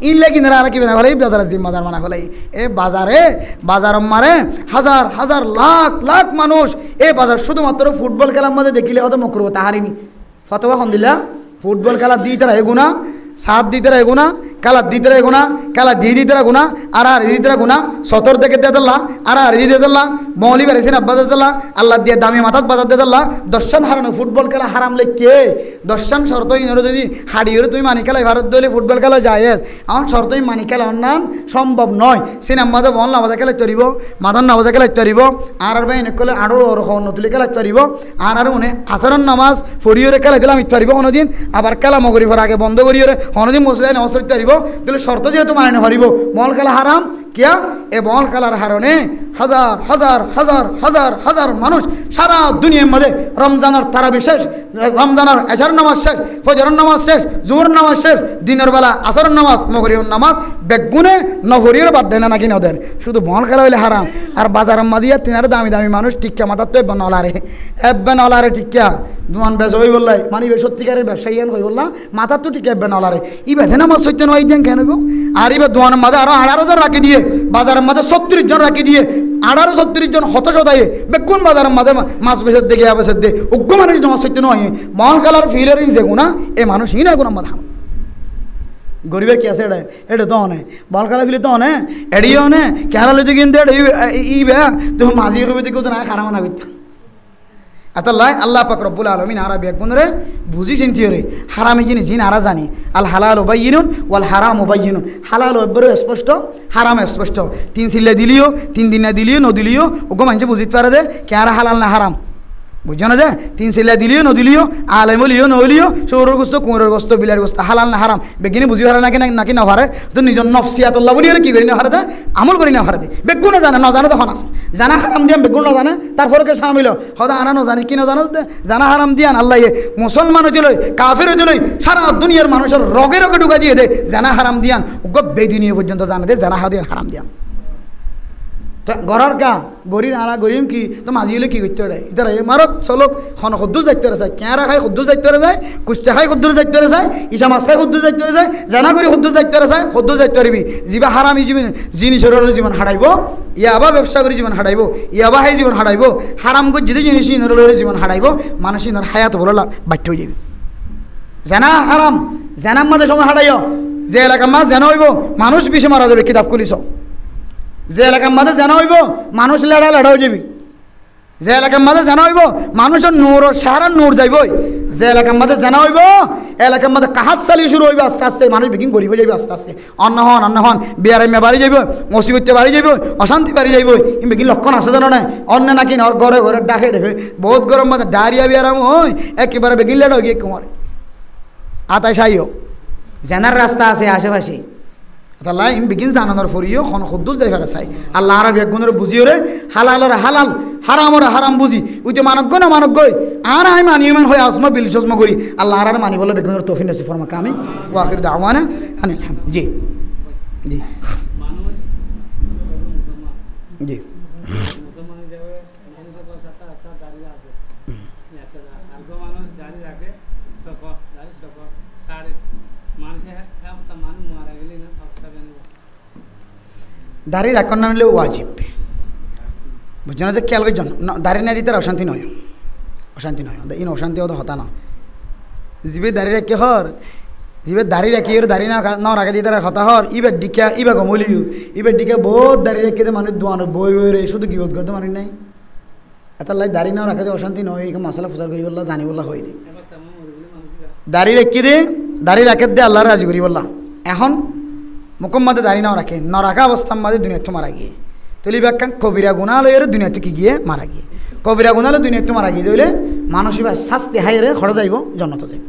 ইনলে কিনারা আর কি বানা ফেলাই বাজার জিম্মাদার বানা ফেলাই এ বাজারের মারে হাজার হাজার লাখ লাখ মানুষ এ বাজার শুধুমাত্র ফুটবল খেলার মধ্যে দেখিলে হয়তো মকরব তাহারিনি ফতোয়া খন দিলা ফুটবল খেলা দিই তারা এগুনা সাত দিতে এগুনা কালা দিতে এগুনা কালা দিতে গুণা আর দিতে গুণা সতর থেকে দিয়ে দিল্লা আর দিয়ে দিল্লা মৌলি বেড়েছেন আব্বা দিল্লা আল্লাহ দিয়ে দামি মাথাত বাজার দিয়ে দিল্লা দর্শন হারানো ফুটবল খেলা হারামলে কে দর্শন শর্ত ইনরে যদি হাড়িয়ে তুমি মানি খেলাই ভারত দলে ফুটবল খেলা যায় আমার শর্ত মানি খেলা অন্যান সম্ভব নয় সিনেমাতে বল নামাজে খেলা তরিব মাদান নামাজে খেলা তরিব আর এনে করলে আরও নতুলে খেলা তরিব আর উনি আসারণ নামাজ ফরিয়রে খেলা দিলাম ইত্যারিব কোনোদিন আবার খেলা মগরিফের আগে বন্ধ করিয়ে হনদিন মসজিদে নামাজ পড়তে পারিব তাহলে শর্ত যেহেতু মানে না পারিব মল খেলা হারাম কিয়া এ মল খেলার হারণে হাজার হাজার হাজার হাজার হাজার মানুষ সারা দুনিয়ার মধ্যে রমজানের তারা বিশেষ রমজানের এশার নামাজ শেষ ফজরের নামাজ শেষ জোহর নামাজ শেষ দিনের বেলা আসরের নামাজ মগরিবের নামাজ বেগুনে নফরিয়ের বাদ দেয় না নাকি নদের শুধু মল খেলা হইলে হারাম আর বাজারের মাদিয়া তিনার দামি দামি মানুষ টিক্কা মাথার তো এব্বা নলারে টিক্কা দুমান বেশ হই বললাই মানে সত্যিকারের ব্যবসায়ী হই বললাম মাথার তো টিক্কা এব্বা নলারে ই বেঁধে নামাজ সত্য নয় দেন কেন আর এবার দোয়ানের মাঝে আরো 18 জন রাখি দিয়ে বাজারের মাঝে 36 জন রাখি দিয়ে 18-36 জন হত সদায়ে বেগুন বাজারের মাঝে মাছ বেচে দে গিয়া বেচে দে উগ্র মানুষ নামাজ সত্য নয় মল খেলার ফিলের যে গুণা এ মানুষ ই না গুণা মাথা গরিবের কি আছে এটা তো অনে বল খেলা ফিলে তো অনে এড়িয়ে অনে কেনা লইতে কিন্তু ই বে তুমি মাঝি কবি কেউ না খারাপ না করতাম আতাল্লাহ আল্লাহ পাক রব্বুল আলামিন আরা বেগুনরে বুঝি চিন্তি রে হারামি জিনিস জিন আরা জানি আল হালাল বায়িনুন ওয়াল হারাম বায়িনুন হালাল এবারে স্পষ্ট হারাম স্পষ্ট 3 সিলে দিলিও 3 দিন না দিলিও ন দিলিও ওগো মানুষ বুঝিতে পারে দে কে আর হালাল না হারাম বুঝছো না যে 3 সিলে দিলিও ন দিলিও আলেম লিও নলিও সৌরর গোস্ত কুমরের গোস্ত বিলার গোস্ত হালাল না হারাম বেগিনি বুঝি পারে নাকি না পারে তো নিজের নফসিয়াতুল্লাহ বলি কি করি না হারে দে আমল করি না হারে দে বেগুন জানে না জানে তখন আছে জানা হারাম দিয়াম বেগুন না জানে তারপরে কে সামিল হদা আনা না জানি কি না জানো জানা হারাম দিয়ান আল্লাহ মুসলমান হইল কাফের হইল সারা দুনিয়ার মানুষের রগে রগে ঢুকা দিয়ে দে জানা হারাম দিয়ান ওগো বেদিনীয় পর্যন্ত জানে দে জানা হারাম দিয়ান গড়ার কা গরির আনা গরিম কি তো মাঝি হলে কি করতে পারে ইতারা মারক চলক খন সদ্দুর যাইতে যায় কেঁয়ারা খাই সদ্দুর যাইতে যায় কুষ্টা খাই সদ্দুর যাইতে যায় ইসা মাছ খাই সদ্দুর যাইতে যায় জানা করে সদ্দুর যাইতে যায় সদ্দুর যাইতে পারবি যিবা হারামি জিনিসের জীবন হারাইব ইয়াবা ব্যবসা করে জীবন হারাইব ইয়াবা হাই জীবন হারাইব হারাম করে যদি জিনিস জীবন হারাইব মানুষ ইনার হায়াত বলে বাধ্য হয়ে যাবে জানা হারাম জানার মাঝে সময় হারাইও যে এলাকার মাছ জানা হইব মানুষ বেশি মারা যাবে কিতাব খুলিস যে এলাকার মাঝে জানা হইব মানুষ লেড়া হয়ে যাবি যে এলাকার মাঝে জানা হইব মানুষের নূর সাহারার নূর যাইবই যে এলাকার মাঝে জানা হইব এলাকার মাঝে কাহাত চালিয়ে শুরু হইবে আস্তে আস্তে মানুষ বিকিং গরিব হয়ে যাবে আস্তে আস্তে অন্য হন বিয়ারাইমে বাড়ি যাইব মুসিবতে বাড়ি যাইব অশান্তি বাড়ি যাইব বিকিং লক্ষণ আছে জানো না অন্য নাকি নর ঘরে ঘরে ডাকে ডেকে বহুত গরম মাঝে ডায়রিয়া বিয়ারাম হই একেবারে বেগিন লেড়া গিয়ে কুমারে আতাই সাইও জেনার রাস্তা আছে আশেপাশে আল্লাহ ইম বিগিন জানানোর ফরিও খন খুদ্দুর যাই ফেরা চাই আল্লাহ আরব একগুণের বুঝিও রে হালালরে হালাল হারামরে হারাম বুঝি উইতে মানজ্ঞ না মানজ্ঞ আর আমি মানিয়মান হয়ে আসমা বিল সজমা করি আল্লাহ আর মানি বলে বেগুনের তৌফিক নসিব ফরমাকে আমি ওয়াখির দাওয়ানা আনিল হামদ জি জি জি দাড়ি রাখার নাম হলে ওয়াজিব, বুঝছো না? যে খেয়াল করছেন, দাড়ি না দিতে অশান্তি নয়, অশান্তি নয়, ইন অশান্তি হতো হতা না। জিবে দাড়ি রাখে হর, জিবে দাড়ি রাখি ওর দাড়ি না রাখে দিয়ে তারা হতা হর, ইবার ডিকা ইবা গমলিও, ইবার ডিকা বহুত দাড়ি রেখে মানুষ দোয়ানো বই বই রে, শুধু গিবত করতে মানুষ নাই। এত লাই দাড়ি না রাখা যে অশান্তি নয়, এখানে মশলা ফুসার করি বললা, জানি বললা হয়ে দি দাড়ি রেখে দে, দাড়ি রাখে দে আল্লাহ রাজি করি বললাম। এখন মুকম্মাদে দাড়ি নাও রাখে, না রাখা অবস্থার মাঝে দুনিয়া তো মারা গিয়ে তলি ব্যাখ্যান কবিরা গুণা লয়ের দুনিয়া তো কি গিয়ে মারা গিয়ে, কবিরা গুণা লো দুনিয়া তো মারা গিয়ে দিলে মানুষই বা শাস্তি হাইরে খড় যাইব, জন্নত যাইব।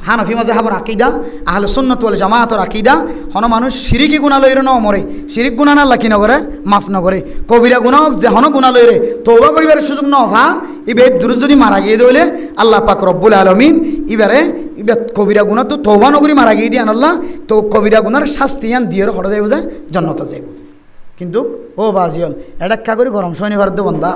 হানফি মাযহাবের আকীদা, আহলে সুন্নাত ওয়াল জামাআতের আকীদা, হন মানুষ শিরিকি গুনাহ লইরে ন মরে, শিরিক গুনাহ না আল্লাহ কি নগরে, মাফ নগরে। কবিরা গুনাহ যে হন গুনাহ লইরে তওবা করিবার সুযোগ ন ভা, ইবে দূর যদি মারা গিয়ে দিলে আল্লাহ পাক রব্বুল আলামিন ইবারে কবিরা গুনাহ তো তওবা নগরি মারা গিয়ে দিয়ান আল্লাহ, তো কবিরা গুনার শাস্তি আন দিয়ে খড় যাইব, যে জন্নত যাইব। কিন্তু ও বাজিয়ল এটা একা করে গরম শনিবার দে বন্ধা,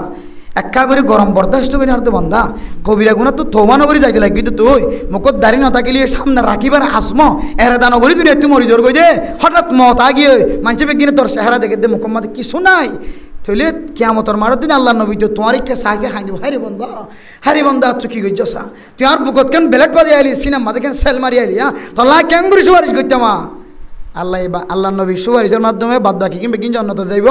একা করে গরম বরদাস্ত করে আর তো বন্ধা, কবিরা গুণা তো থৌমা নগরী যাইতে লাগবি, তো তুই মুখত দাড়ি না থাকিলে সামনে রাখিবার আসমো এরাদা নগরী তুই একটু মরি জোর গই দে, হঠাৎ মত আগিয়ে মানুষে বেগিনে তোর চেহারা দেখে দে মুখম্মাতে কিছু নাই, তাহলে কেয়ামতর মারত দিন আল্লাহ নবী তো তোমার ইকে সাহায্যে খাই দিব, হারি বন্ধা তুই কি করছ সা, তুই আর বুকত কেন বেলেট বাজে আইলি, সিনেমা দেখেন সেল মারি আইলি, হ্যাঁ তোল্লা কেন করে সুপারিশ করতামা আল্লাহ, আল্লাহ নবী সুপারিশের মাধ্যমে বাদ বাকি কিংবা কিন জন্নত যাইব।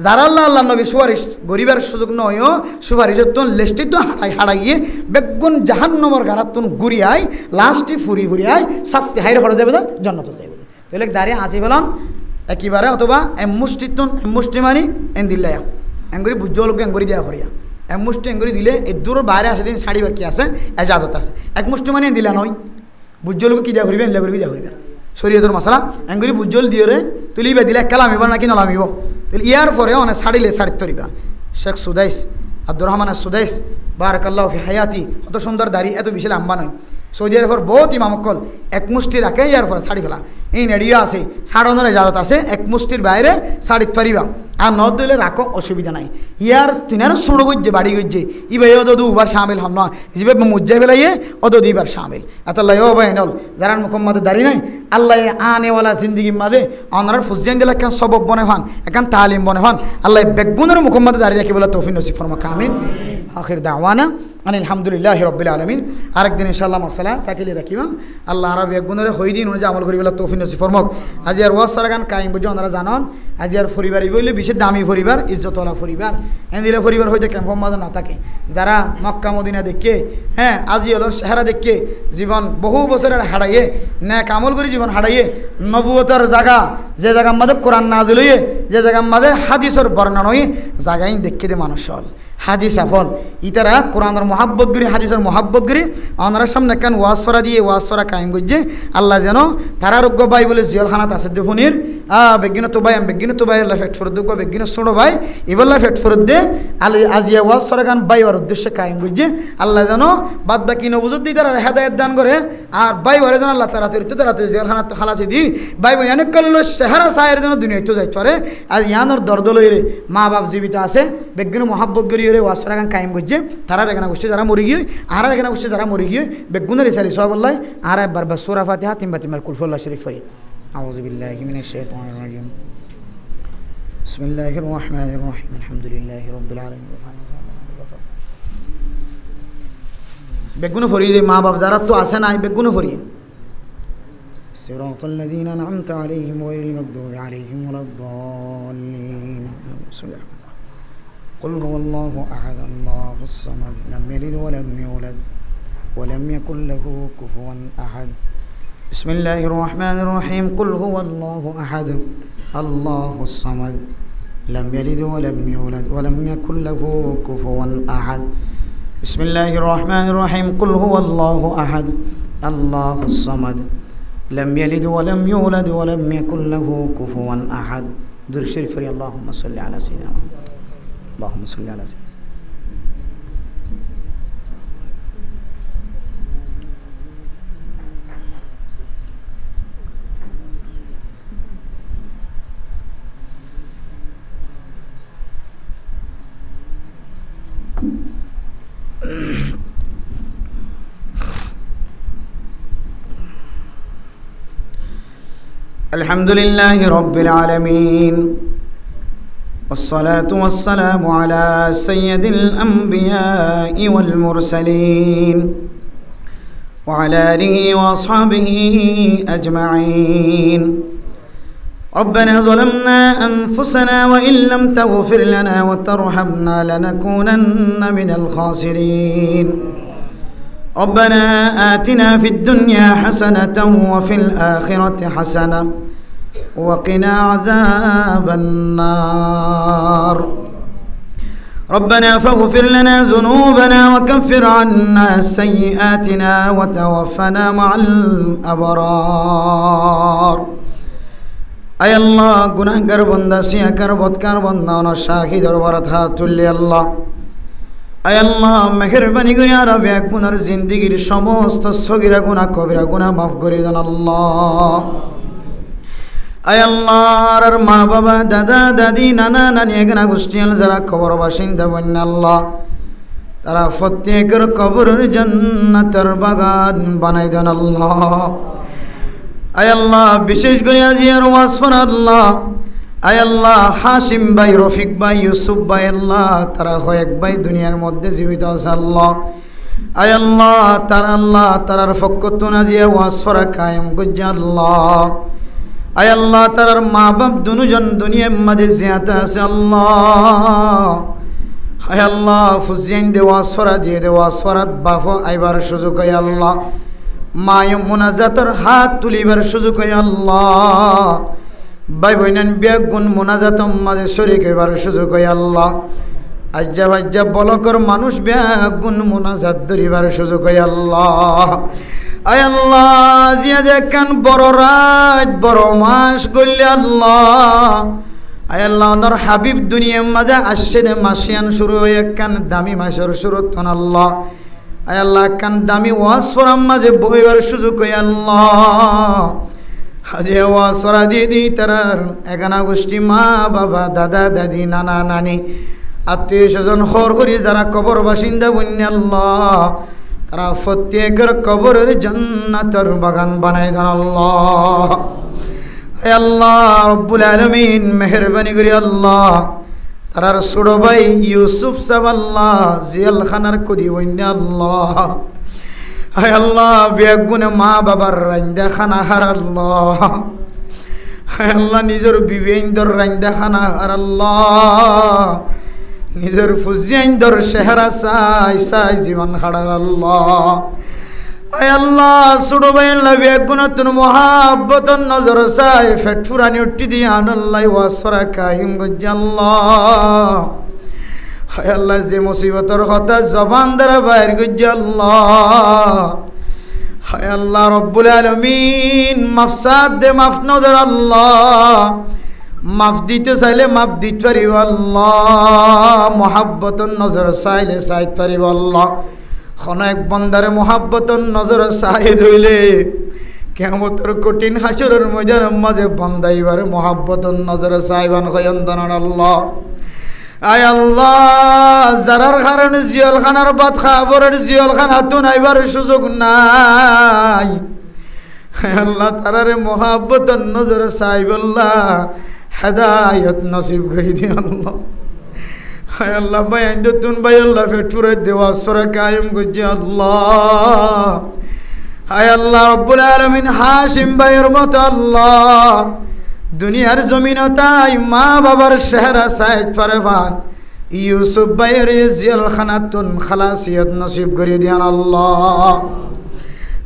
যারা আল্লাহ নবী সুপারিশ গরিবের সুযোগ নয়, সুপারিশের তুন লেস্টি তো হাড়া গিয়ে বেগুন জাহান্নমর গারাত তুন ঘুরিয়াই লাস্টে ফুরি ফুরিয়াই শাস্তি হাইরে হড়ে যাবে, জন্নত যাইবে। তাহলে দাঁড়িয়ে আসি বলাম একেবারে, অথবা মুষ্টি তুন মুষ্টি মারি এন দিল্লাইয়া এঙ্গুরি বুঝ লোক এঙ্গুরি দেওয়া করিয়া, এক মুষ্টি এঙ্গুরি দিলে এই দূর বাইরে আসে দিন শাড়ি বার কি আছে এজাজত আছে, এক মুষ্টি মানে দিলা নয় বুঝ লোক কি দেওয়া করিবে, এনলা করিবি দেওয়া করিবে শরীয়তের মশলা এঙ্গুরি বুঝল দিয়ে রে তুলিবা দিলে কালামিব নাকি নলামিব, তাহলে ইয়ার পরে অনেক শাড়িলে শাড়ি তরিবা। শেখ সুদাইস আব্দুর রহমান সুদাইস বারাকাল্লাহু ফি হায়াতি, কত সুন্দর দাড়ি, এত বেশি লম্বা নয়, সৌদি আরবের বহুত ইমামকল এক মুষ্টি রাখে, ইয়ার পরে শাড়ি ফেলা এই নেড়িও আছে, সাড়নের ইজাজত আছে, এক মুষ্টির বাইরে শাড়ি তরিবা, আর ন দিলে রাখো অসুবিধা নাই। ইয়ার তিনার সুড়ো গজ্জে বাড়ি গজ্জে ইবে অদু উবার সামিল হন না, জিবে মুজ্জা ফেলাইয়ে অদু ইবার সামিল। আতাল্লাহ ও বাইনল যারা মুকম্মাদে দাড়ি নাই আল্লাহ আনেওয়ালা জিন্দিগির মাঝে অনার ফুজিয়ান দিলে একখান সবক বনে হন, একখান তালিম বনে হন, আল্লাহ বেগুনের মুকম্মাদে দাড়ি রাখি বলে তৌফিক নসিব ফরমাক আমিন। আখির দাওয়ানা আলহামদুলিল্লাহি রাব্বিল আলামিন। আরেকদিন ইনশাআল্লাহ মশলা তাকিলে রাখিবাম, আল্লাহ আর বেগুনের হই দিন অনুযায়ী আমল করি বলে তৌফিক নসিব ফরমাক। আজি আর ওয়াজ সারাগান কায়েম বুঝে ওনারা জানন, আজি আর পরিবারই বললে বিশেষ দামি পরিবার, ইজ্জতওয়ালা পরিবার, এদিলে পরিবার হইতে ক্যাম্পম মাঝে না থাকে, যারা মক্কা মদিনা দেখে, হ্যাঁ আজি হলোর চেহারা দেখে জীবন বহু বছরের হারাইয়ে ন্যাক আমল করে জীবন হারাইয়ে নবুয়তের জায়গা, যে জায়গার মাঝে কোরআন নাজিল হইয়ে, যে জায়গার মাঝে হাদিসের বর্ণনা হয়ে জায়গায় দেখে দে মানুষ হল হাদিস সফল, ইতারা কোরআনের মহাব্বত করি, হাদিসের মহাব্বত করি, ওনার সামনে কেন ওয়াজফরা দিয়ে ওয়াজফরা কায়েম করছে, আল্লাহ যেন তারা রোগ্য ভাই বলে জিয়লখানাত আছে দেখুনির বেগিন তো ভাই বেগিন তো ভাই আল্লাহ ফেট ফরদ দেখো বেগিন ছোটো ভাই এবাল্লা ফেট ফরদ দে আল্লাহ আজিয়া ওয়াজফরা গান বাইবার উদ্দেশ্যে কায়েম করছে, আল্লাহ যেন বাদ বাকি নবুজুদ দিয়ে তারা হেদায়ত দান করে, আর বাইবারে যেন আল্লাহ তারা তৈরি জিয়লখানাত খালাসি দি ভাই বোন অনেক করলো চেহারা সায়ের যেন দুনিয়ায় তো যাইতে পারে, আর ইয়ানোর দর্দ লইরে মা বাপ জীবিত আছে বেগিন মহাব্বত করি ওয়াসফরা গান কায়েম করছে, তারা এখানে গোষ্ঠী যারা মরি গিয়ে আর এখানে গোষ্ঠী যারা মরি গিয়ে বেগুনের ইসালি সবাল্লাহ আর একবার বা সূরা ফাতিহা তিনবার তিনবার কুলহুল্লাহ শরীফ পড়ি। আউযু বিল্লাহি মিনাশ শাইতানির রাজিম। বিসমিল্লাহির রহমানির রহিম। আলহামদুলিল্লাহি রাব্বিল আলামিন। বেগুন ফরি যে মা বাপ যারা তো আছে না বেগুন ফরি সিরাতাল লাযিনা আন'আমতা আলাইহিম গায়রিল মাগদুবি আলাইহিম ওয়ালাদ-দাল্লিন। বিসমিল্লাহ। قل هو الله أحد الله الصمد لم يلد ولم يولد ولم يكن له كفوا أحد. بسم الله الرحمن الرحيم. قل هو الله أحد الله الصمد لم يلد ولم يولد ولم يكن له كفوا أحد. بسم الله الرحمن الرحيم. قل هو الله أحد الله الصمد لم يلد ولم يولد ولم يكن له كفوا أحد. درود شريف اللهم صل على سيدنا محمد. اللهم صل على سيدنا আলহামদুলিল্লাহি রাব্বিল আলামিন والصلاة والسلام على سيد الأنبياء والمرسلين وعلى آله وأصحابه أجمعين ربنا ظلمنا أنفسنا وإن لم تغفر لنا وترحمنا لنكونن من الخاسرين ربنا آتنا في الدنيا حسنة وفي الآخرة حسنة وقنا عذاب النار ربنا فاغفر لنا ذنوبنا وكفر عنا سيئاتنا وتوفنا مع الأبرار أي الله গুনাহগার বান্দা সিয়াকার বদকার বান্দা না শাহি দরবারত হাত তুললে আল্লাহ আয় আল্লাহ মেহেরবানি করে আর এক গুনার জিন্দেগীর সমস্ত সগীরা গুনাহ কবিরা গুনাহ মাফ করে দেন আল্লাহ আয় আল্লাহর মা বাবা দাদা দাদি নানা নানি এখানে গোষ্ঠীল যারা কবর বাসিন্দা বন্যা আল্লাহ তারা প্রত্যেকের কবরের জান্নাতের বাগান বানাই দেন আল্লাহ আয় আল্লাহ বিশেষ করে আজিয়ার ওয়াসফান আল্লাহ আয় আল্লাহ হাশিম ভাই রফিক ভাই ইউসুফ ভাই আল্লাহ তারা কয়েক ভাই দুনিয়ার মধ্যে জীবিত আছে আল্লাহ আয় আল্লাহ তারার ফকতুন আজিয়া ওয়াসফরা কায়েম গুজ্জা আল্লাহ আয় আল্লাহ তারার মা বাপ দুজন দুনিয়ার মাঝে জিয়াতে আছে আল্লাহ আয় আল্লাহ ফুজিয়ান দে ওয়াসফরা দিয়ে দে ওয়াসফরাত বাফ আইবার সুযোগ হয় আল্লাহ মায় মুনাজাতের হাত তুলিবার সুযোগ হয় আল্লাহ ভাই বইনান বেগুন মুনাজাতম মাঝে শরীক হইবার সুযোগ হয় আল্লাহ আজ্জা ভাজ্জা বলকর মানুষ বেগুন মুনাজাত ধরিবার সুযোগ হয় আল্লাহ আয় আল্লাহ জিয়া দেখান বড় রাত বড় মাস করলে আল্লাহ আয় আল্লাহ ওনার হাবিব দুনিয়ার মাঝে আসছে দে মাসিয়ান শুরু হয়ে একখান দামি মাসের শুরু তন আল্লাহ আয় আল্লাহ একখান দামি ওয়াজ ফরাম মাঝে বইবার সুযোগ হয় আল্লাহ হাজে ওয়াসরা দিদি তারার একানা গোষ্ঠী মা বাবা দাদা দাদি নানা নানি আত্মীয় স্বজন খর করি যারা কবর বাসিন্দা বন্য আল্লাহ তারা প্রত্যেকের কবরের জান্নাতের বাগান বানাই দেন আল্লাহ আয় আল্লাহ রব্বুল আলামিন মেহেরবানি করি আল্লাহ তারার ছোট ভাই ইউসুফ সাহেব আল্লাহ জিয়াল খানার কদি বন্য আল্লাহ হায় আল্লাহ বেগুনে মা বাবার রান্দা খানা হার আল্লাহ হায় আল্লাহ নিজের বিবেন্দর রান্দা খানা হার আল্লাহ নিজের ফুজিয়াইন্দর চেহারা চাই চাই জীবন হারার আল্লাহ হায় আল্লাহ ছোট ভাই আল্লাহ বেগুনে তুন মহাব্বতন নজর চাই ফেট ফুরানি উঠি দিয়ে আল্লাহ ওয়াসরা কাহিম গজ্জা আল্লাহ হায় আল্লাহ যে মুসিবতর কথা জবান দ্বারা বাইর গজ্জা আল্লাহ হায় আল্লাহ রব্বুল আলামিন মাফসাদ দে মাফ নজর আল্লাহ মাফ দিতে চাইলে মাফ দিতে পারিব আল্লাহ মহাব্বতন নজর চাইলে চাইতে পারিব আল্লাহ কোন এক বন্দারে মহাব্বতন নজর চাই ধইলে কিয়ামতের কঠিন হাসরের ময়দানের মাঝে বন্দাইবার মহাব্বতন নজর চাইবান খয়ন্দন আল্লাহ আয় আল্লাহ যারার কারণে জিয়াল খানার বাদ খাবরের জিয়াল খানা তো নাইবার সুযোগ নাই আল্লাহ তারারে মহাব্বতন নজর চাইবল্লাহ হেদায়ত নসিব করে দিও আল্লাহ হায় আল্লাহ ভাই আইন্দতুন ভাই আল্লাহ ফেটফুরে দেওয়া সরা কায়েম গজ্জা আল্লাহ হায় আল্লাহ রব্বুল আলামিন হাশিম ভাইয়ের মতো আল্লাহ দুনিয়ার জমিনতাই মা বাবার চেহারা সাইড পারেফান ইউসুফ ভাইয়ের জিয়াল খানাতুন খালাসিয়ত নসিব করে দিয়ান আল্লাহ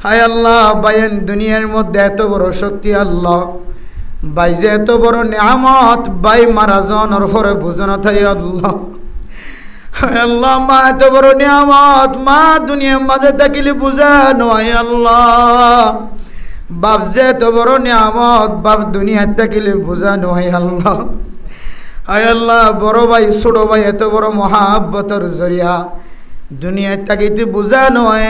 হায় আল্লাহ ভাইয়ের দুনিয়ার মধ্যে এত বড় শক্তি আল্লাহ ভাই যে এত বড় নিয়ামত ভাই মারা জনের পরে বুঝন থাই আল্লাহ হায় আল্লাহ মা এত বড় নিয়ামত মা দুনিয়ার মাঝে থাকিলে বুঝা নয় আল্লাহ বাপ যে এত বড় নিয়ামত বাপ দুনিয়ার থাকিলে বুঝা নয় আল্লাহ হায় আল্লাহ বড় ভাই ছোট ভাই এত বড় মহাব্বতর জরিয়া দুনিয়ার থাকিতে বুঝা নয়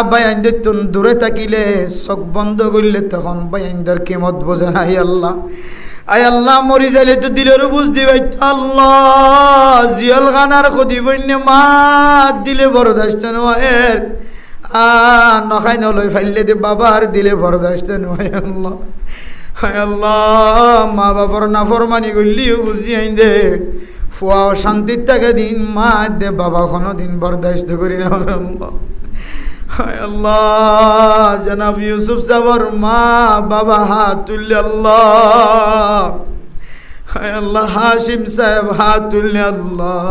ভাই আইনদের তুন দূরে থাকিলে চোখ বন্ধ করলে তখন ভাই আইনদের কিমত বোঝা নাই আল্লাহ আয় আল্লাহ মরি যাইলে তো দিলের বুঝ দিবে আল্লাহ জিয়াল খানার ক্ষতি বন্য মা দিলে বরদাস্ত নয় নখাই নলই ফাইলে দে বাবার দিলে বরদাস্ত নয় আল্লাহ হায় আল্লাহ মা বাবার নাফরমানি করলিও বুঝি আইন দে ফুয়া শান্তির টাকা দিন মা দে বাবা কোনো দিন বরদাস্ত করি না আল্লাহ হায় আল্লাহ জনাব ইউসুফ সাবর মা বাবা হাত তুললে আল্লাহ হায় আল্লাহ হাশিম সাহেব হাত তুললে আল্লাহ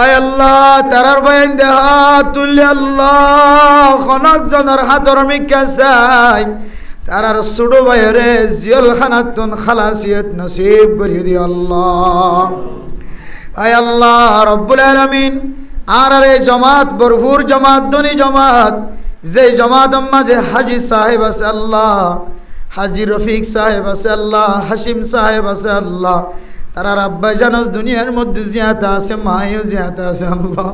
আয় আল্লাহ তারার বয়ান দে হাত তুললে আল্লাহ খনক জনের হাতর মিকা চাই তারার ছোটো ভাইরে জিয়ল খানাতুন খালাসিয়ত নসিব করিয়ে দি আল্লাহ আয় আল্লাহ রব্বুল আলামিন আর জমাত ভরপুর জমাত ধনী জমাত যে জমাত মাঝে হাজি সাহেব আছে আল্লাহ হাজি রফিক সাহেব আছে আল্লাহ হাসিম সাহেব আছে আল্লাহ তারা আব্বা জানোস দুনিয়ার মধ্যে জিয়াতা আছে মায়েও জিয়াতা আছে আল্লাহ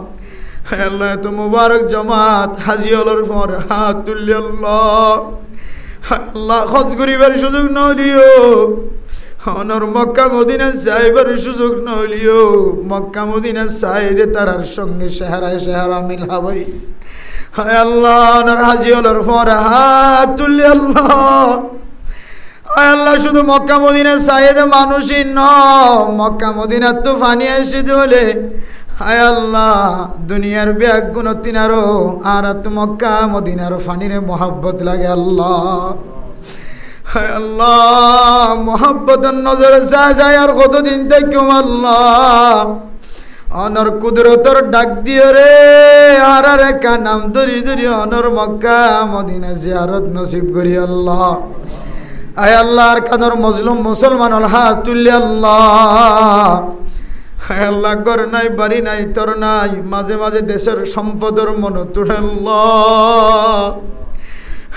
আল্লাহ এত মুবারক জমাত হাজি হলোর পর হাত তুললে আল্লাহ আল্লাহ খোঁজ করিবার সুযোগ নলিও অনর মক্কা মদিনা যাইবার সুযোগ নলিও মক্কা মদিনা চাইদে তারার সঙ্গে চেহারায় চেহারা মিল হবাই হায় আল্লাহ অনর হাজি হলোর পর হাত তুললে আল্লাহ হায় আল্লাহ শুধু মক্কা মদিনা চাইদে মানুষই ন মক্কা মদিনার তো ফানি এসে বলে হায় আল্লাহ দুনিয়ার ব্যাগ গুণতিনারও আর তো মক্কা মদিনার ফানিরে মোহাব্বত লাগে আল্লাহ হায় আল্লাহ মোহাব্বতের নজরে যায় আর কতদিন দেখুম আল্লাহ অনর কুদরতর ডাক দিও রে আর রেখা নাম ধরি ধরি অনর মক্কা মদিনা জিয়ারত নসিব করি আল্লাহ আয় আল্লাহর কাদর মজলুম মুসলমান হাত তুললে আল্লাহ হায় আল্লাহ ঘর নাই বাড়ি নাই তোর নাই মাঝে মাঝে দেশের সম্পদের মন তুলে আল্লাহ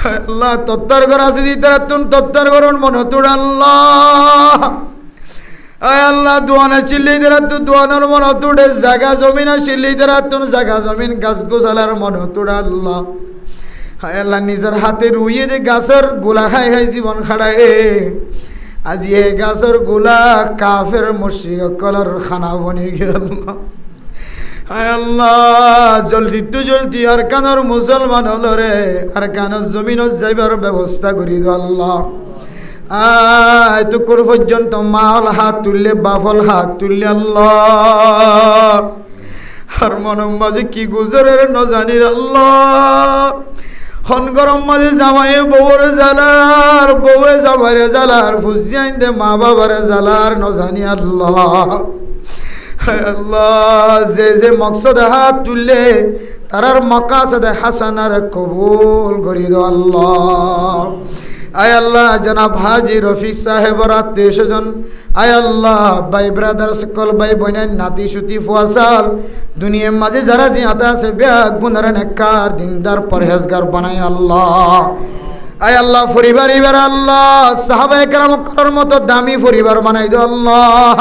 হায় আল্লাহ তত্তর ঘর আছে দিতে রাতুন তত্তর ঘর মন তুলে আল্লাহ আয় আল্লাহ দোয়ানে চিল্লিতে রাতুন দোয়ানোর মন তুড়ে জায়গা জমিন চিল্লিতে রাতুন জায়গা জমিন গাছ গোছালার মন তুড়ে আল্লাহ হায় আল্লাহ নিজের হাতে রুইয়ে দে গাছের গোলা খাই খাই জীবন খাড়ায় আজি এ গাছের গোলা কাফের মুশরিক কলার খানা বনে গেল হায় আল্লাহ জলদি তো জলদি আর কানর মুসলমান হলো রে আর কানর জমিন যাইবার ব্যবস্থা করি দো আল্লাহ আয় তো কোর পর্যন্ত মাল হাত তুললে বাফল হাত তুললে আল্লাহ আর মনের মাঝে কি গুজরের নজানির আল্লাহ হন গরম মাঝে জামাইয়ে বউর জালার বউয়ে জামাইরে জালার ফুজিয়াইন দে মা বাবারে জালার নজানি আল্লাহ আল্লাহ যে মকসদে হাত তুললে তারার মকাসদে হাসানার কবুল করি দো আল্লাহ আয় আল্লাহ জনাব হাজি রফিক সাহেবর আত্মীয় স্বজন আয় আল্লাহ ভাই ব্রাদার সকল ভাই বোনের নাতি সুতি ফুয়াসাল দুনিয়ার মাঝে যারা জিয়াতা আছে ব্যাগ গুনার নেককার দিনদার পরহেজগার বানাই আল্লাহ আয় আল্লাহ পরিবার এবার আল্লাহ সাহাবায়ে কেরামের মতো দামি পরিবার বানাই দো আল্লাহ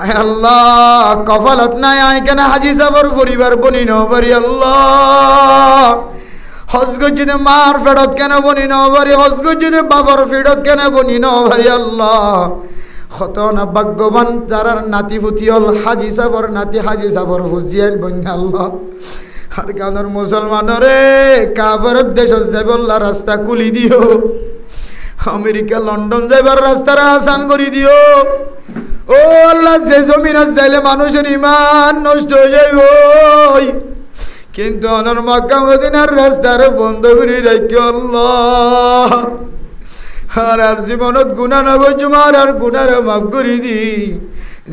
আয় আল্লাহ কপালত নাই আয় কেন হাজি সাহেবর পরিবার বনি নবারি আল্লাহ হজগত যদি মার ফেরত কেন বনি নবারি হজগত যদি বাবার ফেরত কেন বনি নবারি আল্লাহ কত না ভাগ্যবান যারার নাতি ফুটিয়ল হাজি সাহেবর নাতি হাজি সাহেবর হুজিয়ান বন্যা আল্লাহ আর কানর মুসলমানরে কাফেরত দেশ যাইবল্লা রাস্তা খুলি দিও আমেরিকা লন্ডন যাইবার রাস্তাটা আসান করে দিও ও আল্লাহ যে জমিনত যাইলে মানুষের ইমান নষ্ট হয়ে যাইব কিন্তু অনর মক্কা মদিনার রাস্তার বন্ধ করে রাখি আল্লাহ আর জীবনত গুনাহ নগজুমার আর গুনার মাফ করে দি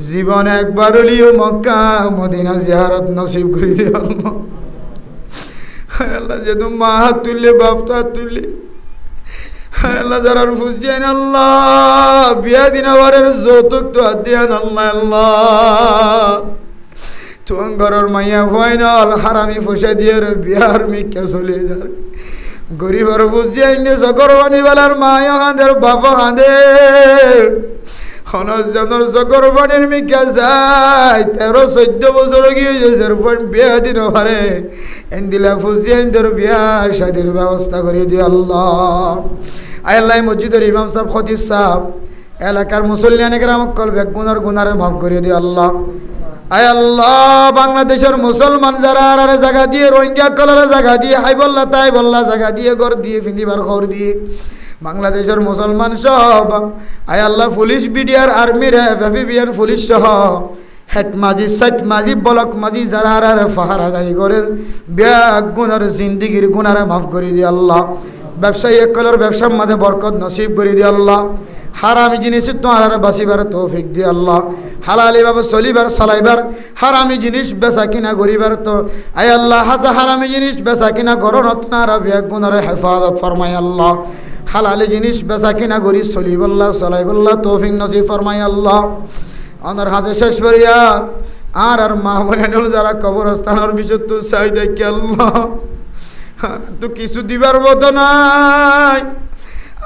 জীবন একবার হলিও মক্কা মদিনা জিয়ারত নসিব করে দি আল্লাহ আল্লাহ যেহেতু মা হাত তুললে বাপ হাত তুললে আল্লাহ যারার ফুজিয়ান আল্লাহ বিয়া দিন আবারের যৌতুক তো দিয়ান আল্লাহ আল্লাহ তোমার ঘরের মাইয়া ফাইনাল হারামি ফুসা দিয়ে বিয়ার মিকা চলে যার গরিবের ফুজিয়ান দিয়ে চকর বানিবেলার মায়া কাঁদের বাপা কাঁদের হনজনের চকর পানির মিকা যায় 13-14 বছর গিয়ে বিয়া দিন পারে এন দিলা ফুজিয়ান তোর বিয়া শাদির ব্যবস্থা করে দিয়ে আল্লাহ আল্লাহ মসজিদের ইমাম সাহেব খতিব সাহেব এলাকার মুসল্লিয়ানে কেরাম কল বেগুনার গুনারে মাফ করে দিও আল্লাহ। আয় আল্লাহ, বাংলাদেশের মুসলমান যারা আর জায়গা দিয়ে, রোহিঙ্গা কলার জায়গা দিয়ে, হাই বল্লা তাই বল্লা জায়গা দিয়ে, ঘর দিয়ে, ফিন্দিবার ঘর দিয়ে, বাংলাদেশের মুসলমান সব আয় আল্লাহ, পুলিশ বিডিআর আর্মির এফএফবিএন পুলিশ সহ হেড মাঝি, সাইট মাঝি, ব্লক মাঝি যারা আর ফাহারা দায়ী করেন ব্যাগ গুনার জিন্দিগির গুনারে মাফ করে দিয়ে আল্লাহ। ব্যবসায়ী একলের ব্যবসার মাঝে বরকত নসিব করে দিয়ে আল্লাহ। হারামি জিনিস তোমার বাঁচিবার তৌফিক দিয়ে আল্লাহ। হালালি ভাবে চলিবার চালাইবার, হারামি জিনিস বেচা কিনা করিবার তো আয় আল্লাহ, হাসা হারামি জিনিস বেচা কিনা করণ তোমার ব্যাগ গুনারে হেফাজত ফরমাই আল্লাহ। হালালি জিনিস বেচা কিনা করি চলিবল্লা চলাইবল্লা তৌফিক নসিব ফরমাই আল্লাহ। আমার হাজে শেষ করিয়া আর মা বোনেল যারা কবরস্থানের বিষয় তো চাই দেখি আল্লাহ, তো কিছু দিবার মতো নাই।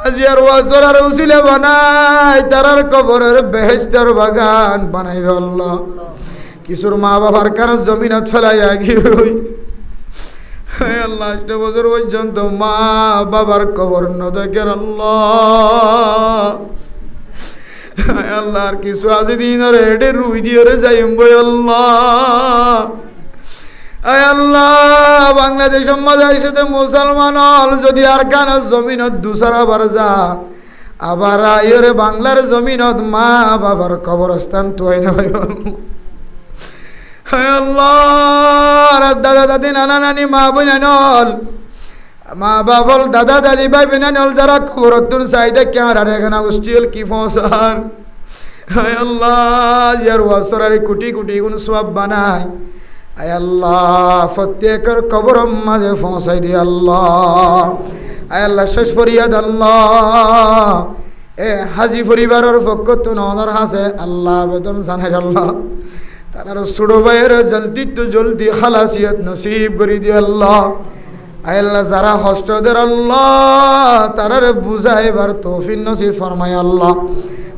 আজি আর ওয়াজর আর উসিলে বানাই তারার কবরের বেহেশতের বাগান বানাই আল্লাহ। কিছুর মা বাবার কারণ জমিনত ফেলাইয়া গিয়ে আল্লাহ 8 বছর পর্যন্ত মা বাবার কবর ন দেখেন আল্লাহ। আল্লাহ আর কিছু আছে দিন হেডে রুই দিয়ে যাইম বই আল্লাহ। আয় আল্লাহ, বাংলাদেশের মাঝে সাথে মুসলমান হল যদি আর কান জমিনত দুসারা বার যা আবার আয়রে বাংলার জমিনত মা বাবার কবরস্থান তুই নয়। হায় আল্লাহ, দাদা দাদি নানা নানি মা বোন নল, মা বাবল দাদা দাদি ভাই বোন নল যারা কবরতুন চাইদে কে আর এখানে উষ্টিল কি ফসার। হায় আল্লাহ, যার ওয়াসরারে কোটি কোটি গুণ সওয়াব বানায় আয় আল্লাহ, প্রত্যেকের কবর মাঝে পৌঁছাই দিয়ে আল্লাহ। আয় আল্লাহ, শেষ ফরিয়াদ আল্লাহ, এ হাজি পরিবারের পক্ষ তো নজর হাসে আল্লাহ বেতন জানাই আল্লাহ, তার ছোট ভাইয়ের জলদি তো জলদি খালাসিয়ত নসিব করে দিয়ে আল্লাহ। আয় আল্লাহ, যারা হস্তদের আল্লাহ তারার বুঝাইবার তৌফিক নসিব ফরমাই আল্লাহ।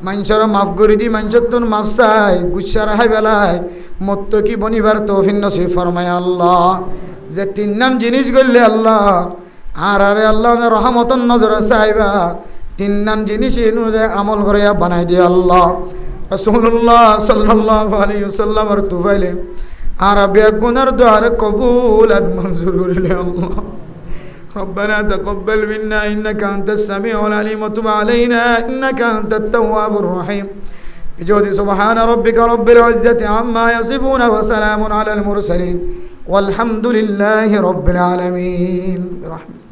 মানুষের মাফ করে দি, মানুষের তোর মাফ চাই গুচ্ছা রাহাই বেলায় মত্ত কি বনিবার তৌফিক নসিব ফরমাই আল্লাহ। যে 3 নাম জিনিস করলে আল্লাহ আর আরে আল্লাহ রহমতন নজর চাইবা 3 নাম জিনিস অনুযায়ী আমল করে বানাই দিয়ে আল্লাহ। রাসূলুল্লাহ সাল্লাল্লাহু আলাইহি ওয়াসাল্লাম আর তুফাইলে আর বেগুনার দোয়ার কবুল আর মঞ্জুর করিলে আল্লাহ। ربنا تقبل منا إنك أنت السميع العليم وتب علينا إنك أنت التواب الرحيم. بجود سبحان ربك رب العزة عما يصفون وسلام على المرسلين والحمد لله رب العالمين برحمته.